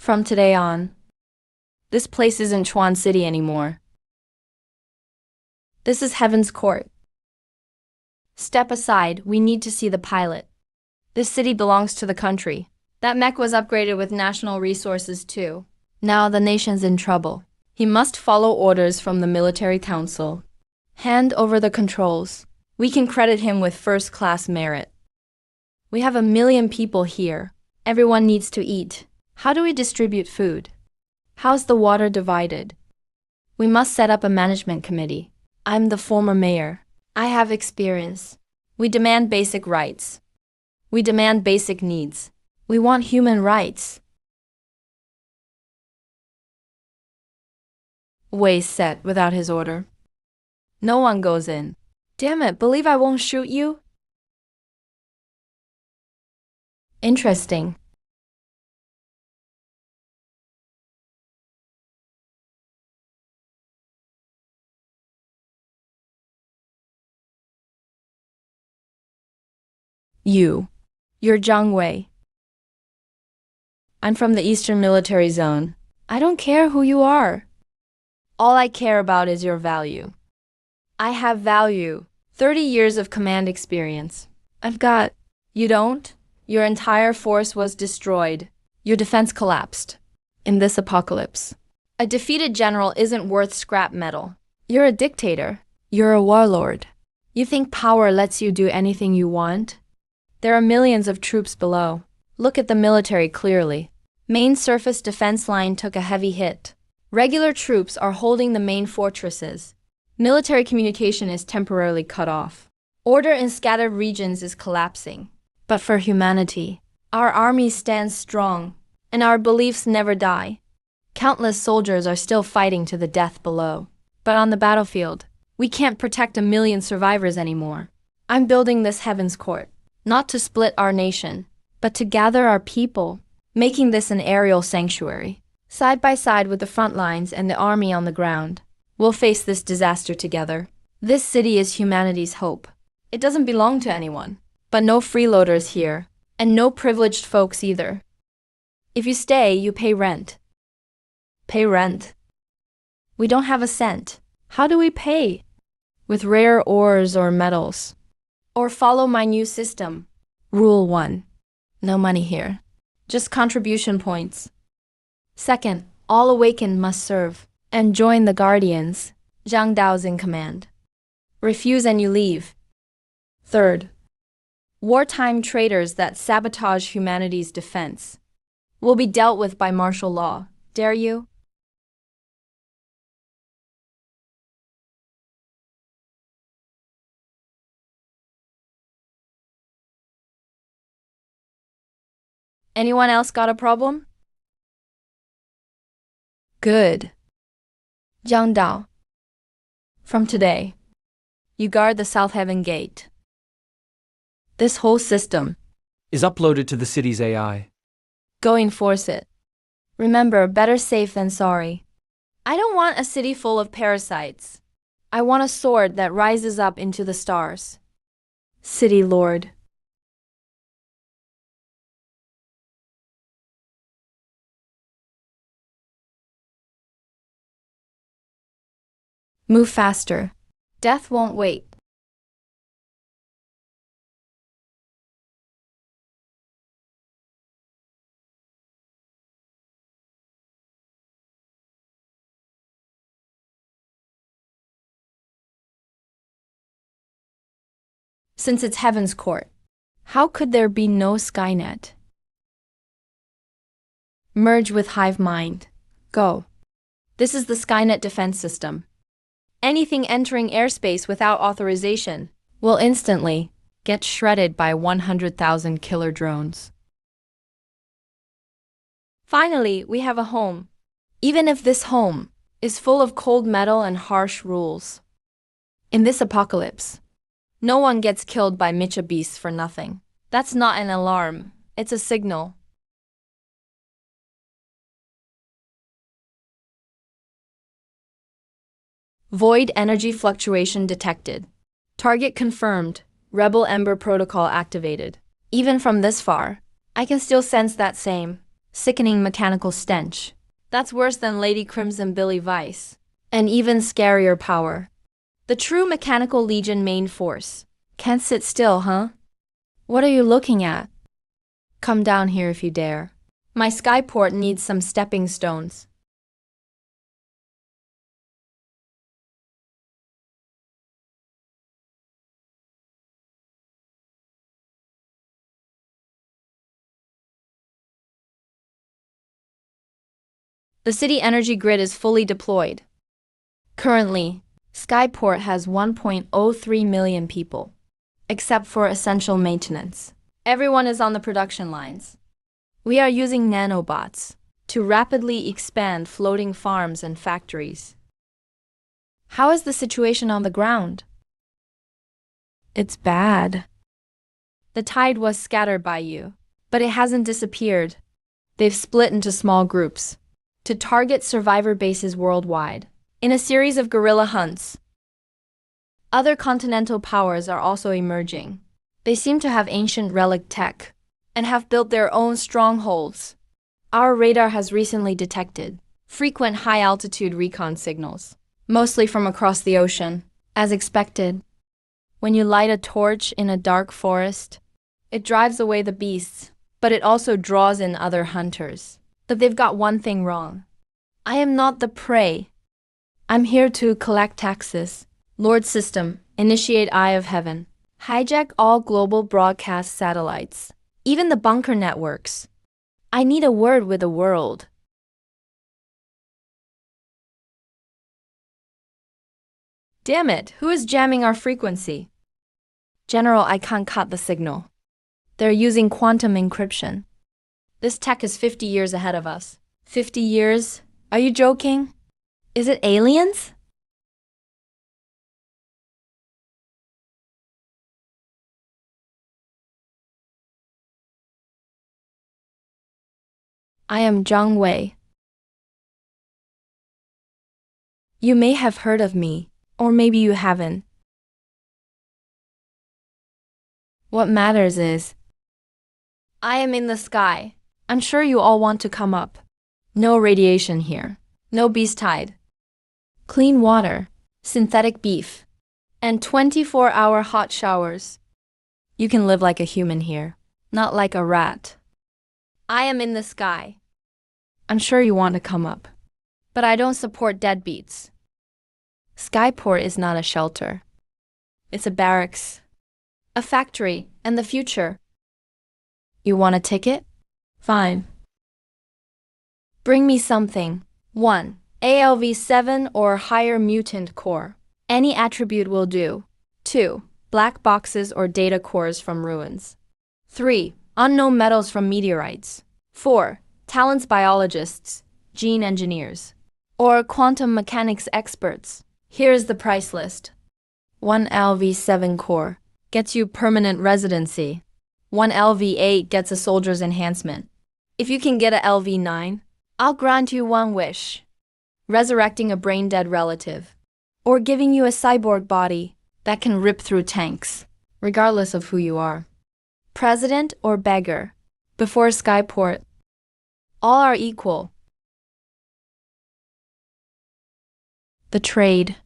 From today on, this place isn't Chuan City anymore. This is Heaven's Court. Step aside, we need to see the pilot. This city belongs to the country. That mech was upgraded with national resources too. Now the nation's in trouble. He must follow orders from the military council. Hand over the controls. We can credit him with first-class merit. We have 1 million people here. Everyone needs to eat. How do we distribute food? How's the water divided? We must set up a management committee. I'm the former mayor. I have experience. We demand basic rights. We demand basic needs. We want human rights. Way set without his order. No one goes in. Damn it, believe I won't shoot you? Interesting. You're Zhang Wei. I'm from the Eastern Military Zone. I don't care who you are. All I care about is your value. I have value. 30 years of command experience. You don't? Your entire force was destroyed. Your defense collapsed. In this apocalypse. A defeated general isn't worth scrap metal. You're a dictator. You're a warlord. You think power lets you do anything you want? There are millions of troops below. Look at the military clearly. Main surface defense line took a heavy hit. Regular troops are holding the main fortresses. Military communication is temporarily cut off. Order in scattered regions is collapsing. But for humanity, our army stands strong, and our beliefs never die. Countless soldiers are still fighting to the death below. But on the battlefield, we can't protect 1 million survivors anymore. I'm building this Heaven's Court. Not to split our nation, but to gather our people, making this an aerial sanctuary. Side by side with the front lines and the army on the ground, we'll face this disaster together. This city is humanity's hope. It doesn't belong to anyone, but no freeloaders here, and no privileged folks either. If you stay, you pay rent. Pay rent. We don't have a cent. How do we pay? With rare ores or metals. Or follow my new system. Rule 1. No money here. Just contribution points. Second, all awakened must serve and join the guardians. Zhang Dao's in command. Refuse and you leave. Third, wartime traitors that sabotage humanity's defense will be dealt with by martial law. Dare you? Anyone else got a problem? Good. Zhang Dao. From today, you guard the South Heaven Gate. This whole system, Is uploaded to the city's AI. go enforce it. Remember, better safe than sorry. I don't want a city full of parasites. I want a sword that rises up into the stars. City Lord. Move faster. Death won't wait. Since it's Heaven's court, how could there be no Skynet? Merge with Hive Mind. Go. This is the Skynet defense system. Anything entering airspace without authorization will instantly get shredded by 100,000 killer drones. Finally, we have a home. Even if this home is full of cold metal and harsh rules. In this apocalypse, no one gets killed by Micha beasts for nothing. That's not an alarm, it's a signal. Void energy fluctuation detected. Target confirmed. Rebel Ember protocol activated. Even from this far, I can still sense that same sickening mechanical stench. That's worse than Lady Crimson Billy Vice. And even scarier power. The true mechanical legion main force. Can't sit still, huh? What are you looking at? Come down here if you dare. My skyport needs some stepping stones. The city energy grid is fully deployed. Currently, Skyport has 1.03 million people, except for essential maintenance. Everyone is on the production lines. We are using nanobots to rapidly expand floating farms and factories. How is the situation on the ground? It's bad. The tide was scattered by you, but it hasn't disappeared. They've split into small groups to target survivor bases worldwide in a series of guerrilla hunts. Other continental powers are also emerging. They seem to have ancient relic tech and have built their own strongholds. Our radar has recently detected frequent high-altitude recon signals, mostly from across the ocean. As expected, when you light a torch in a dark forest, it drives away the beasts, but it also draws in other hunters. But they've got one thing wrong. I am not the prey. I'm here to collect taxes. Lord System, initiate Eye of Heaven. Hijack all global broadcast satellites, even the bunker networks. I need a word with the world. Damn it, who is jamming our frequency? General, I can't cut the signal. They're using quantum encryption. This tech is 50 years ahead of us. 50 years? Are you joking? Is it aliens? I am Zhang Wei. You may have heard of me, or maybe you haven't. What matters is, I am in the sky. I'm sure you all want to come up. No radiation here. No beast tide. Clean water, synthetic beef, and 24-hour hot showers. You can live like a human here, not like a rat. I am in the sky. I'm sure you want to come up. But I don't support deadbeats. Skyport is not a shelter. It's a barracks, a factory, and the future. You want a ticket? Fine. Bring me something. 1. ALV-7 or higher mutant core. Any attribute will do. 2. Black boxes or data cores from ruins. 3. Unknown metals from meteorites. 4. Talents biologists, gene engineers, or quantum mechanics experts. Here is the price list. 1 LV7 core gets you permanent residency. 1 LV8 gets a soldier's enhancement. If you can get a LV9, I'll grant you one wish. Resurrecting a brain-dead relative. Or giving you a cyborg body that can rip through tanks, regardless of who you are. President or beggar. Before Skyport, all are equal. The trade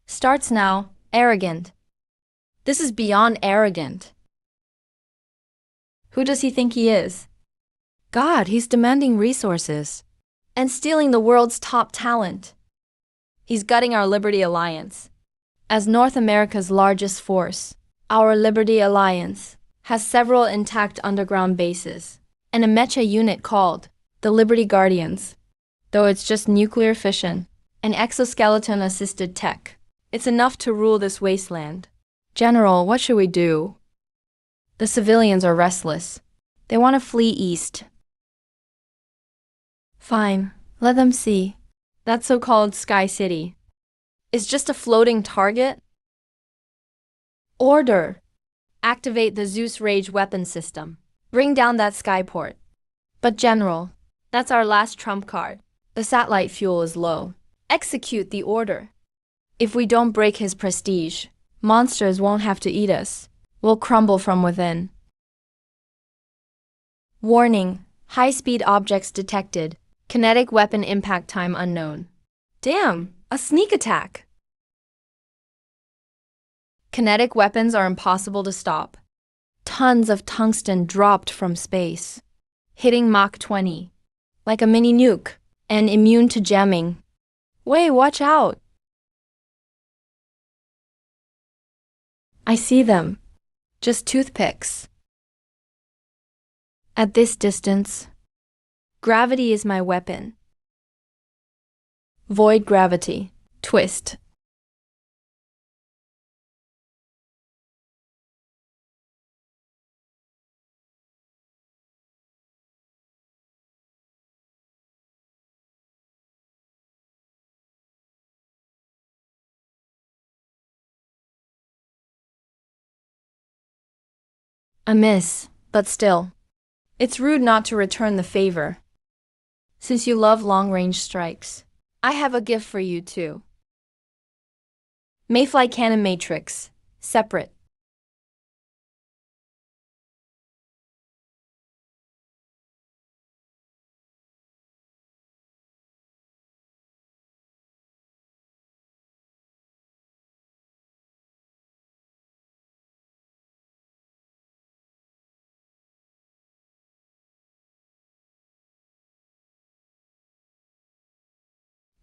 starts now. Arrogant. This is beyond arrogant. Who does he think he is? God, he's demanding resources and stealing the world's top talent. He's gutting our Liberty Alliance. As North America's largest force, our Liberty Alliance has several intact underground bases and a mecha unit called the Liberty Guardians. Though it's just nuclear fission and exoskeleton-assisted tech, it's enough to rule this wasteland. General, what should we do? The civilians are restless. They want to flee east. Fine, let them see. That so-called Sky City is just a floating target? Order! Activate the Zeus Rage weapon system. Bring down that Skyport. But General, that's our last trump card. The satellite fuel is low. Execute the order. If we don't break his prestige, monsters won't have to eat us. We'll crumble from within. Warning: high-speed objects detected. Kinetic weapon impact time unknown. Damn, a sneak attack! Kinetic weapons are impossible to stop. Tons of tungsten dropped from space, hitting Mach 20, like a mini nuke, and immune to jamming. Wait, watch out! I see them. Just toothpicks. At this distance, gravity is my weapon. Void gravity. Twist. A miss, but still. It's rude not to return the favor. Since you love long-range strikes, I have a gift for you too. Mayfly Cannon Matrix, separate.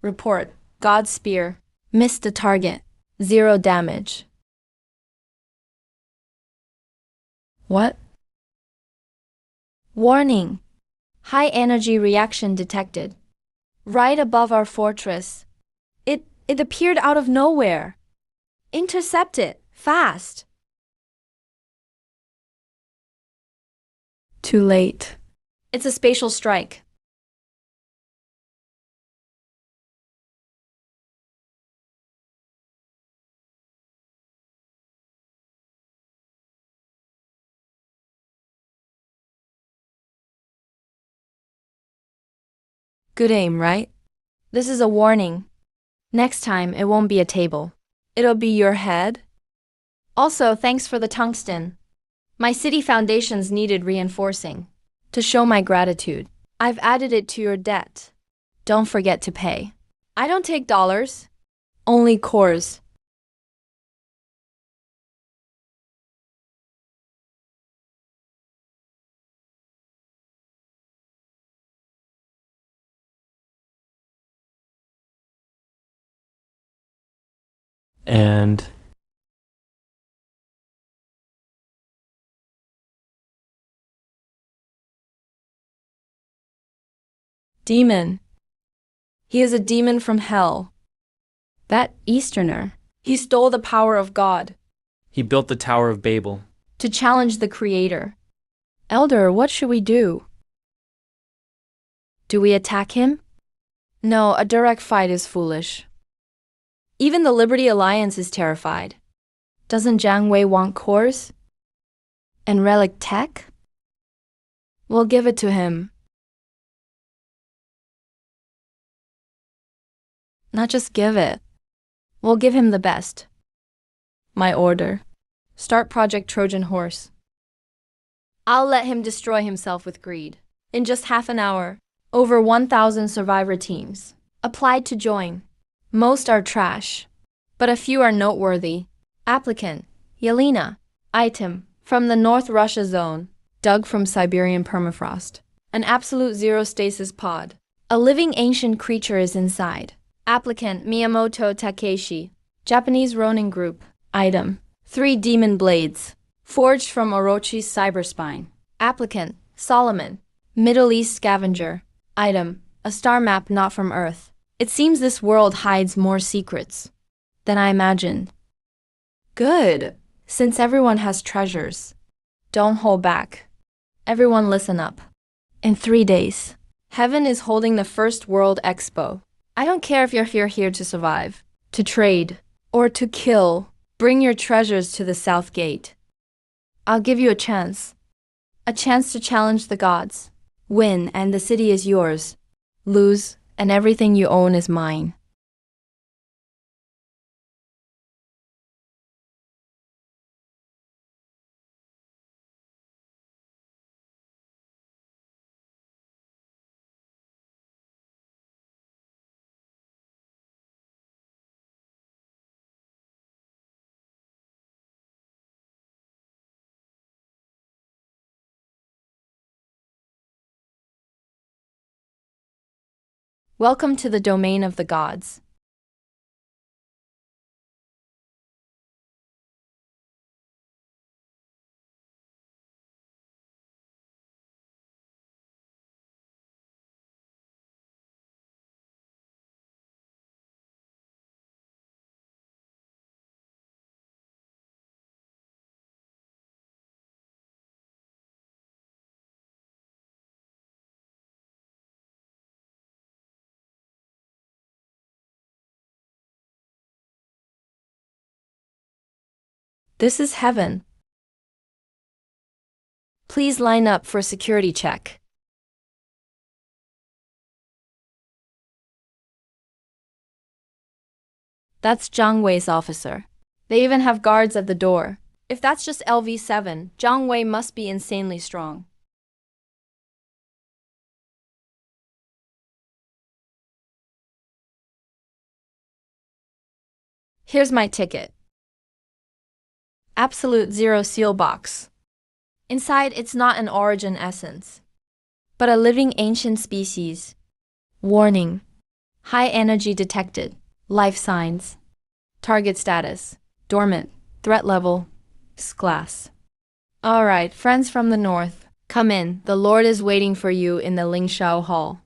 Report: God's Spear. Missed the target. 0 damage. What? Warning: high energy reaction detected. Right above our fortress. It appeared out of nowhere. Intercept it, fast. Too late. It's a spatial strike. Good aim, right? This is a warning. Next time, it won't be a table. It'll be your head. Also, thanks for the tungsten. My city foundations needed reinforcing. To show my gratitude, I've added it to your debt. Don't forget to pay. I don't take dollars, only cores. and Demon. He is a demon from hell. That Easterner. He stole the power of God he built the Tower of Babel. to challenge the Creator. Elder, what should we do? Do we attack him? No, a direct fight is foolish. Even the Liberty Alliance is terrified. Doesn't Jiang Wei want cores? And relic tech? We'll give it to him. Not just give it. We'll give him the best. My order. Start Project Trojan Horse. I'll let him destroy himself with greed. In just half an hour, over 1,000 survivor teams applied to join. Most are trash, but a few are noteworthy. Applicant, Yelena. Item, from the North Russia zone, dug from Siberian permafrost. An absolute zero stasis pod. A living ancient creature is inside. Applicant, Miyamoto Takeshi. Japanese Ronin Group. Item, 3 demon blades, forged from Orochi's cyberspine. Applicant, Solomon. Middle East scavenger. Item, a star map not from Earth. It seems this world hides more secrets than I imagined. Good. Since everyone has treasures, don't hold back. Everyone listen up. In 3 days, Heaven is holding the first World Expo. I don't care if you're here to survive, to trade, or to kill. Bring your treasures to the South Gate. I'll give you a chance to challenge the gods. Win, and the city is yours. Lose, and everything you own is mine. Welcome to the domain of the gods. This is heaven. Please line up for security check. That's Jiang Wei's officer. They even have guards at the door. If that's just LV7, Jiang Wei must be insanely strong. Here's my ticket. Absolute zero seal box. Inside, it's not an origin essence, but a living ancient species. Warning. High energy detected. Life signs. Target status. Dormant. Threat level. Class. Alright, friends from the north. Come in. The Lord is waiting for you in the Lingshao Hall.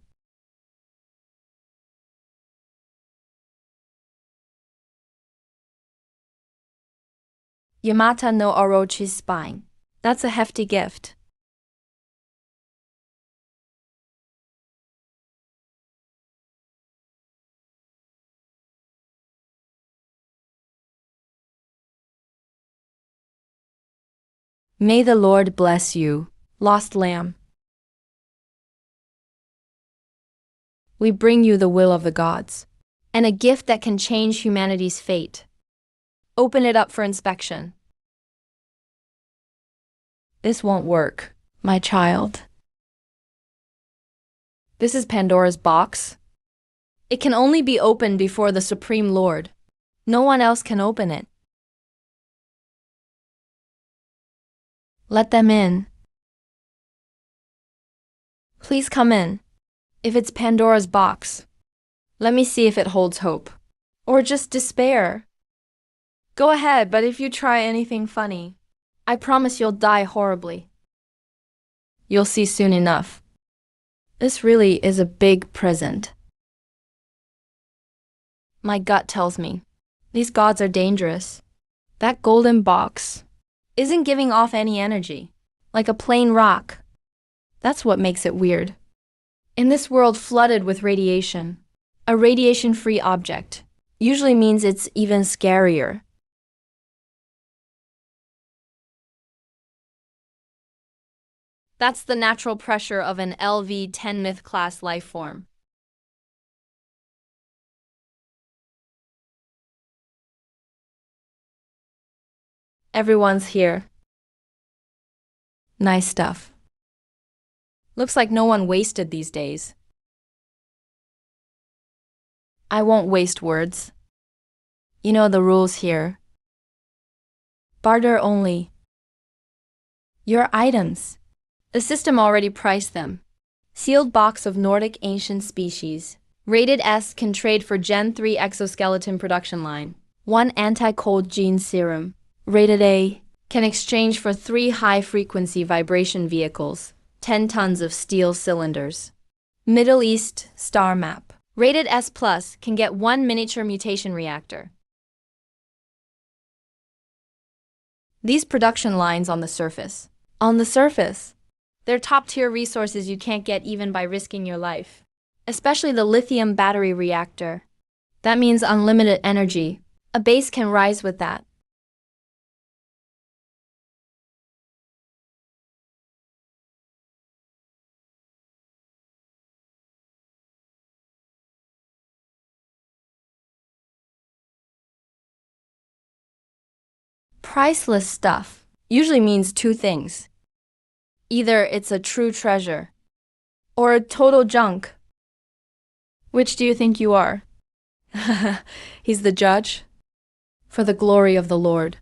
Yamata no Orochi's spine. That's a hefty gift. May the Lord bless you, lost lamb. We bring you the will of the gods, and a gift that can change humanity's fate. Open it up for inspection. This won't work, my child. This is Pandora's box. It can only be opened before the Supreme Lord. No one else can open it. Let them in. Please come in. If it's Pandora's box, let me see if it holds hope. Or just despair. Go ahead, but if you try anything funny, I promise you'll die horribly. You'll see soon enough. This really is a big present. My gut tells me these gods are dangerous. That golden box isn't giving off any energy, like a plain rock. That's what makes it weird. In this world flooded with radiation, a radiation-free object usually means it's even scarier. That's the natural pressure of an LV-10 myth-class life form. Everyone's here. Nice stuff. Looks like no one wasted these days. I won't waste words. You know the rules here. Barter only. Your items. The system already priced them. Sealed box of Nordic ancient species. Rated S can trade for Gen 3 exoskeleton production line. 1 anti-cold gene serum. Rated A can exchange for 3 high-frequency vibration vehicles. 10 tons of steel cylinders. Middle East star map. Rated S Plus can get 1 miniature mutation reactor. These production lines on the surface. On the surface. They're top-tier resources you can't get even by risking your life. Especially the lithium battery reactor. That means unlimited energy. A base can rise with that. Priceless stuff usually means 2 things. Either it's a true treasure, or a total junk. Which do you think you are? He's the judge? For the glory of the Lord,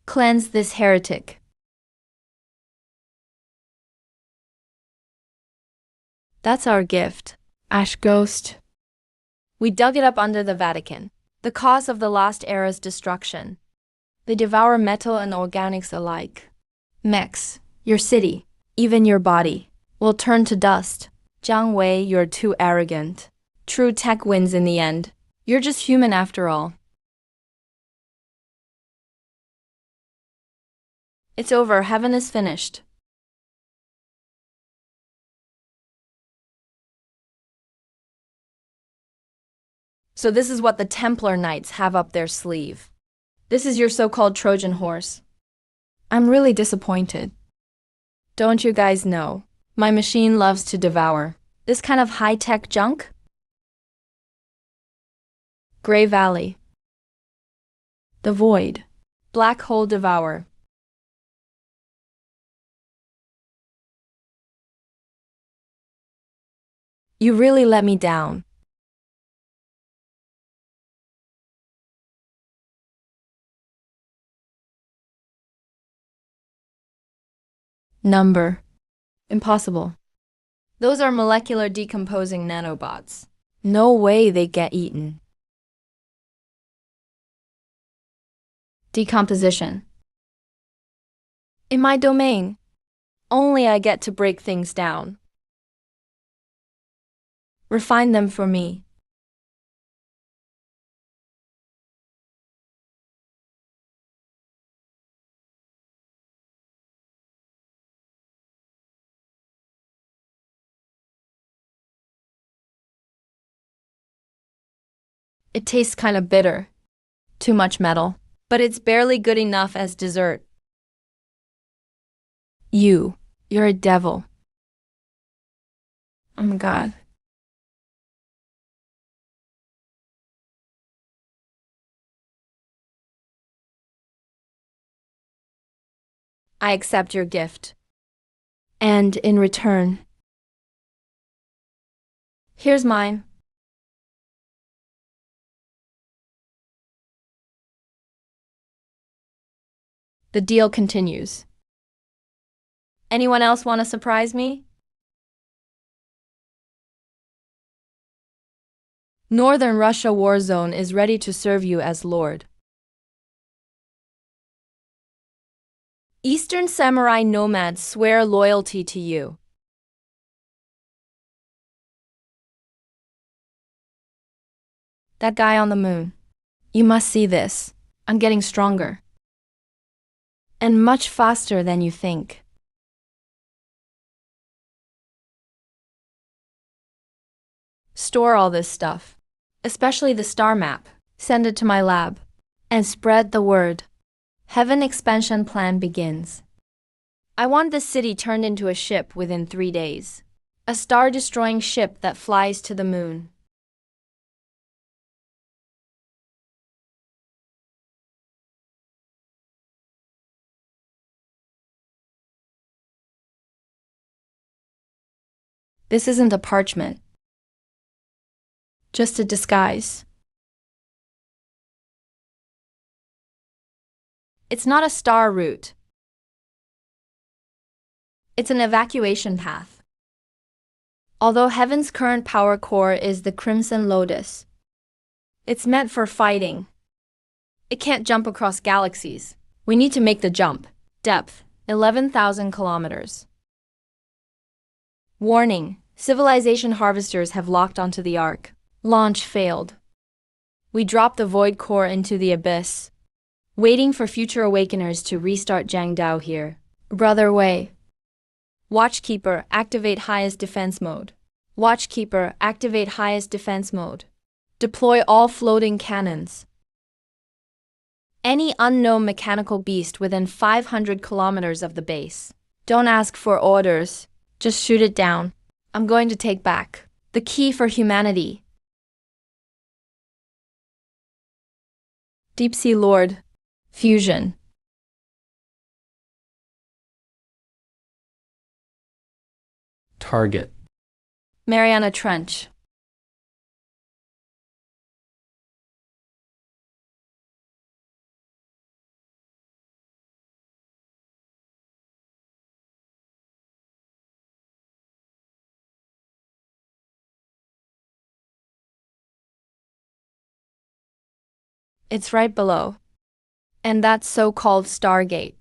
cleanse this heretic. That's our gift, Ash Ghost. We dug it up under the Vatican, the cause of the lost era's destruction. They devour metal and organics alike. Mechs, your city, even your body, will turn to dust. Jiang Wei, you're too arrogant. True tech wins in the end. You're just human after all. It's over, heaven is finished. So this is what the Templar Knights have up their sleeve. This is your so-called Trojan horse. I'm really disappointed. Don't you guys know? My machine loves to devour this kind of high-tech junk? Gray Valley. The Void. Black Hole Devour. You really let me down. Number. Impossible. Those are molecular decomposing nanobots. No way they get eaten. Decomposition. In my domain, only I get to break things down. Refine them for me. It tastes kind of bitter. Too much metal. But it's barely good enough as dessert. You're a devil. Oh my God. I accept your gift. And in return, here's mine. The deal continues. Anyone else want to surprise me? Northern Russia war zone is ready to serve you as Lord. Eastern samurai nomads swear loyalty to you. That guy on the moon. You must see this. I'm getting stronger. And much faster than you think. Store all this stuff, especially the star map. Send it to my lab. And spread the word. Heaven expansion plan begins. I want this city turned into a ship within 3 days. A star-destroying ship that flies to the moon. This isn't a parchment. Just a disguise. It's not a star route. It's an evacuation path. Although Heaven's current power core is the Crimson Lotus, it's meant for fighting. It can't jump across galaxies. We need to make the jump. Depth, 11,000 kilometers. Warning, civilization harvesters have locked onto the Ark. Launch failed. We dropped the void core into the abyss, waiting for future awakeners to restart Jiangdao here. Brother Wei. Watchkeeper, activate highest defense mode. Watchkeeper, activate highest defense mode. Deploy all floating cannons. Any unknown mechanical beast within 500 kilometers of the base. Don't ask for orders, just shoot it down. I'm going to take back the key for humanity. Deep Sea Lord. Fusion. Target. Mariana Trench. It's right below. And that's so-called Stargate.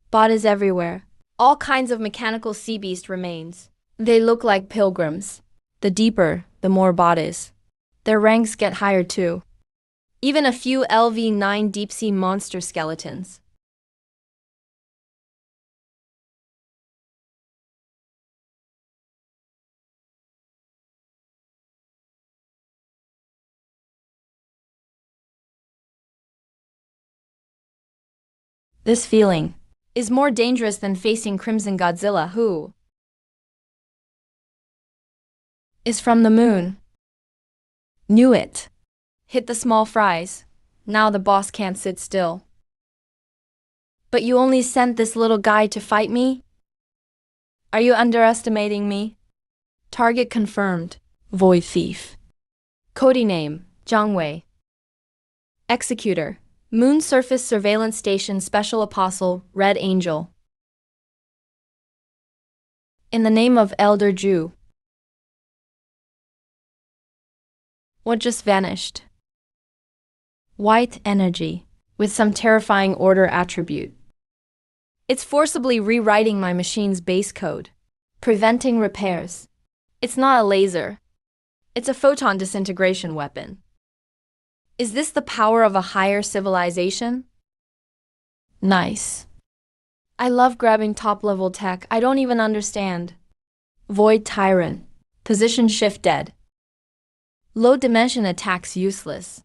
Bot is everywhere. All kinds of mechanical sea beast remains. They look like pilgrims. The deeper, the more bot is. Their ranks get higher too. Even a few LV-9 deep-sea monster skeletons. This feeling is more dangerous than facing Crimson Godzilla, who is from the moon. Knew it. Hit the small fries. Now the boss can't sit still. But you only sent this little guy to fight me? Are you underestimating me? Target confirmed. Void Thief. Cody name, Zhang Wei. Executor. Moon Surface Surveillance Station Special Apostle, Red Angel. In the name of Elder Jew. What just vanished? White energy, with some terrifying order attribute. It's forcibly rewriting my machine's base code, preventing repairs. It's not a laser. It's a photon disintegration weapon. Is this the power of a higher civilization? Nice. I love grabbing top-level tech I don't even understand. Void Tyrant. Position shift dead. Low dimension attacks useless.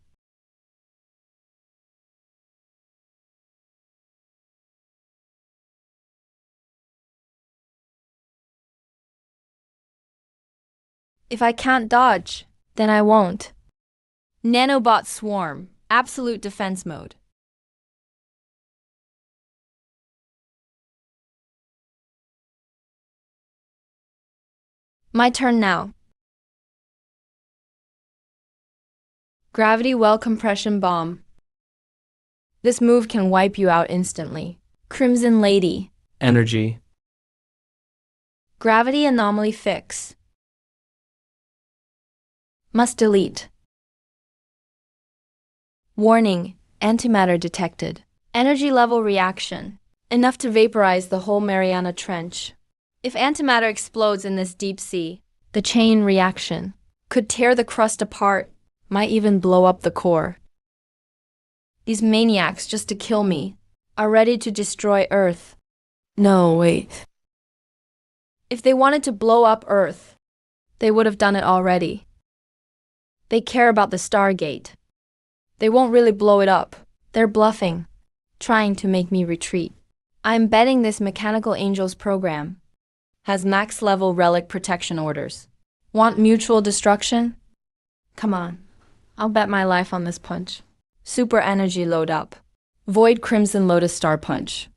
If I can't dodge, then I won't. Nanobot Swarm, Absolute Defense Mode. My turn now. Gravity Well Compression Bomb. This move can wipe you out instantly. Crimson Lady. Energy. Gravity anomaly fix. Must delete. Warning, antimatter detected. Energy level reaction. Enough to vaporize the whole Mariana Trench. If antimatter explodes in this deep sea, the chain reaction could tear the crust apart, might even blow up the core. These maniacs, just to kill me, are ready to destroy Earth. No, wait. If they wanted to blow up Earth, they would have done it already. They care about the Stargate. They won't really blow it up. They're bluffing, trying to make me retreat. I'm betting this Mechanical Angels program has max-level relic protection orders. Want mutual destruction? Come on, I'll bet my life on this punch. Super energy load up. Void Crimson Lotus Star Punch.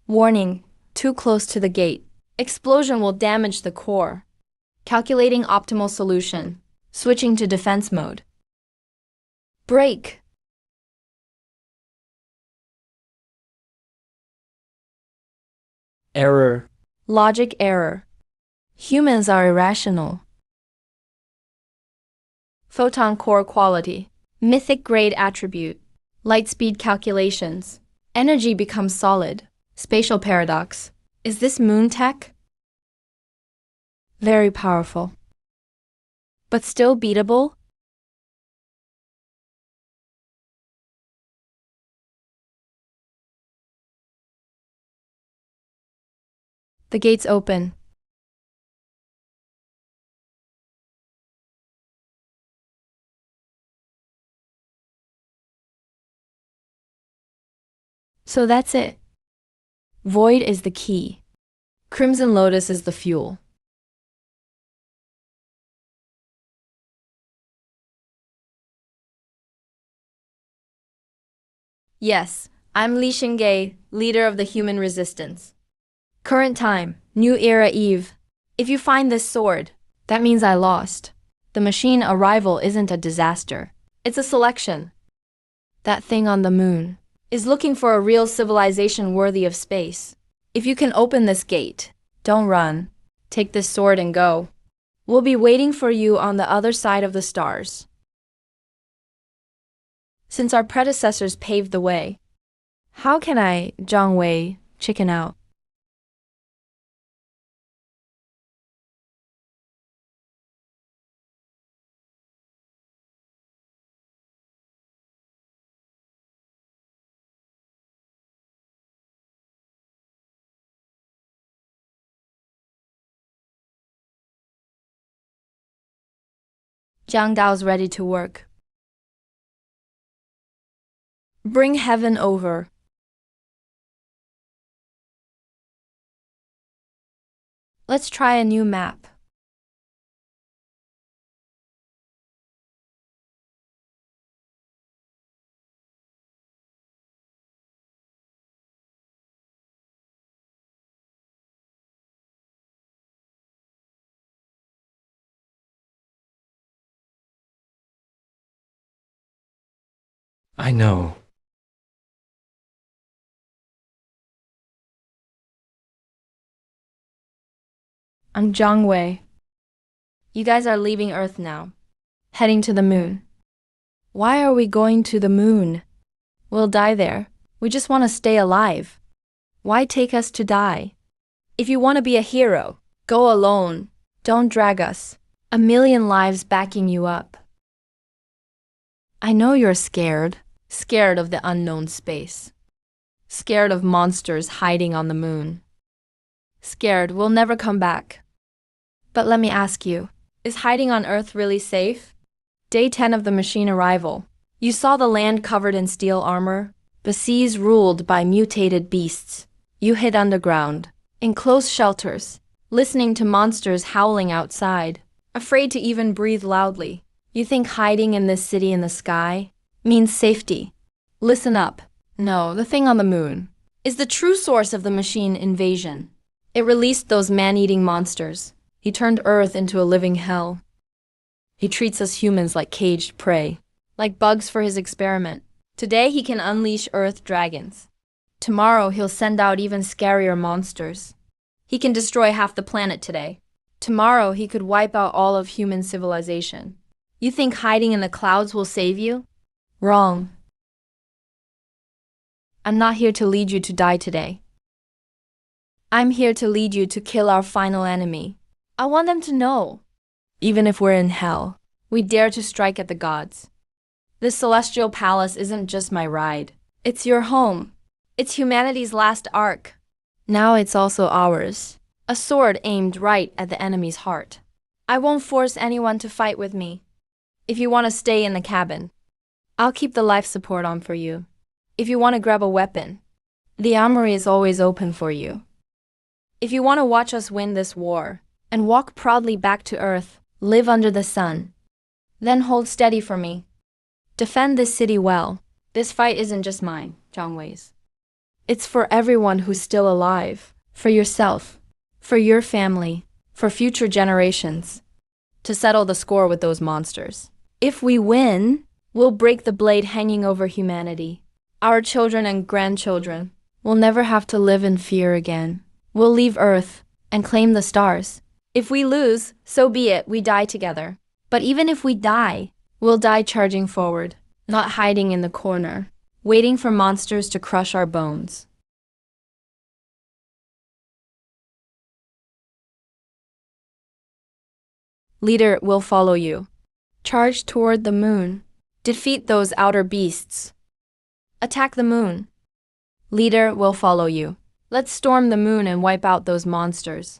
Warning, too close to the gate. Explosion will damage the core. Calculating optimal solution. Switching to defense mode. Break. Error. Logic error. Humans are irrational. Photon core quality. Mythic grade attribute. Light speed calculations. Energy becomes solid. Spatial paradox. Is this moon tech? Very powerful. But still beatable? The gates open. So that's it. Void is the key. Crimson Lotus is the fuel. Yes, I'm Li Xingge, leader of the human resistance. Current time, New Era Eve. If you find this sword, that means I lost. The machine arrival isn't a disaster. It's a selection. That thing on the moon is looking for a real civilization worthy of space. If you can open this gate, don't run. Take this sword and go. We'll be waiting for you on the other side of the stars. Since our predecessors paved the way, how can I, Zhang Wei, chicken out? Jiang Dao's ready to work. Bring heaven over. Let's try a new map. I know. I'm Zhang Wei. You guys are leaving Earth now, heading to the moon. Why are we going to the moon? We'll die there. We just want to stay alive. Why take us to die? If you want to be a hero, go alone. Don't drag us. A million lives backing you up. I know you're scared. Scared of the unknown space. Scared of monsters hiding on the moon. Scared we'll never come back. But let me ask you, is hiding on Earth really safe? Day 10 of the machine arrival. You saw the land covered in steel armor, the seas ruled by mutated beasts. You hid underground, in close shelters, listening to monsters howling outside, afraid to even breathe loudly. You think hiding in this city in the sky means safety? Listen up. No, the thing on the moon is the true source of the machine invasion. It released those man-eating monsters. He turned Earth into a living hell. He treats us humans like caged prey, like bugs for his experiment. Today he can unleash earth dragons. Tomorrow he'll send out even scarier monsters. He can destroy half the planet today. Tomorrow he could wipe out all of human civilization. You think hiding in the clouds will save you? Wrong. I'm not here to lead you to die today. I'm here to lead you to kill our final enemy. I want them to know, even if we're in hell, we dare to strike at the gods. This celestial palace isn't just my ride. It's your home. It's humanity's last ark. Now it's also ours. A sword aimed right at the enemy's heart. I won't force anyone to fight with me. If you want to stay in the cabin, I'll keep the life support on for you. If you want to grab a weapon, the armory is always open for you. If you want to watch us win this war and walk proudly back to Earth, live under the sun, then hold steady for me. Defend this city well. This fight isn't just mine, Zhang Wei's. It's for everyone who's still alive, for yourself, for your family, for future generations, to settle the score with those monsters. If we win, we'll break the blade hanging over humanity. Our children and grandchildren will never have to live in fear again. We'll leave Earth and claim the stars. If we lose, so be it, we die together. But even if we die, we'll die charging forward, not hiding in the corner, waiting for monsters to crush our bones. Leader will follow you. Charge toward the moon. Defeat those outer beasts. Attack the moon. Leader will follow you. Let's storm the moon and wipe out those monsters.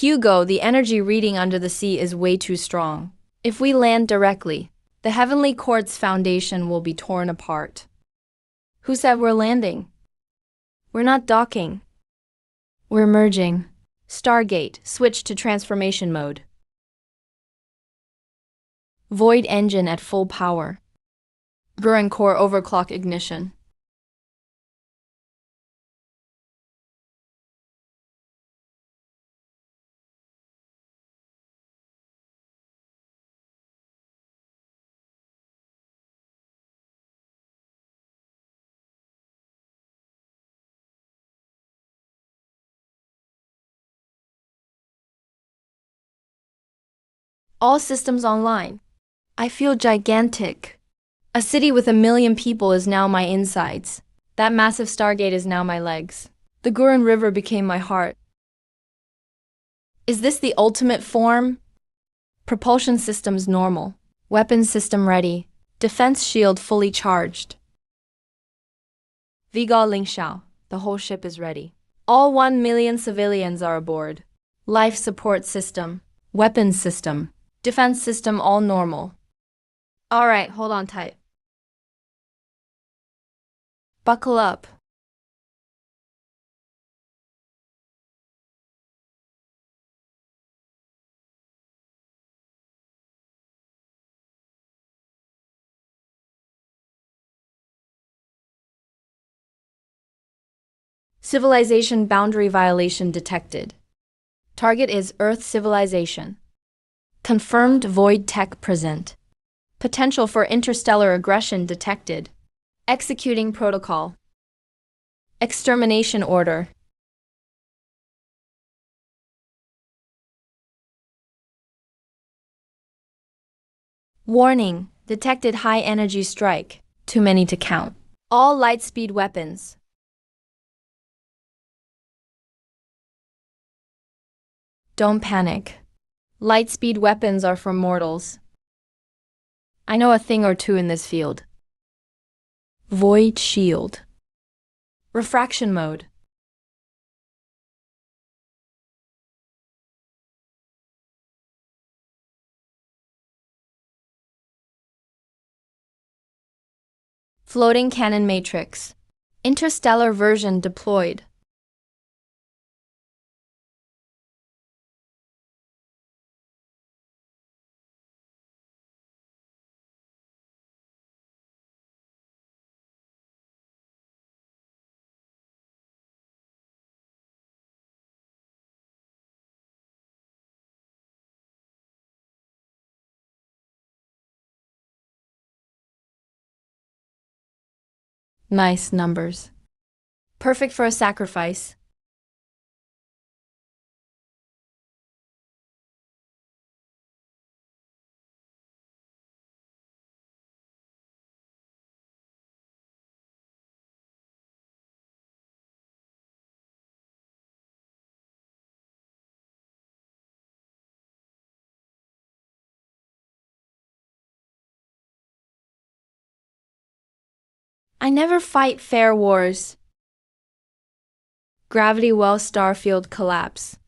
Hugo, the energy reading under the sea is way too strong. If we land directly, the heavenly court's foundation will be torn apart. Who said we're landing? We're not docking. We're merging. Stargate, switch to transformation mode. Void engine at full power. Gurren core overclock ignition. All systems online. I feel gigantic. A city with 1 million people is now my insides. That massive Stargate is now my legs. The Gurren River became my heart. Is this the ultimate form? Propulsion systems normal. Weapons system ready. Defense shield fully charged. Vigal Lingxiao, the whole ship is ready. All 1 million civilians are aboard. Life support system. Weapons system. Defense system all normal. Alright, hold on tight. Buckle up. Civilization boundary violation detected. Target is Earth civilization. Confirmed void tech present. Potential for interstellar aggression detected. Executing protocol. Extermination order. Warning, detected high energy strike. Too many to count. All light speed weapons. Don't panic. Light-speed weapons are for mortals. I know a thing or two in this field. Void shield. Refraction mode. Floating cannon matrix. Interstellar version deployed. Nice numbers. Perfect for a sacrifice. I never fight fair wars. Gravity well starfield collapse.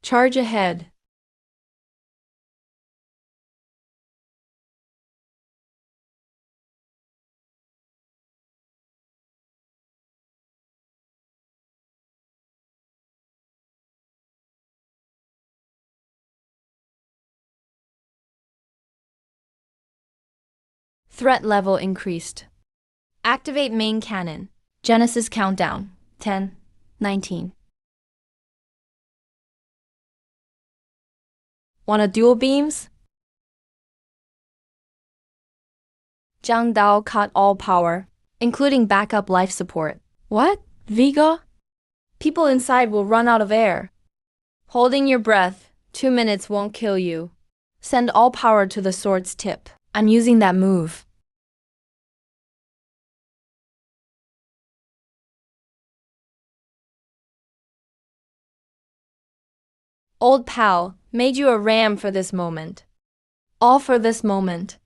Charge ahead. Threat level increased. Activate main cannon. Genesis countdown. 10, 19. Wanna dual beams? Zhang Dao cut all power, including backup life support. What? Vega? People inside will run out of air. Holding your breath, 2 minutes won't kill you. Send all power to the sword's tip. I'm using that move. Old pal, made you a ram for this moment. All for this moment.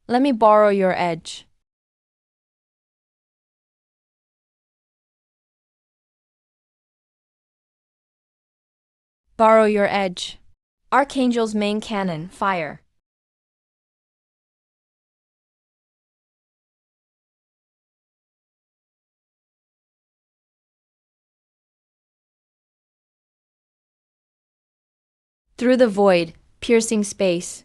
Let me borrow your edge. Borrow your edge. Archangel's main cannon, fire. Through the void, piercing space.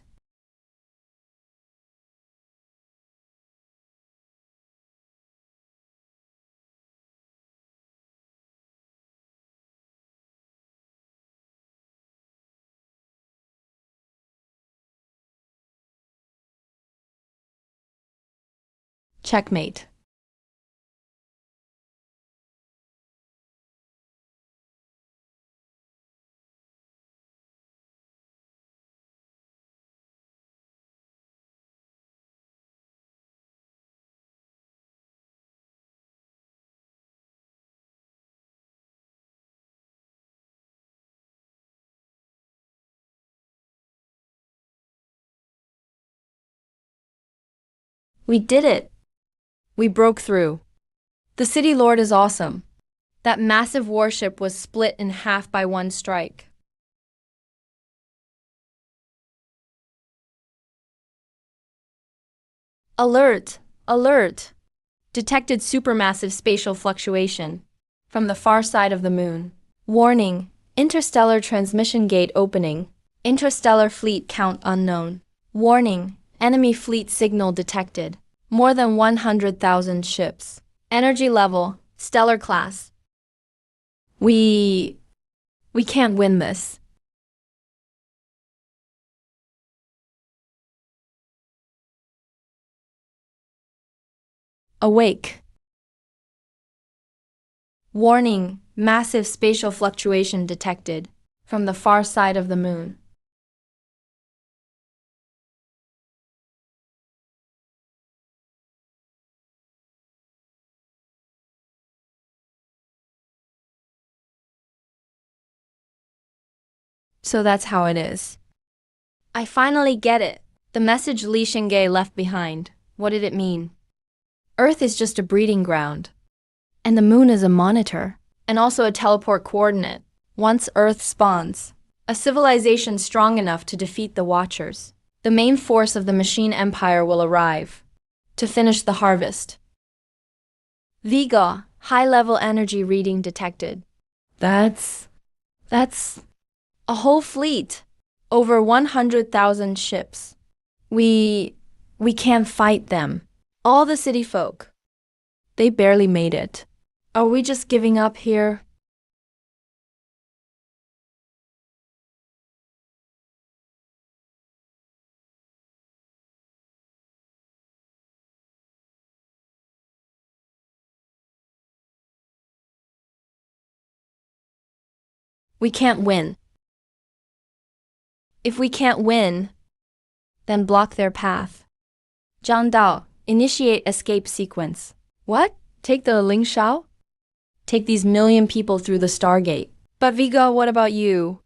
Checkmate. We did it. We broke through. The City Lord is awesome. That massive warship was split in half by one strike. Alert! Alert! Detected supermassive spatial fluctuation from the far side of the moon. Warning! Interstellar transmission gate opening. Interstellar fleet count unknown. Warning! Enemy fleet signal detected. More than 100,000 ships. Energy level, stellar class. We can't win this. Awake. Warning, massive spatial fluctuation detected from the far side of the moon. So that's how it is. I finally get it. The message Li Xingge left behind. What did it mean? Earth is just a breeding ground. And the moon is a monitor. And also a teleport coordinate. Once Earth spawns, a civilization strong enough to defeat the Watchers, the main force of the machine empire will arrive to finish the harvest. Viga, high-level energy reading detected. That's a whole fleet. Over 100,000 ships. We can't fight them. All the city folk. They barely made it. Are we just giving up here? We can't win. If we can't win, then block their path. Zhang Dao, initiate escape sequence. What? Take the Ling Shao? Take these million people through the Stargate. But Viga, what about you?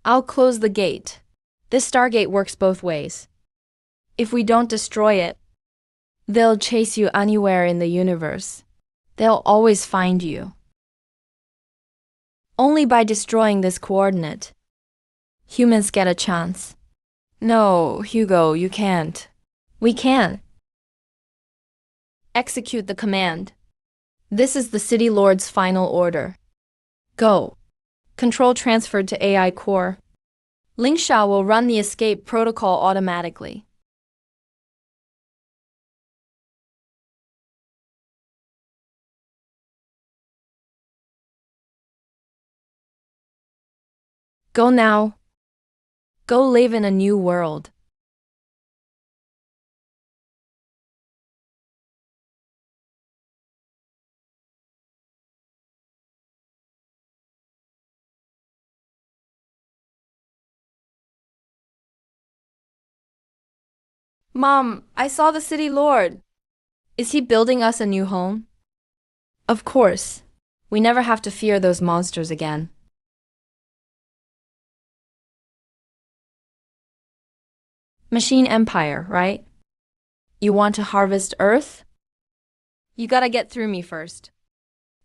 I'll close the gate. This Stargate works both ways. If we don't destroy it, they'll chase you anywhere in the universe. They'll always find you. Only by destroying this coordinate, humans get a chance. No, Hugo, you can't. We can. Execute the command. This is the City Lord's final order. Go. Control transferred to AI core. Ling Shao will run the escape protocol automatically. Go now. Go live in a new world. Mom, I saw the City Lord. Is he building us a new home? Of course. We never have to fear those monsters again. Machine Empire, right? You want to harvest Earth? You gotta get through me first.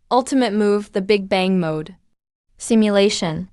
Ultimate move, the Big Bang mode. Simulation.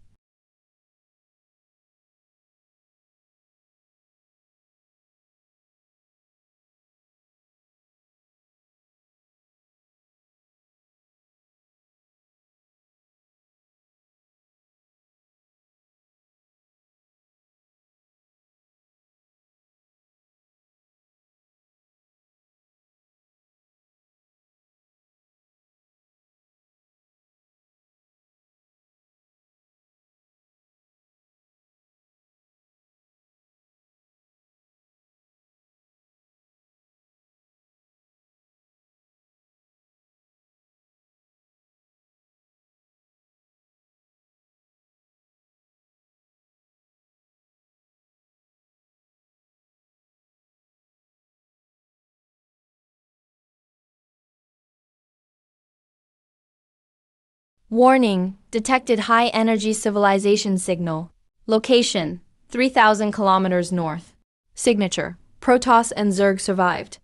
Warning, detected high-energy civilization signal. Location, 3,000 kilometers north. Signature, Protoss and Zerg survived.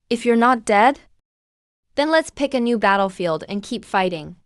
If you're not dead, then let's pick a new battlefield and keep fighting.